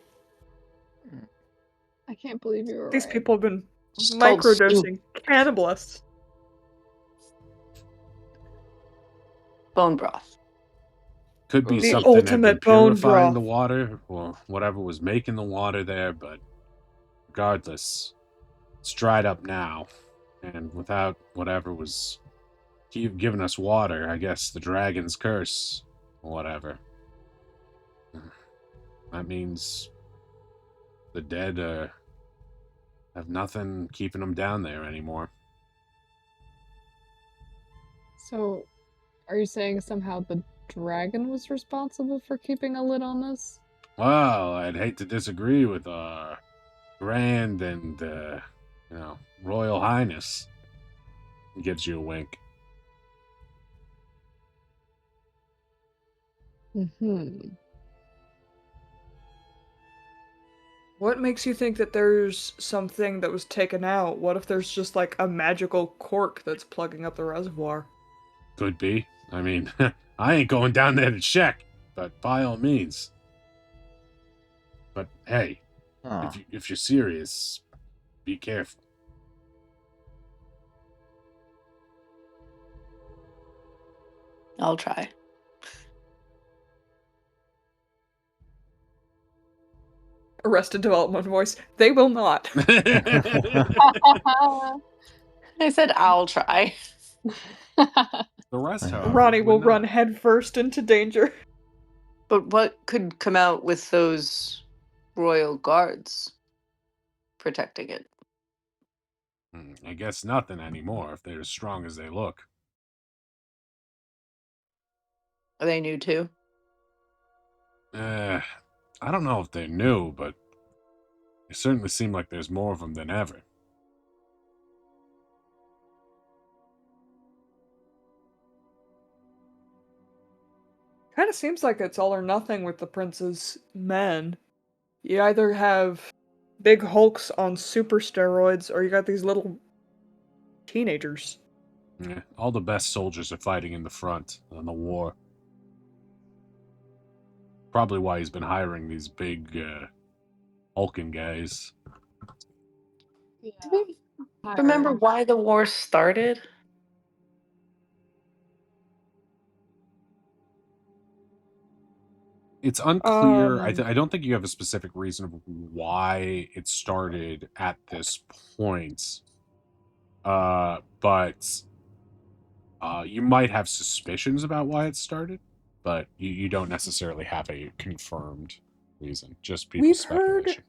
I can't believe you were These right. people have been It's called microdosing cannibalists. Bone broth. Could be The something had been ultimate bone purifying broth. the water, or whatever was making the water there, but regardless, it's dried up now. And without whatever was giving us water, I guess the dragon's curse, or whatever. That means the dead have nothing keeping them down there anymore. So, are you saying somehow the dragon was responsible for keeping a lid on this? Well, I'd hate to disagree with our grand and, Royal Highness. He gives you a wink. Mm-hmm. What makes you think that there's something that was taken out? What if there's just like a magical cork that's plugging up the reservoir? Could be. I mean, I ain't going down there to check, but by all means. But hey, Huh. if you're serious, be careful. I'll try. Arrested Development voice. They will not. I said I'll try. The rest, however, Ronnie would will run not. headfirst into danger. But what could come out with those royal guards protecting it? I guess nothing anymore if they're as strong as they look. Are they new too? I don't know if they're new, but it certainly seem like there's more of them than ever. Kind of seems like it's all or nothing with the prince's men. You either have big hulks on super steroids, or you got these little teenagers. Yeah, all the best soldiers are fighting in the front on the war. Probably why he's been hiring these big hulking guys. Do we remember why the war started? It's unclear. Um, I don't think you have a specific reason of why it started at this point. But you might have suspicions about why it started, but you don't necessarily have a confirmed reason. Just people's speculation.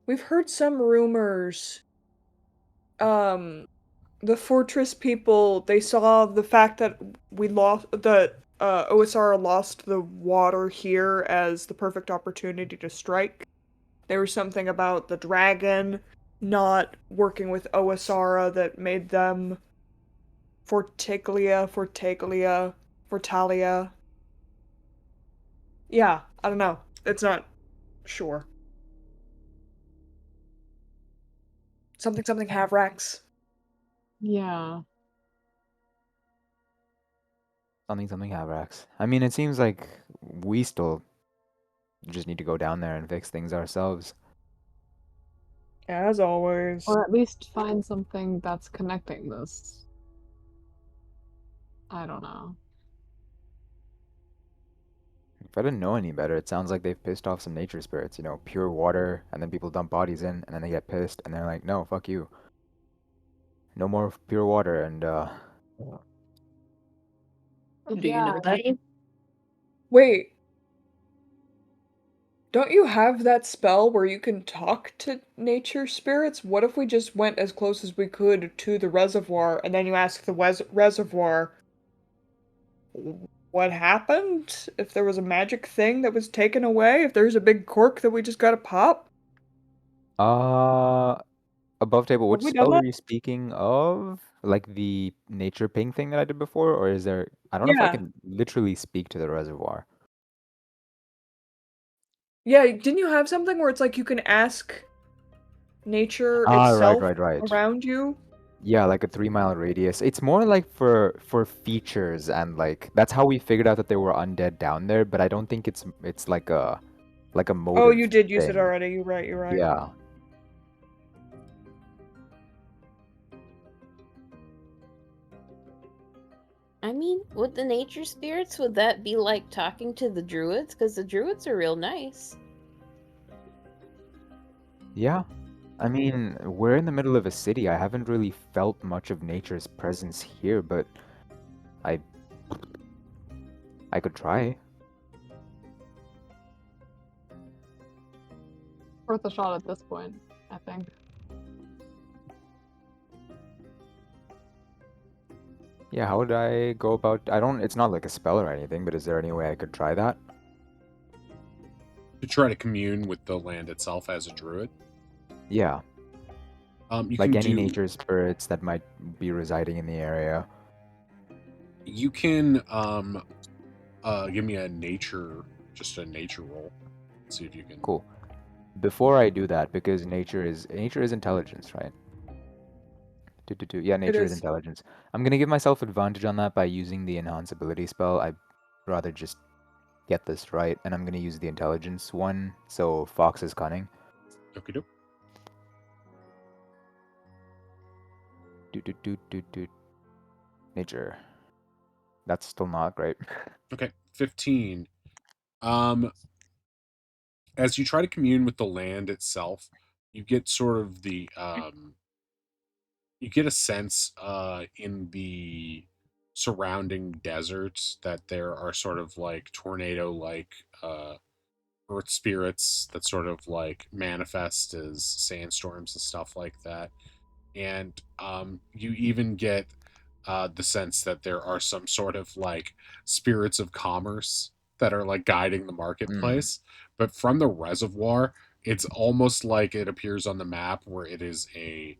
We've heard some rumors. The fortress people, they saw the fact that OSR lost the water here as the perfect opportunity to strike. There was something about the dragon not working with OSR that made them Fortalia. Yeah, I don't know. It's not sure. Something Havrax. Yeah. Something Havrax. I mean, it seems like we still just need to go down there and fix things ourselves. As always. Or at least find something that's connecting this. I don't know. If I didn't know any better, it sounds like they've pissed off some nature spirits, you know, pure water, and then people dump bodies in, and then they get pissed, and they're like, no, fuck you. No more pure water, and, Do you know that? Wait. Don't you have that spell where you can talk to nature spirits? What if we just went as close as we could to the reservoir, and then you ask the reservoir what happened? If there was a magic thing that was taken away? If there's a big cork that we just gotta pop? above table, Have which we done spell are that? you speaking of? Like the nature ping thing that I did before, or is there, I don't know if I Yeah. can literally speak to the reservoir. Yeah, didn't you have something where it's like you can ask nature Ah, itself right. around you? Yeah, like a 3 mile radius. It's more like for features, and like that's how we figured out that there were undead down there, but I don't think it's like a motive Oh, you did use it thing. already. You're right. Yeah. I mean, with the nature spirits, would that be like talking to the druids? Because the druids are real nice. Yeah. I mean, we're in the middle of a city. I haven't really felt much of nature's presence here, but I could try. Worth a shot at this point, I think. Yeah, how would I go about, it's not like a spell or anything, but is there any way I could try that? To try to commune with the land itself as a druid. Yeah. You Like can any do, nature spirits that might be residing in the area. You can give me just a nature roll. See if you can. Cool. Before I do that, because nature is intelligence, right? Yeah, nature is is. intelligence. I'm gonna give myself advantage on that by using the enhance ability spell. I'd rather just get this right, and I'm gonna use the intelligence one. So Fox is cunning. Okay, doke. Nature. That's still not great. Okay, 15. as you try to commune with the land itself, you get sort of you get a sense in the surrounding deserts that there are sort of like tornado like earth spirits that sort of like manifest as sandstorms and stuff like that. And you even get the sense that there are some sort of like spirits of commerce that are like guiding the marketplace. But from the reservoir, it's almost like it appears on the map where it is a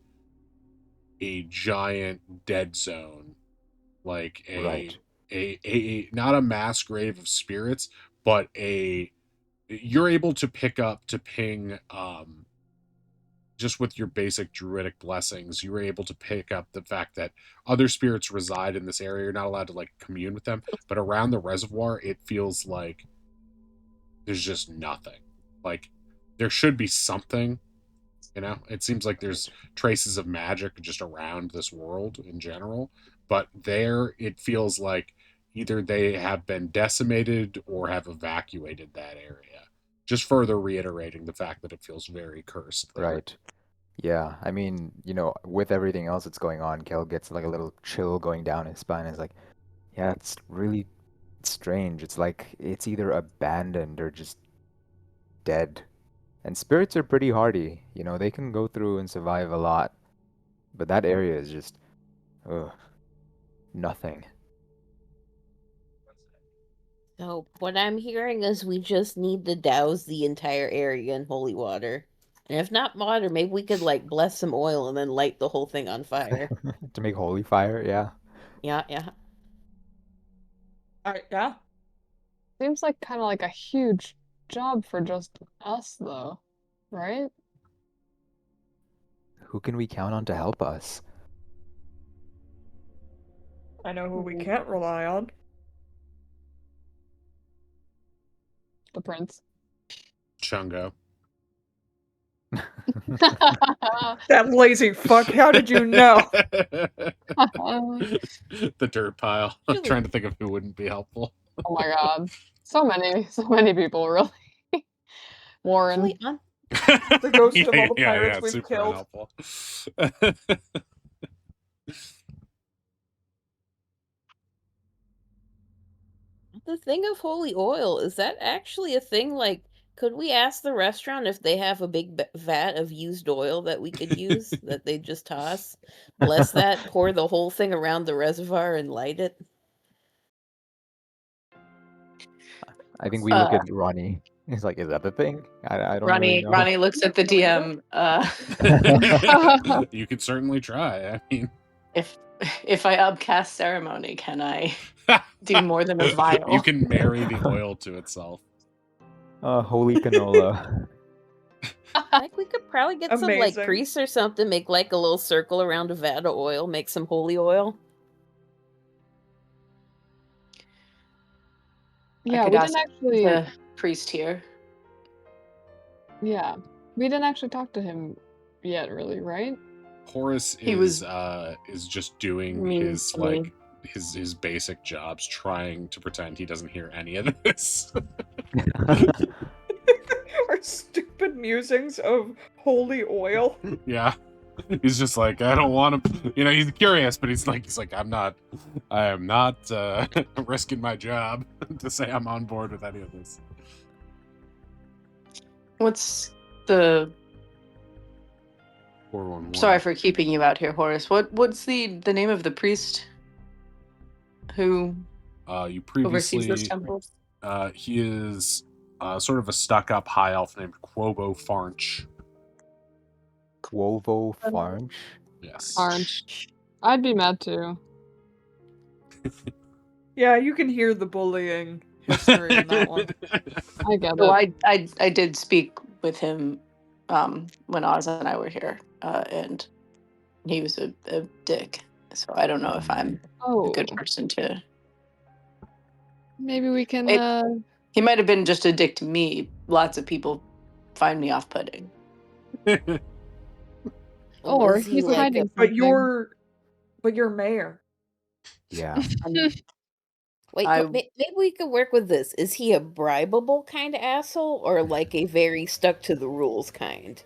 giant dead zone, like Right. a not a mass grave of spirits, but a you're able to pick up to ping just with your basic druidic blessings, you were able to pick up the fact that other spirits reside in this area. You're not allowed to like commune with them, but around the reservoir, it feels like there's just nothing. Like there should be something, you know? It seems like there's traces of magic just around this world in general, but there it feels like either they have been decimated or have evacuated that area. Just further reiterating the fact that it feels very cursed there. Right. Yeah, I mean, with everything else that's going on, Kel gets like a little chill going down his spine. It's like, yeah, it's really strange. It's like it's either abandoned or just dead. And spirits are pretty hardy. They can go through and survive a lot. But that area is just, ugh, nothing. So what I'm hearing is we just need to douse the entire area in holy water. And if not water, maybe we could like bless some oil and then light the whole thing on fire. To make holy fire, yeah. Yeah, yeah. Yeah. Seems like kind of like a huge job for just us, though, right? Who can we count on to help us? I know who we can't rely on. The prince. Chungo. That lazy fuck, how did you know? The dirt pile. I'm Really? trying to think of who wouldn't be helpful. Oh my god. So many people, really. Warren. Actually, I'm The ghost of all the pirates we've super killed. unhelpful. the thing of holy oil, is that actually a thing? Like, could we ask the restaurant if they have a big vat of used oil that we could use that they just toss? Bless that, pour the whole thing around the reservoir and light it? I think we look at Ronnie. He's like, is that the thing? I don't really know. Ronnie looks at the DM. You could certainly try. I mean, if I upcast ceremony, can I do more than a vial? You can marry the oil to itself. Holy canola. Like, we could probably get some, like, Amazing. priests or something, make, like, a little circle around a vat of oil, make some holy oil. Yeah, I we could ask didn't actually. the priest here. Yeah, we didn't actually talk to him yet, really, right? Horace He is was is just doing mean his to me. like his basic jobs, trying to pretend he doesn't hear any of this. Our stupid musings of holy oil. Yeah. He's just like, I don't want to, he's curious, but he's like, I am not risking my job to say I'm on board with any of this. What's the 411. Sorry for keeping you out here, Horace. What's the name of the priest who You oversees this previously, temple? he is sort of a stuck-up high elf named Quovo Farnch. Quovo Farnch? Yes. Orange. I'd be mad too. Yeah, you can hear the bullying history in that one. I get So it. I did speak with him when Oz and I were here, and he was a dick. So I don't know if I'm a Oh, good person to. maybe we can. He might have been just a dick to me. Lots of people find me off-putting. Or Was he he's like hiding But something. you're mayor. Yeah. Wait, I- maybe we could work with this. Is he a bribable kind of asshole or like a very stuck to the rules kind?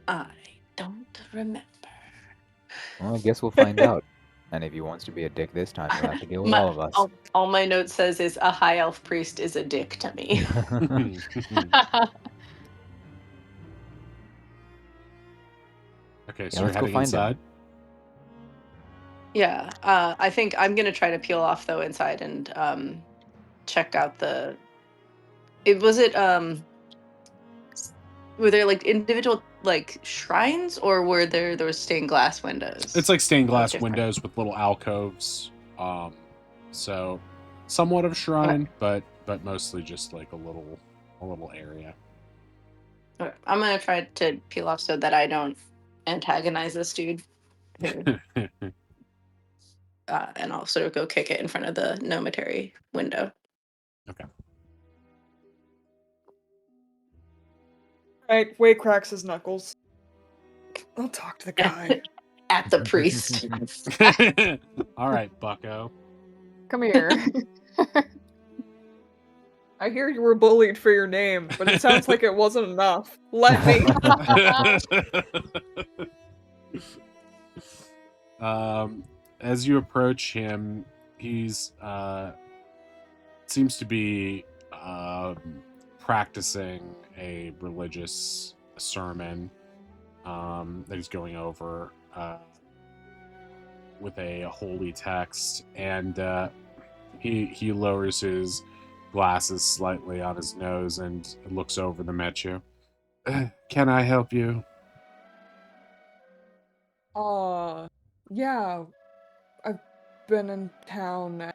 I don't remember. Well, I guess we'll find out. And if he wants to be a dick this time, he'll have to deal with all of us. All my note says is a high elf priest is a dick to me. Okay, Yeah, so you're let's go heading find him. inside. Yeah, I think I'm gonna try to peel off though inside and check out the. Were there like individual like shrines, or there was stained glass windows? It's like stained glass different. windows with little alcoves. So somewhat of a shrine, but mostly just like a little area. Okay, I'm gonna try to peel off so that I don't antagonize this dude, and I'll sort of go kick it in front of the nometary window. Right, Way cracks his knuckles. I'll talk to the guy. At the priest. All right, Bucko. Come here. I hear you were bullied for your name, but it sounds like it wasn't enough. Let me. As you approach him, he's seems to be practicing a religious sermon that he's going over with a holy text, and he lowers his glasses slightly on his nose and looks over them at you. Can I help you? Yeah. I've been in town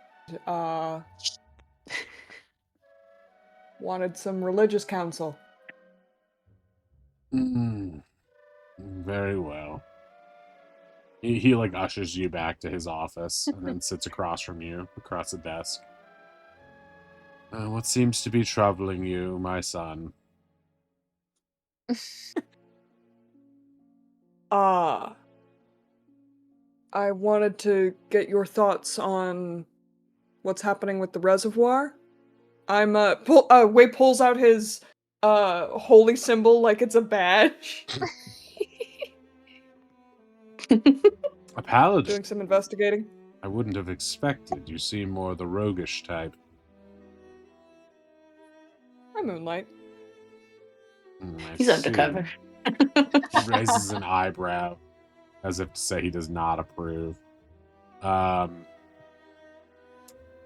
and, wanted some religious counsel. Very well. He like ushers you back to his office and then sits across from you, across the desk. What seems to be troubling you, my son? I wanted to get your thoughts on what's happening with the reservoir. Wei pulls out his holy symbol like it's a badge. A paladin? Doing some investigating. I wouldn't have expected. You seem more the roguish type. I moonlight. I He's see. undercover. He raises an eyebrow, as if to say he does not approve.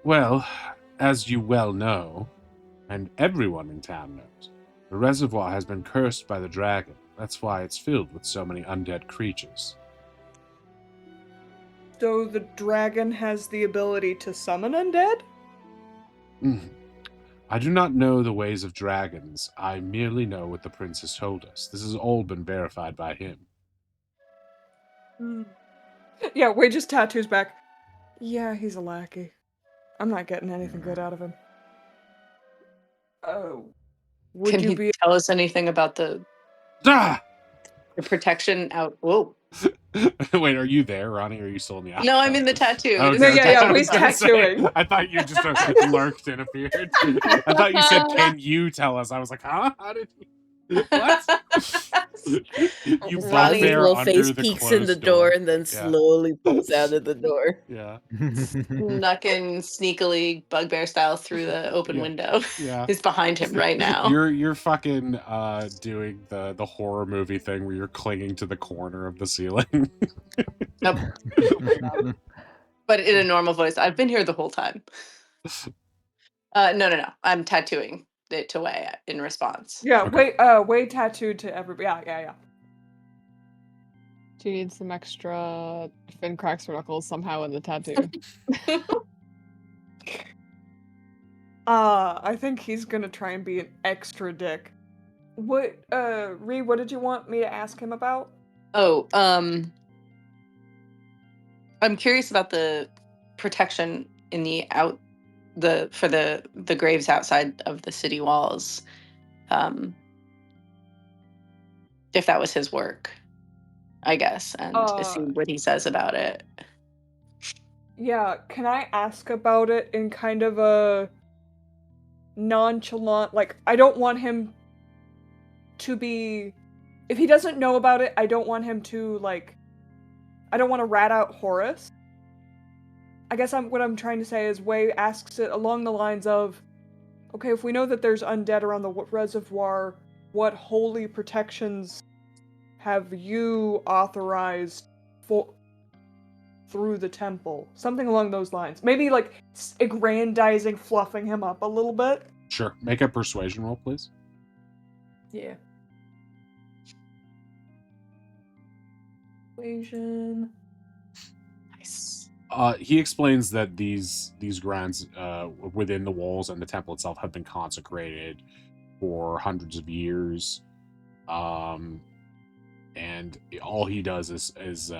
Well, as you well know, and everyone in town knows, the reservoir has been cursed by the dragon. That's why it's filled with so many undead creatures. So the dragon has the ability to summon undead? I do not know the ways of dragons. I merely know what the prince has told us. This has all been verified by him. Yeah, Wei just tattoos back. Yeah, he's a lackey. I'm not getting anything good out of him. Oh. Would Can you he be tell us anything about the protection out? Whoa. Wait, are you there, Ronnie, or are you still in the office? No, I'm in the tattoo. Oh, It is No, the yeah, tattoo. Wei's tattooing. I thought you just lurked and appeared. I thought you said, "Can you tell us?" I was like, "Huh? How did you?" What? You brought Ronnie's there little under face the peeks in the closed door and then Yeah. slowly pulls out of the door. Yeah, Knucking sneakily bugbear style through the open Yeah. window. yeah. He's behind him right now. You're fucking doing the horror movie thing where you're clinging to the corner of the ceiling. But in a normal voice. I've been here the whole time. No. I'm tattooing it to Wei in response. Yeah, Okay. Wei tattooed to everybody. Yeah. Do you need some extra Finn cracks her knuckles somehow in the tattoo? I think he's gonna try and be an extra dick. What, Ree, what did you want me to ask him about? Oh, I'm curious about the protection in for the graves outside of the city walls. If that was his work, I guess, and to see what he says about it. Yeah, can I ask about it in kind of a nonchalant, like, I don't want him to be, if he doesn't know about it, I don't want him to, like, I don't want to rat out Horus. I guess what I'm trying to say is Wei asks it along the lines of, okay, if we know that there's undead around the reservoir, what holy protections have you authorized for through the temple? Something along those lines. Maybe like aggrandizing, fluffing him up a little bit. Sure. Make a persuasion roll, please. Yeah. Persuasion. Nice. He explains that these grounds within the walls and the temple itself have been consecrated for hundreds of years, and all he does is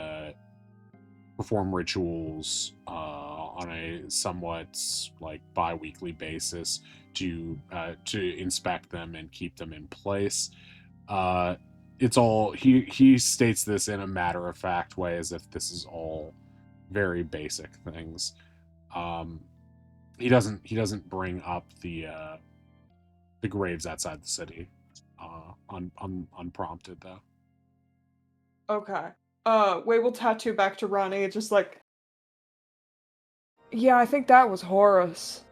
perform rituals on a somewhat like bi-weekly basis to inspect them and keep them in place. It's all he states this in a matter-of-fact way, as if this is all very basic things. He doesn't bring up the graves outside the city unprompted though. Okay. Wei will tattoo back to Ronnie, just like, yeah, I think that was Horus.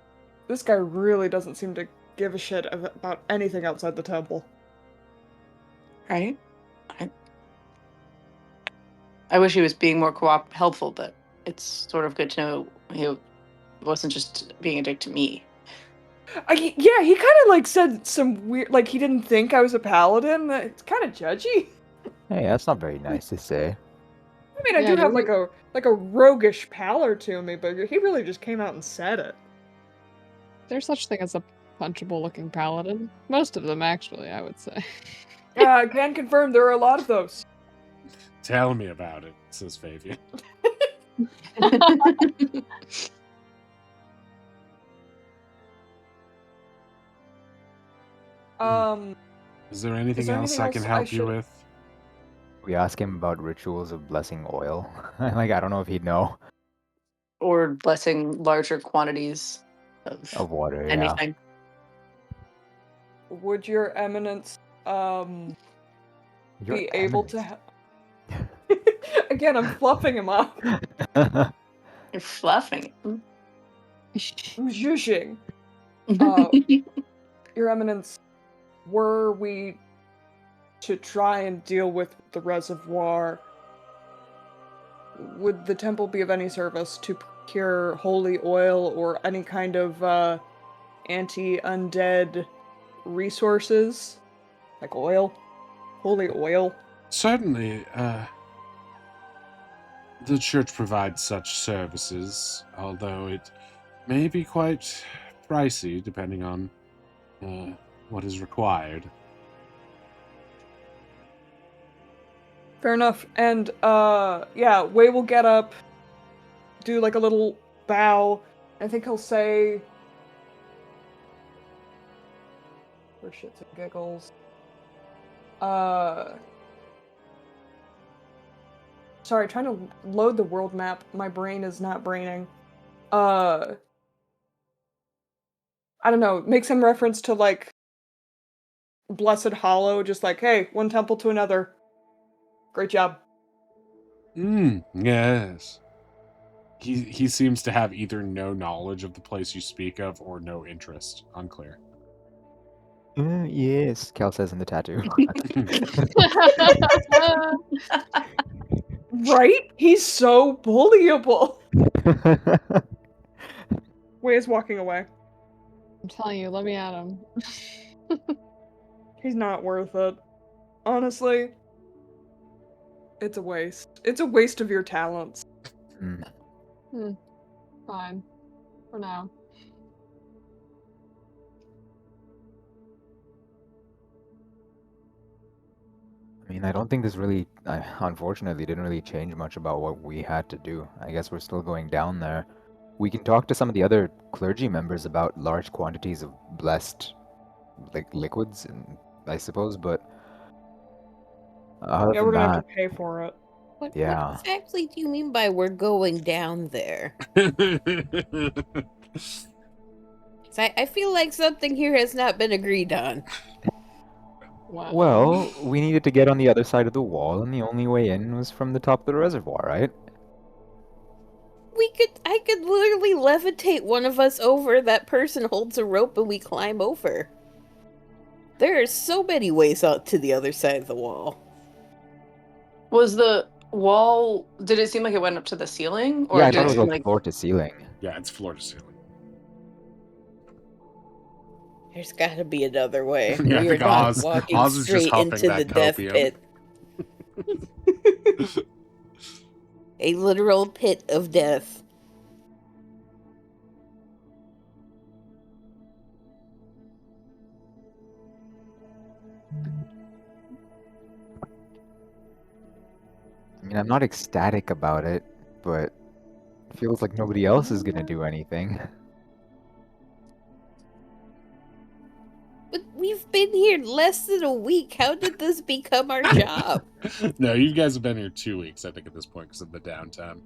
This guy really doesn't seem to give a shit about anything outside the temple. Right? I wish he was being more helpful, but it's sort of good to know he wasn't just being a dick to me. Yeah, he kind of like said some weird, like he didn't think I was a paladin. It's kind of judgy. Hey, that's not very nice to say. I mean, I Yeah, do have you- like a roguish pallor to me, but he really just came out and said it. There's such thing as a punchable looking paladin. Most of them, actually, I would say. I can confirm there are a lot of those. Tell me about it, says Fabian. Is there anything there else anything I can else I help you should- with? We ask him about rituals of blessing oil. Like, I don't know if he'd know. Or blessing larger quantities Of water, yeah. anything. Would your eminence Your be able to eminence. Again, I'm fluffing him up. You're fluffing. I'm zhuzhing. Your eminence, were we to try and deal with the reservoir, would the temple be of any service to procure holy oil or any kind of anti-undead resources? Like oil? Holy oil? Certainly, the church provides such services, although it may be quite pricey depending on what is required. Fair enough. And, yeah, Wei will get up, do like a little bow. I think he'll say, for shits and giggles, sorry, trying to load the world map. My brain is not braining. I don't know, make some reference to, like, Blessed Hollow, just like, hey, one temple to another. Great job. Yes. He seems to have either no knowledge of the place you speak of or no interest. Unclear. Yes, Cal says in the tattoo. Right? He's so bullyable. Wei is walking away. I'm telling you, let me at him. He's not worth it. Honestly, it's a waste. It's a waste of your talents. Fine. For now. I mean, I don't think this really, unfortunately, didn't really change much about what we had to do. I guess we're still going down there. We can talk to some of the other clergy members about large quantities of blessed, like, liquids, and I suppose, but other Yeah, than we're gonna that, have to pay for it. What Yeah. exactly do you mean by we're going down there? 'Cause I feel like something here has not been agreed on. Wow. Well, we needed to get on the other side of the wall, and the only way in was from the top of the reservoir, right? I could literally levitate one of us over, that person holds a rope and we climb over. There are so many ways out to the other side of the wall. Was the wall? Did it seem like it went up to the ceiling, or Yeah, I did thought it it was seem like like? floor to ceiling. Yeah, it's floor to ceiling. There's gotta be another way. Yeah, I We are think not walking Oz is just straight huffing into that the death copium. pit. A literal pit of death. I mean, I'm not ecstatic about it, but it feels like nobody else is gonna do anything. But we've been here less than a week. How did this become our job? No, you guys have been here 2 weeks, I think, at this point, because of the downtime.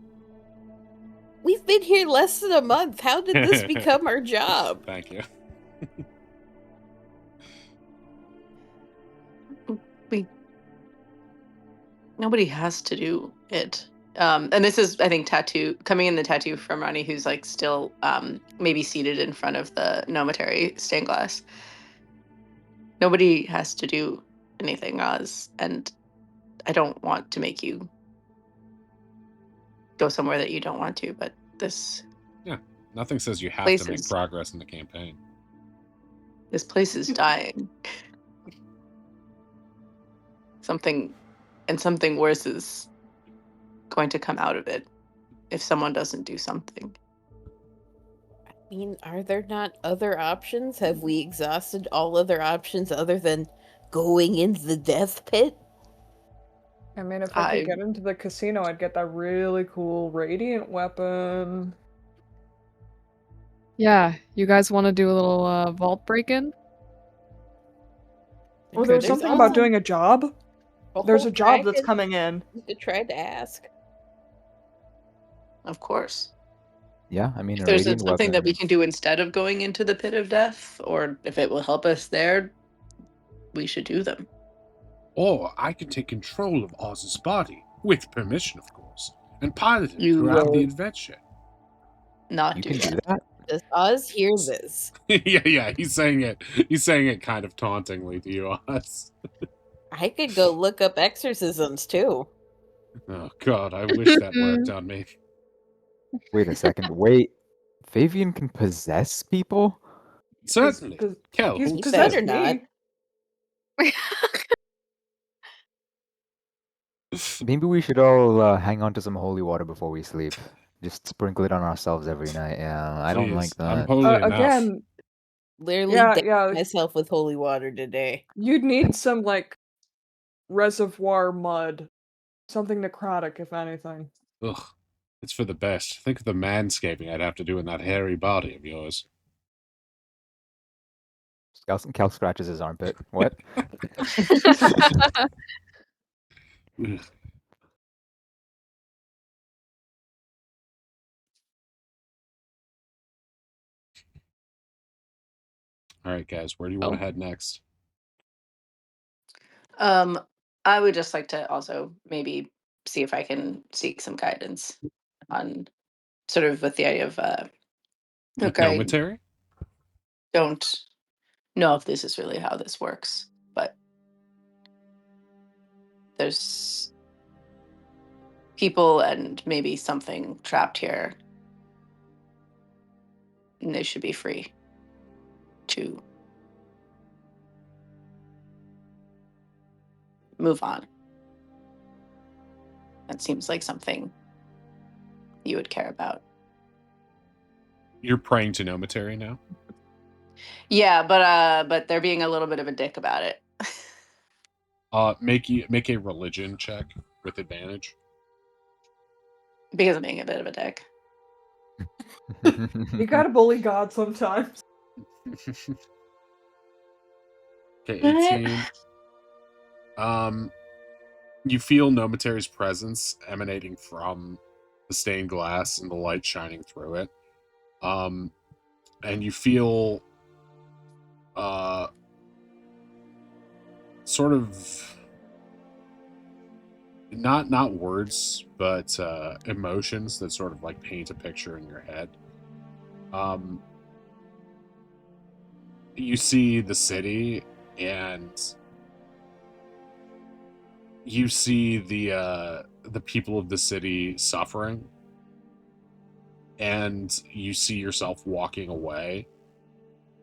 We've been here less than a month. How did this become our job? Thank you. Nobody has to do it. And this is, I think, coming in the tattoo from Ronnie, who's like still maybe seated in front of the Nometary stained glass. Nobody has to do anything, Oz, and I don't want to make you go somewhere that you don't want to, but this Nothing says you have to make Places. progress in the campaign. this place is dying. Something worse is going to come out of it if someone doesn't do something. I mean, are there not other options? Have we exhausted all other options other than going into the death pit? I mean, if I could get into the casino, I'd get that really cool radiant weapon. Yeah, you guys want to do a little vault break-in? Or there's something about doing a job. There's a job that's dragon coming in. You could try to ask. Of course. Yeah, I mean, If a there's radiant something that we weapon. can do instead of going into the pit of death, or if it will help us there, we should do them. Or I can take control of Oz's body, with permission, of course, and pilot it You throughout the will adventure. not You do can that. do that? Does Oz hear this? yeah, he's saying it. He's saying it kind of tauntingly to you, Oz. I could go look up exorcisms too. Oh God, I wish that worked on me. Wait a second. Wait. Fabian can possess people? Certainly. Kel, He's hold possessed still. better not. me. Maybe we should all hang on to some holy water before we sleep. Just sprinkle it on ourselves every night. Yeah, I don't like Please, I'm that. holy enough. Again, Literally Yeah, doused yeah. myself with holy water today. you'd need some, like, reservoir mud. Something necrotic, if anything. Ugh, it's for the best. Think of the manscaping I'd have to do in that hairy body of yours. Cal scratches his armpit. What? Ugh. All right, guys, where do you want to head next? I would just like to also maybe see if I can seek some guidance on sort of with the idea of look, I Nometary? don't know if this is really how this works, but there's people and maybe something trapped here, and they should be free to move on. That seems like something you would care about. You're praying to Nometary now? Yeah, but they're being a little bit of a dick about it. Make a religion check with advantage. Because I'm being a bit of a dick. You gotta bully God sometimes. Okay, 18. You feel Nomatary's presence emanating from the stained glass and the light shining through it. And you feel sort of not words, but emotions that sort of like paint a picture in your head. You see the city, and you see the people of the city suffering, and you see yourself walking away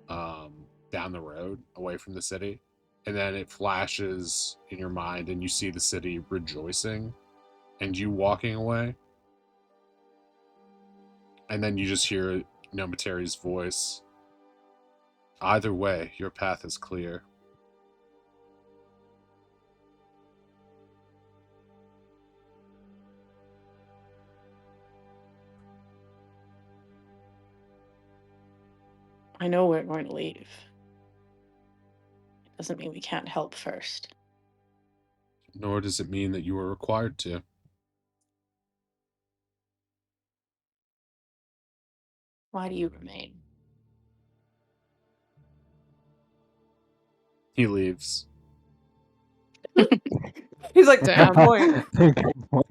down the road away from the city, and then it flashes in your mind and you see the city rejoicing and you walking away, and then you just hear Nomatary's voice. Either way, your path is clear. I know we're going to leave. It doesn't mean we can't help first. Nor does it mean that you are required to. Why do you remain? He leaves. He's like, Damn. good point. Good point.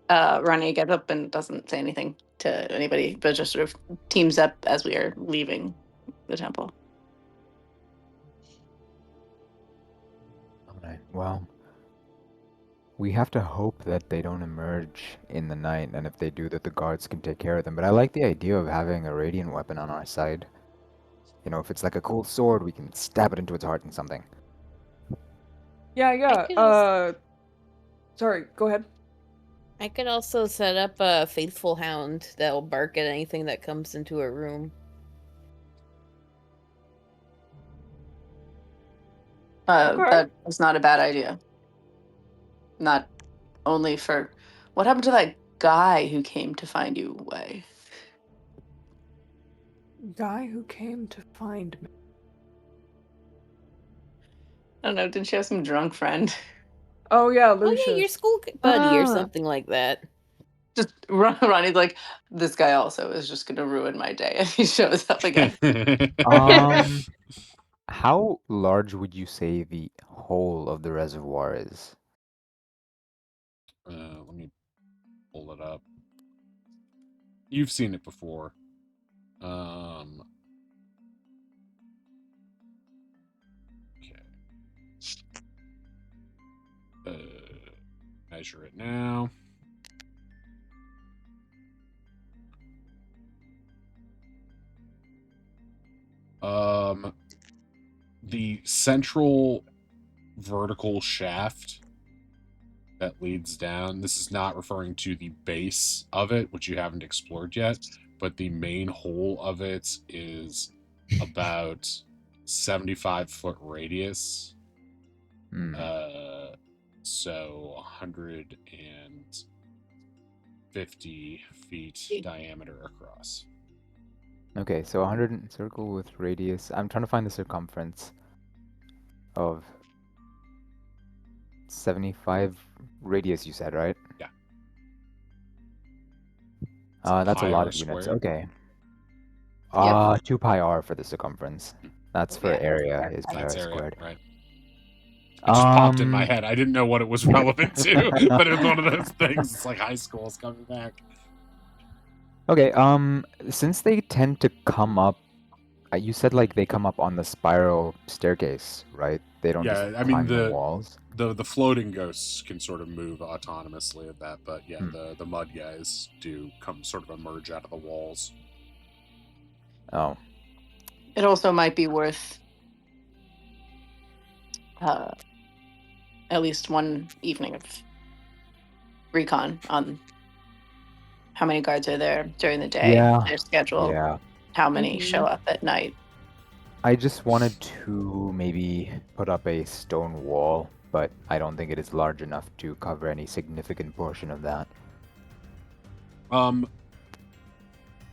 Ronnie gets up and doesn't say anything to anybody, but just sort of teams up as we are leaving the temple. Alright, well, we have to hope that they don't emerge in the night, and if they do, that the guards can take care of them. But I like the idea of having a radiant weapon on our side. You know, if it's like a cold sword, we can stab it into its heart and something. Yeah. could Sorry, go ahead. I could also set up a faithful hound that'll bark at anything that comes into a room. Okay. That was not a bad idea. Not only for... What happened to that guy who came to find you away? Guy who came to find me. I don't know, didn't you have some drunk friend? Oh yeah, Oh Lucius. yeah, your school buddy or Ah. something like that. Just Ronnie's like, this guy also is just gonna ruin my day if he shows up again. How large would you say the whole of the reservoir is? Let me pull it up. You've seen it before. Okay. Measure it now. The central vertical shaft that leads down, this is not referring to the base of it, which you haven't explored yet, but the main hole of it is about 75-foot radius. So 150 feet diameter across. Okay, so 100 circle with radius. I'm trying to find the circumference of 75 radius, you said, right? Yeah. That's a pi lot r of units. squared. Okay. Yep. 2 pi r for the circumference. That's for Yeah, area, that's is pi r That's area, squared. right? It just popped in my Um, head. I didn't know what it was relevant to, but it was one of those things. It's like high school's coming back. Okay, since they tend to come up, you said like they come up on the spiral staircase, right? They don't Yeah, just I mean climb the walls. the floating ghosts can sort of move autonomously at that, but yeah, Hmm. the mud guys do come sort of emerge out of the walls. Oh, It also might be worth at least one evening of recon on how many guards are there during the day, Yeah, their schedule, yeah. how many Mhm. show up at night. I just wanted to maybe put up a stone wall, but I don't think it is large enough to cover any significant portion of that.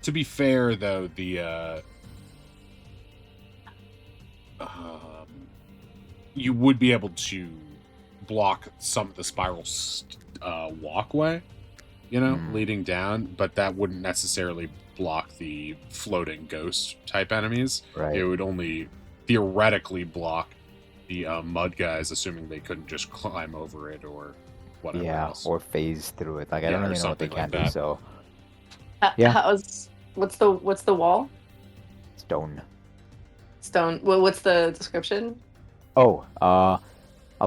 To be fair, though, you would be able to block some of the spiral walkway, leading down, but that wouldn't necessarily block the floating ghost type enemies. Right. It would only theoretically block the mud guys, assuming they couldn't just climb over it or whatever Yeah, else. or phase through it. Like I Yeah, don't or really know what they something like can do. that. So Yeah. What's the wall? stone. Stone. Well, what's the description? Oh, I'll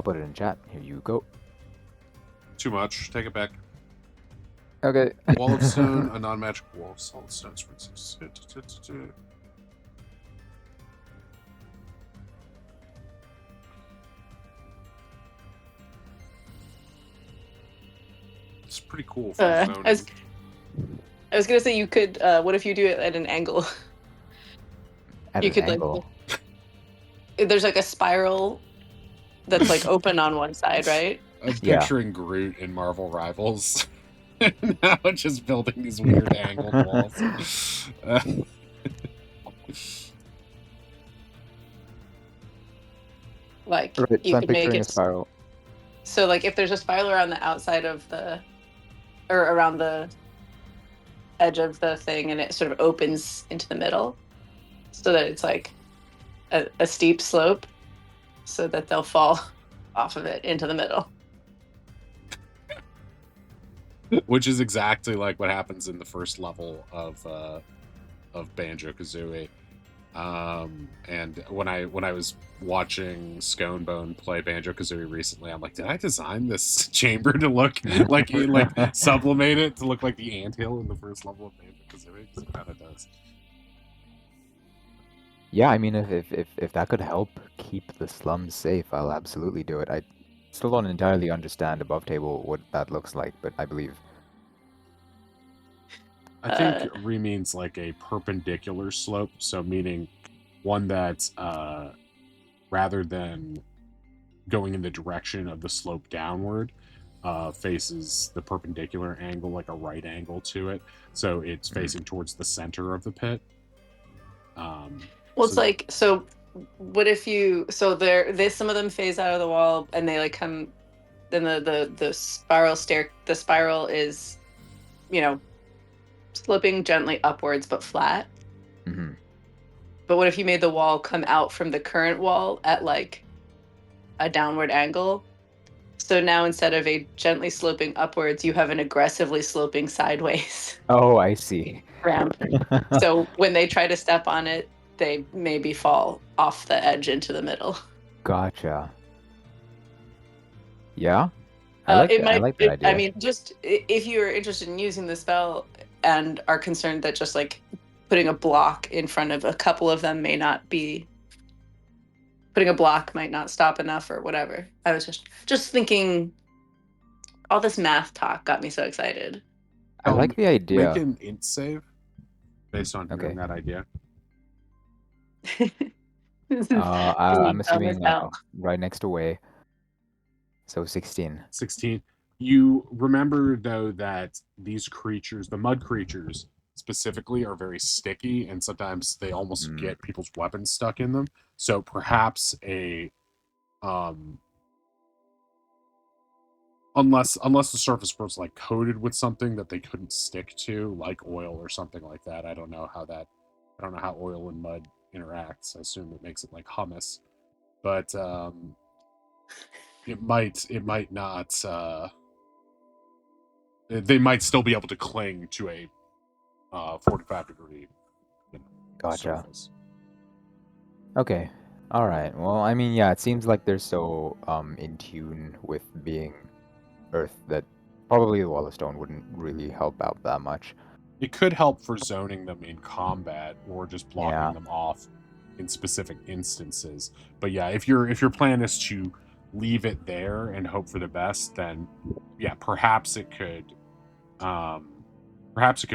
put it in chat. Here you go. Too much. Take it back. Okay. Wall of stone, a non-magical wall of solid stone. It's pretty cool for zoning. I was gonna say you could. What if you do it at an angle? At You an could, like, angle. There's like a spiral that's like open on one side, right? I'm Yeah. picturing Groot in Marvel Rivals. Now just building these weird angled walls. Like Right, you so I'm could make picturing a it spiral. so like if there's a spiral around the outside of the, or around the edge of the thing, and it sort of opens into the middle, so that it's like a steep slope, so that they'll fall off of it into the middle. Which is exactly like what happens in the first level of Banjo-Kazooie. And when I was watching Sconebone play Banjo-Kazooie recently, I'm like, did I design this chamber to look like sublimate it to look like the anthill in the first level of Banjo-Kazooie? Because it kind of does. Yeah, I mean, if that could help keep the slums safe, I'll absolutely do it. I still don't entirely understand above table what that looks like, but I believe. I think re means like a perpendicular slope, so meaning one that rather than going in the direction of the slope downward, faces the perpendicular angle, like a right angle to it. So it's facing towards the center of the pit. Well, it's like, so what if you, so some of them phase out of the wall and they like come, then the spiral is, sloping gently upwards but flat. Mhm. But what if you made the wall come out from the current wall at like a downward angle? So now instead of a gently sloping upwards, you have an aggressively sloping sideways Oh, I see. ramp. So when they try to step on it, they maybe fall off the edge into the middle. Gotcha. Yeah, I like that. I like that idea. I mean, just if you're interested in using the spell and are concerned that just like putting a block in front of a couple of them may not be, putting a block might not stop enough or whatever. I was just thinking, all this math talk got me so excited. I like the idea. Make an int save based on hearing that idea. I'm assuming right next to way. So 16. 16. You remember, though, that these creatures, the mud creatures specifically, are very sticky, and sometimes they almost get people's weapons stuck in them. So perhaps unless the surface was like coated with something that they couldn't stick to, like oil or something like that. I don't know how oil and mud interacts. I assume it makes it like hummus, but it might not. They might still be able to cling to a 45-degree. Gotcha. Surface. Okay. All right. Well, I mean, yeah, it seems like they're so in tune with being Earth that probably the Wall of Stone wouldn't really help out that much. It could help for zoning them in combat or just blocking them off in specific instances. But yeah, if your plan is to leave it there and hope for the best, then yeah, perhaps it could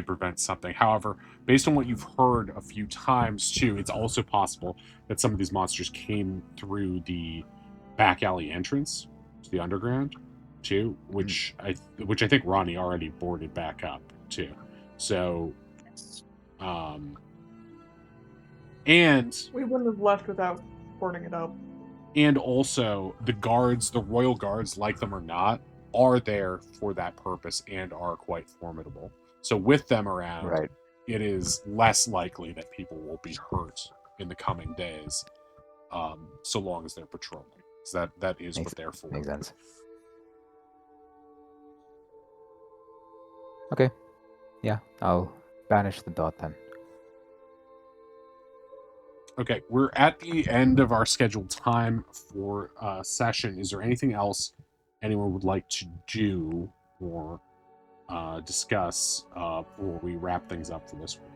prevent something. However, based on what you've heard a few times too, it's also possible that some of these monsters came through the back alley entrance to the underground too, which I think Ronnie already boarded back up too. So And We wouldn't have left without boarding it up. and also the guards, the royal guards, like them or not, are there for that purpose and are quite formidable. So with them around, Right. it is less likely that people will be hurt in the coming days, so long as they're patrolling. So that is what they're for. Makes sense. Okay. Yeah, I'll banish the dot then. Okay, we're at the end of our scheduled time for session. Is there anything else anyone would like to do or discuss before we wrap things up for this week?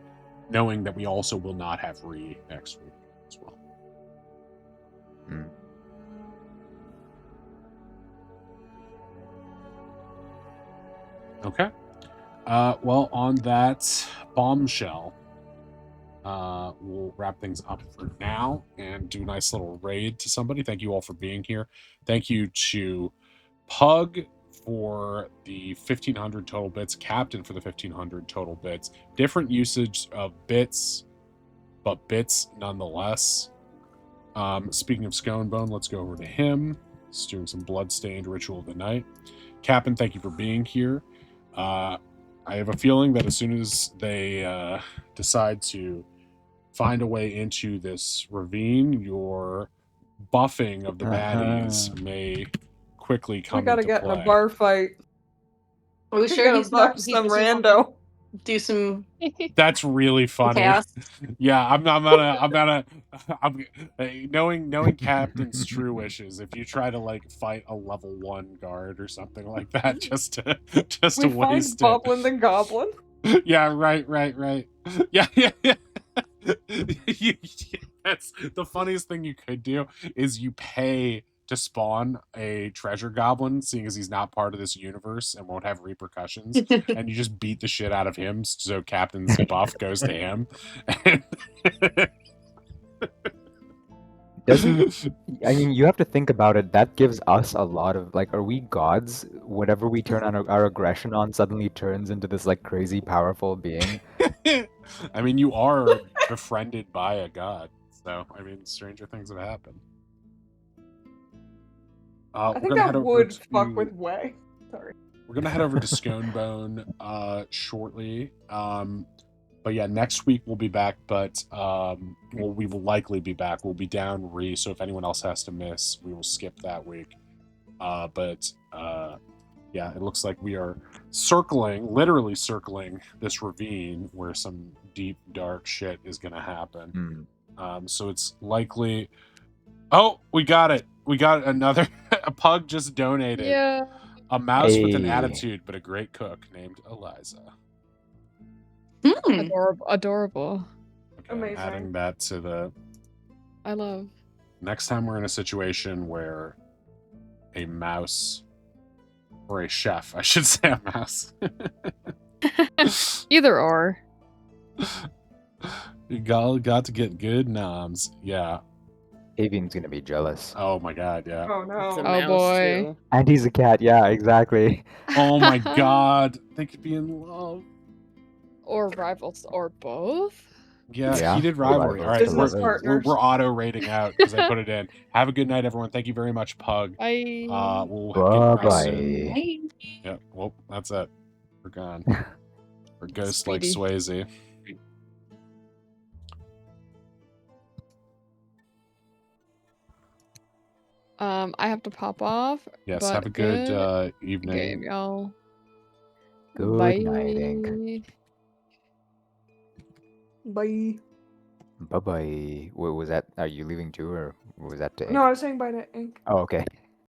Knowing that we also will not have next week as well. Okay. Well, on that bombshell, we'll wrap things up for now and do a nice little raid to somebody. Thank you all for being here. Thank you to Pug for the 1,500 total bits, Captain for the 1,500 total bits. Different usage of bits, but bits nonetheless. Speaking of Scone Bone, let's go over to him. He's doing some bloodstained ritual of the night. Captain, thank you for being here. I have a feeling that as soon as they decide to find a way into this ravine, your buffing of the baddies may quickly come We gotta into get play. in a bar fight. Are we We sure gotta he's not buff some rando. do some That's really funny. chaos? Yeah, I'm knowing Captain's true wishes. If you try to like fight a level 1 guard or something like that, just to We find waste Boblin the Goblin. it. Yeah, right. Yeah. That's the funniest thing you could do is you pay to spawn a treasure goblin, seeing as he's not part of this universe and won't have repercussions, and you just beat the shit out of him so Captain's buff goes to him. Doesn't I mean you have to think about it. That gives us a lot of like, are we gods? Whatever we turn on our aggression on suddenly turns into this like crazy powerful being. I mean, you are befriended by a god, so I mean, stranger things have happened. I we're think gonna head that over would to- fuck with Way. Sorry. We're gonna head over to Scone Bone shortly. But yeah, next week we'll be back. But we will likely be back. We'll be down re. So if anyone else has to miss, we will skip that week. Yeah, it looks like we are literally circling this ravine where some deep dark shit is gonna happen. So it's likely. Oh, we got it. We got another. A Pug just donated. Yeah. A mouse with an Hey. attitude, but a great cook named Eliza. Adorable. Okay, Amazing. I'm adding that to the I love. next time we're in a situation where a mouse or a chef, I should say a mouse. Either or. You got to get good noms. Yeah. Avian's gonna be jealous. Oh my god, yeah. Oh It's a no. Oh, mouse, boy. too. And he's a cat, yeah, exactly. Oh my god. They could be in love. Or rivals, or both. Yeah, Yeah, he did we're rivalry. rivals. All right, Business we're partners. auto rating out because I put it in. Have a good night, everyone. Thank you very much, Pug. I. We'll Bye get soon. bye. Yeah, well, that's it. We're gone. We're ghost like Speedy. Swayze. I have to pop off. Yes, but have a good evening. game, y'all. Good Bye. night, Ink. Bye. Bye bye. What was that? Are you leaving too, or was that to Ink? No, I was saying bye to Ink. Oh, okay.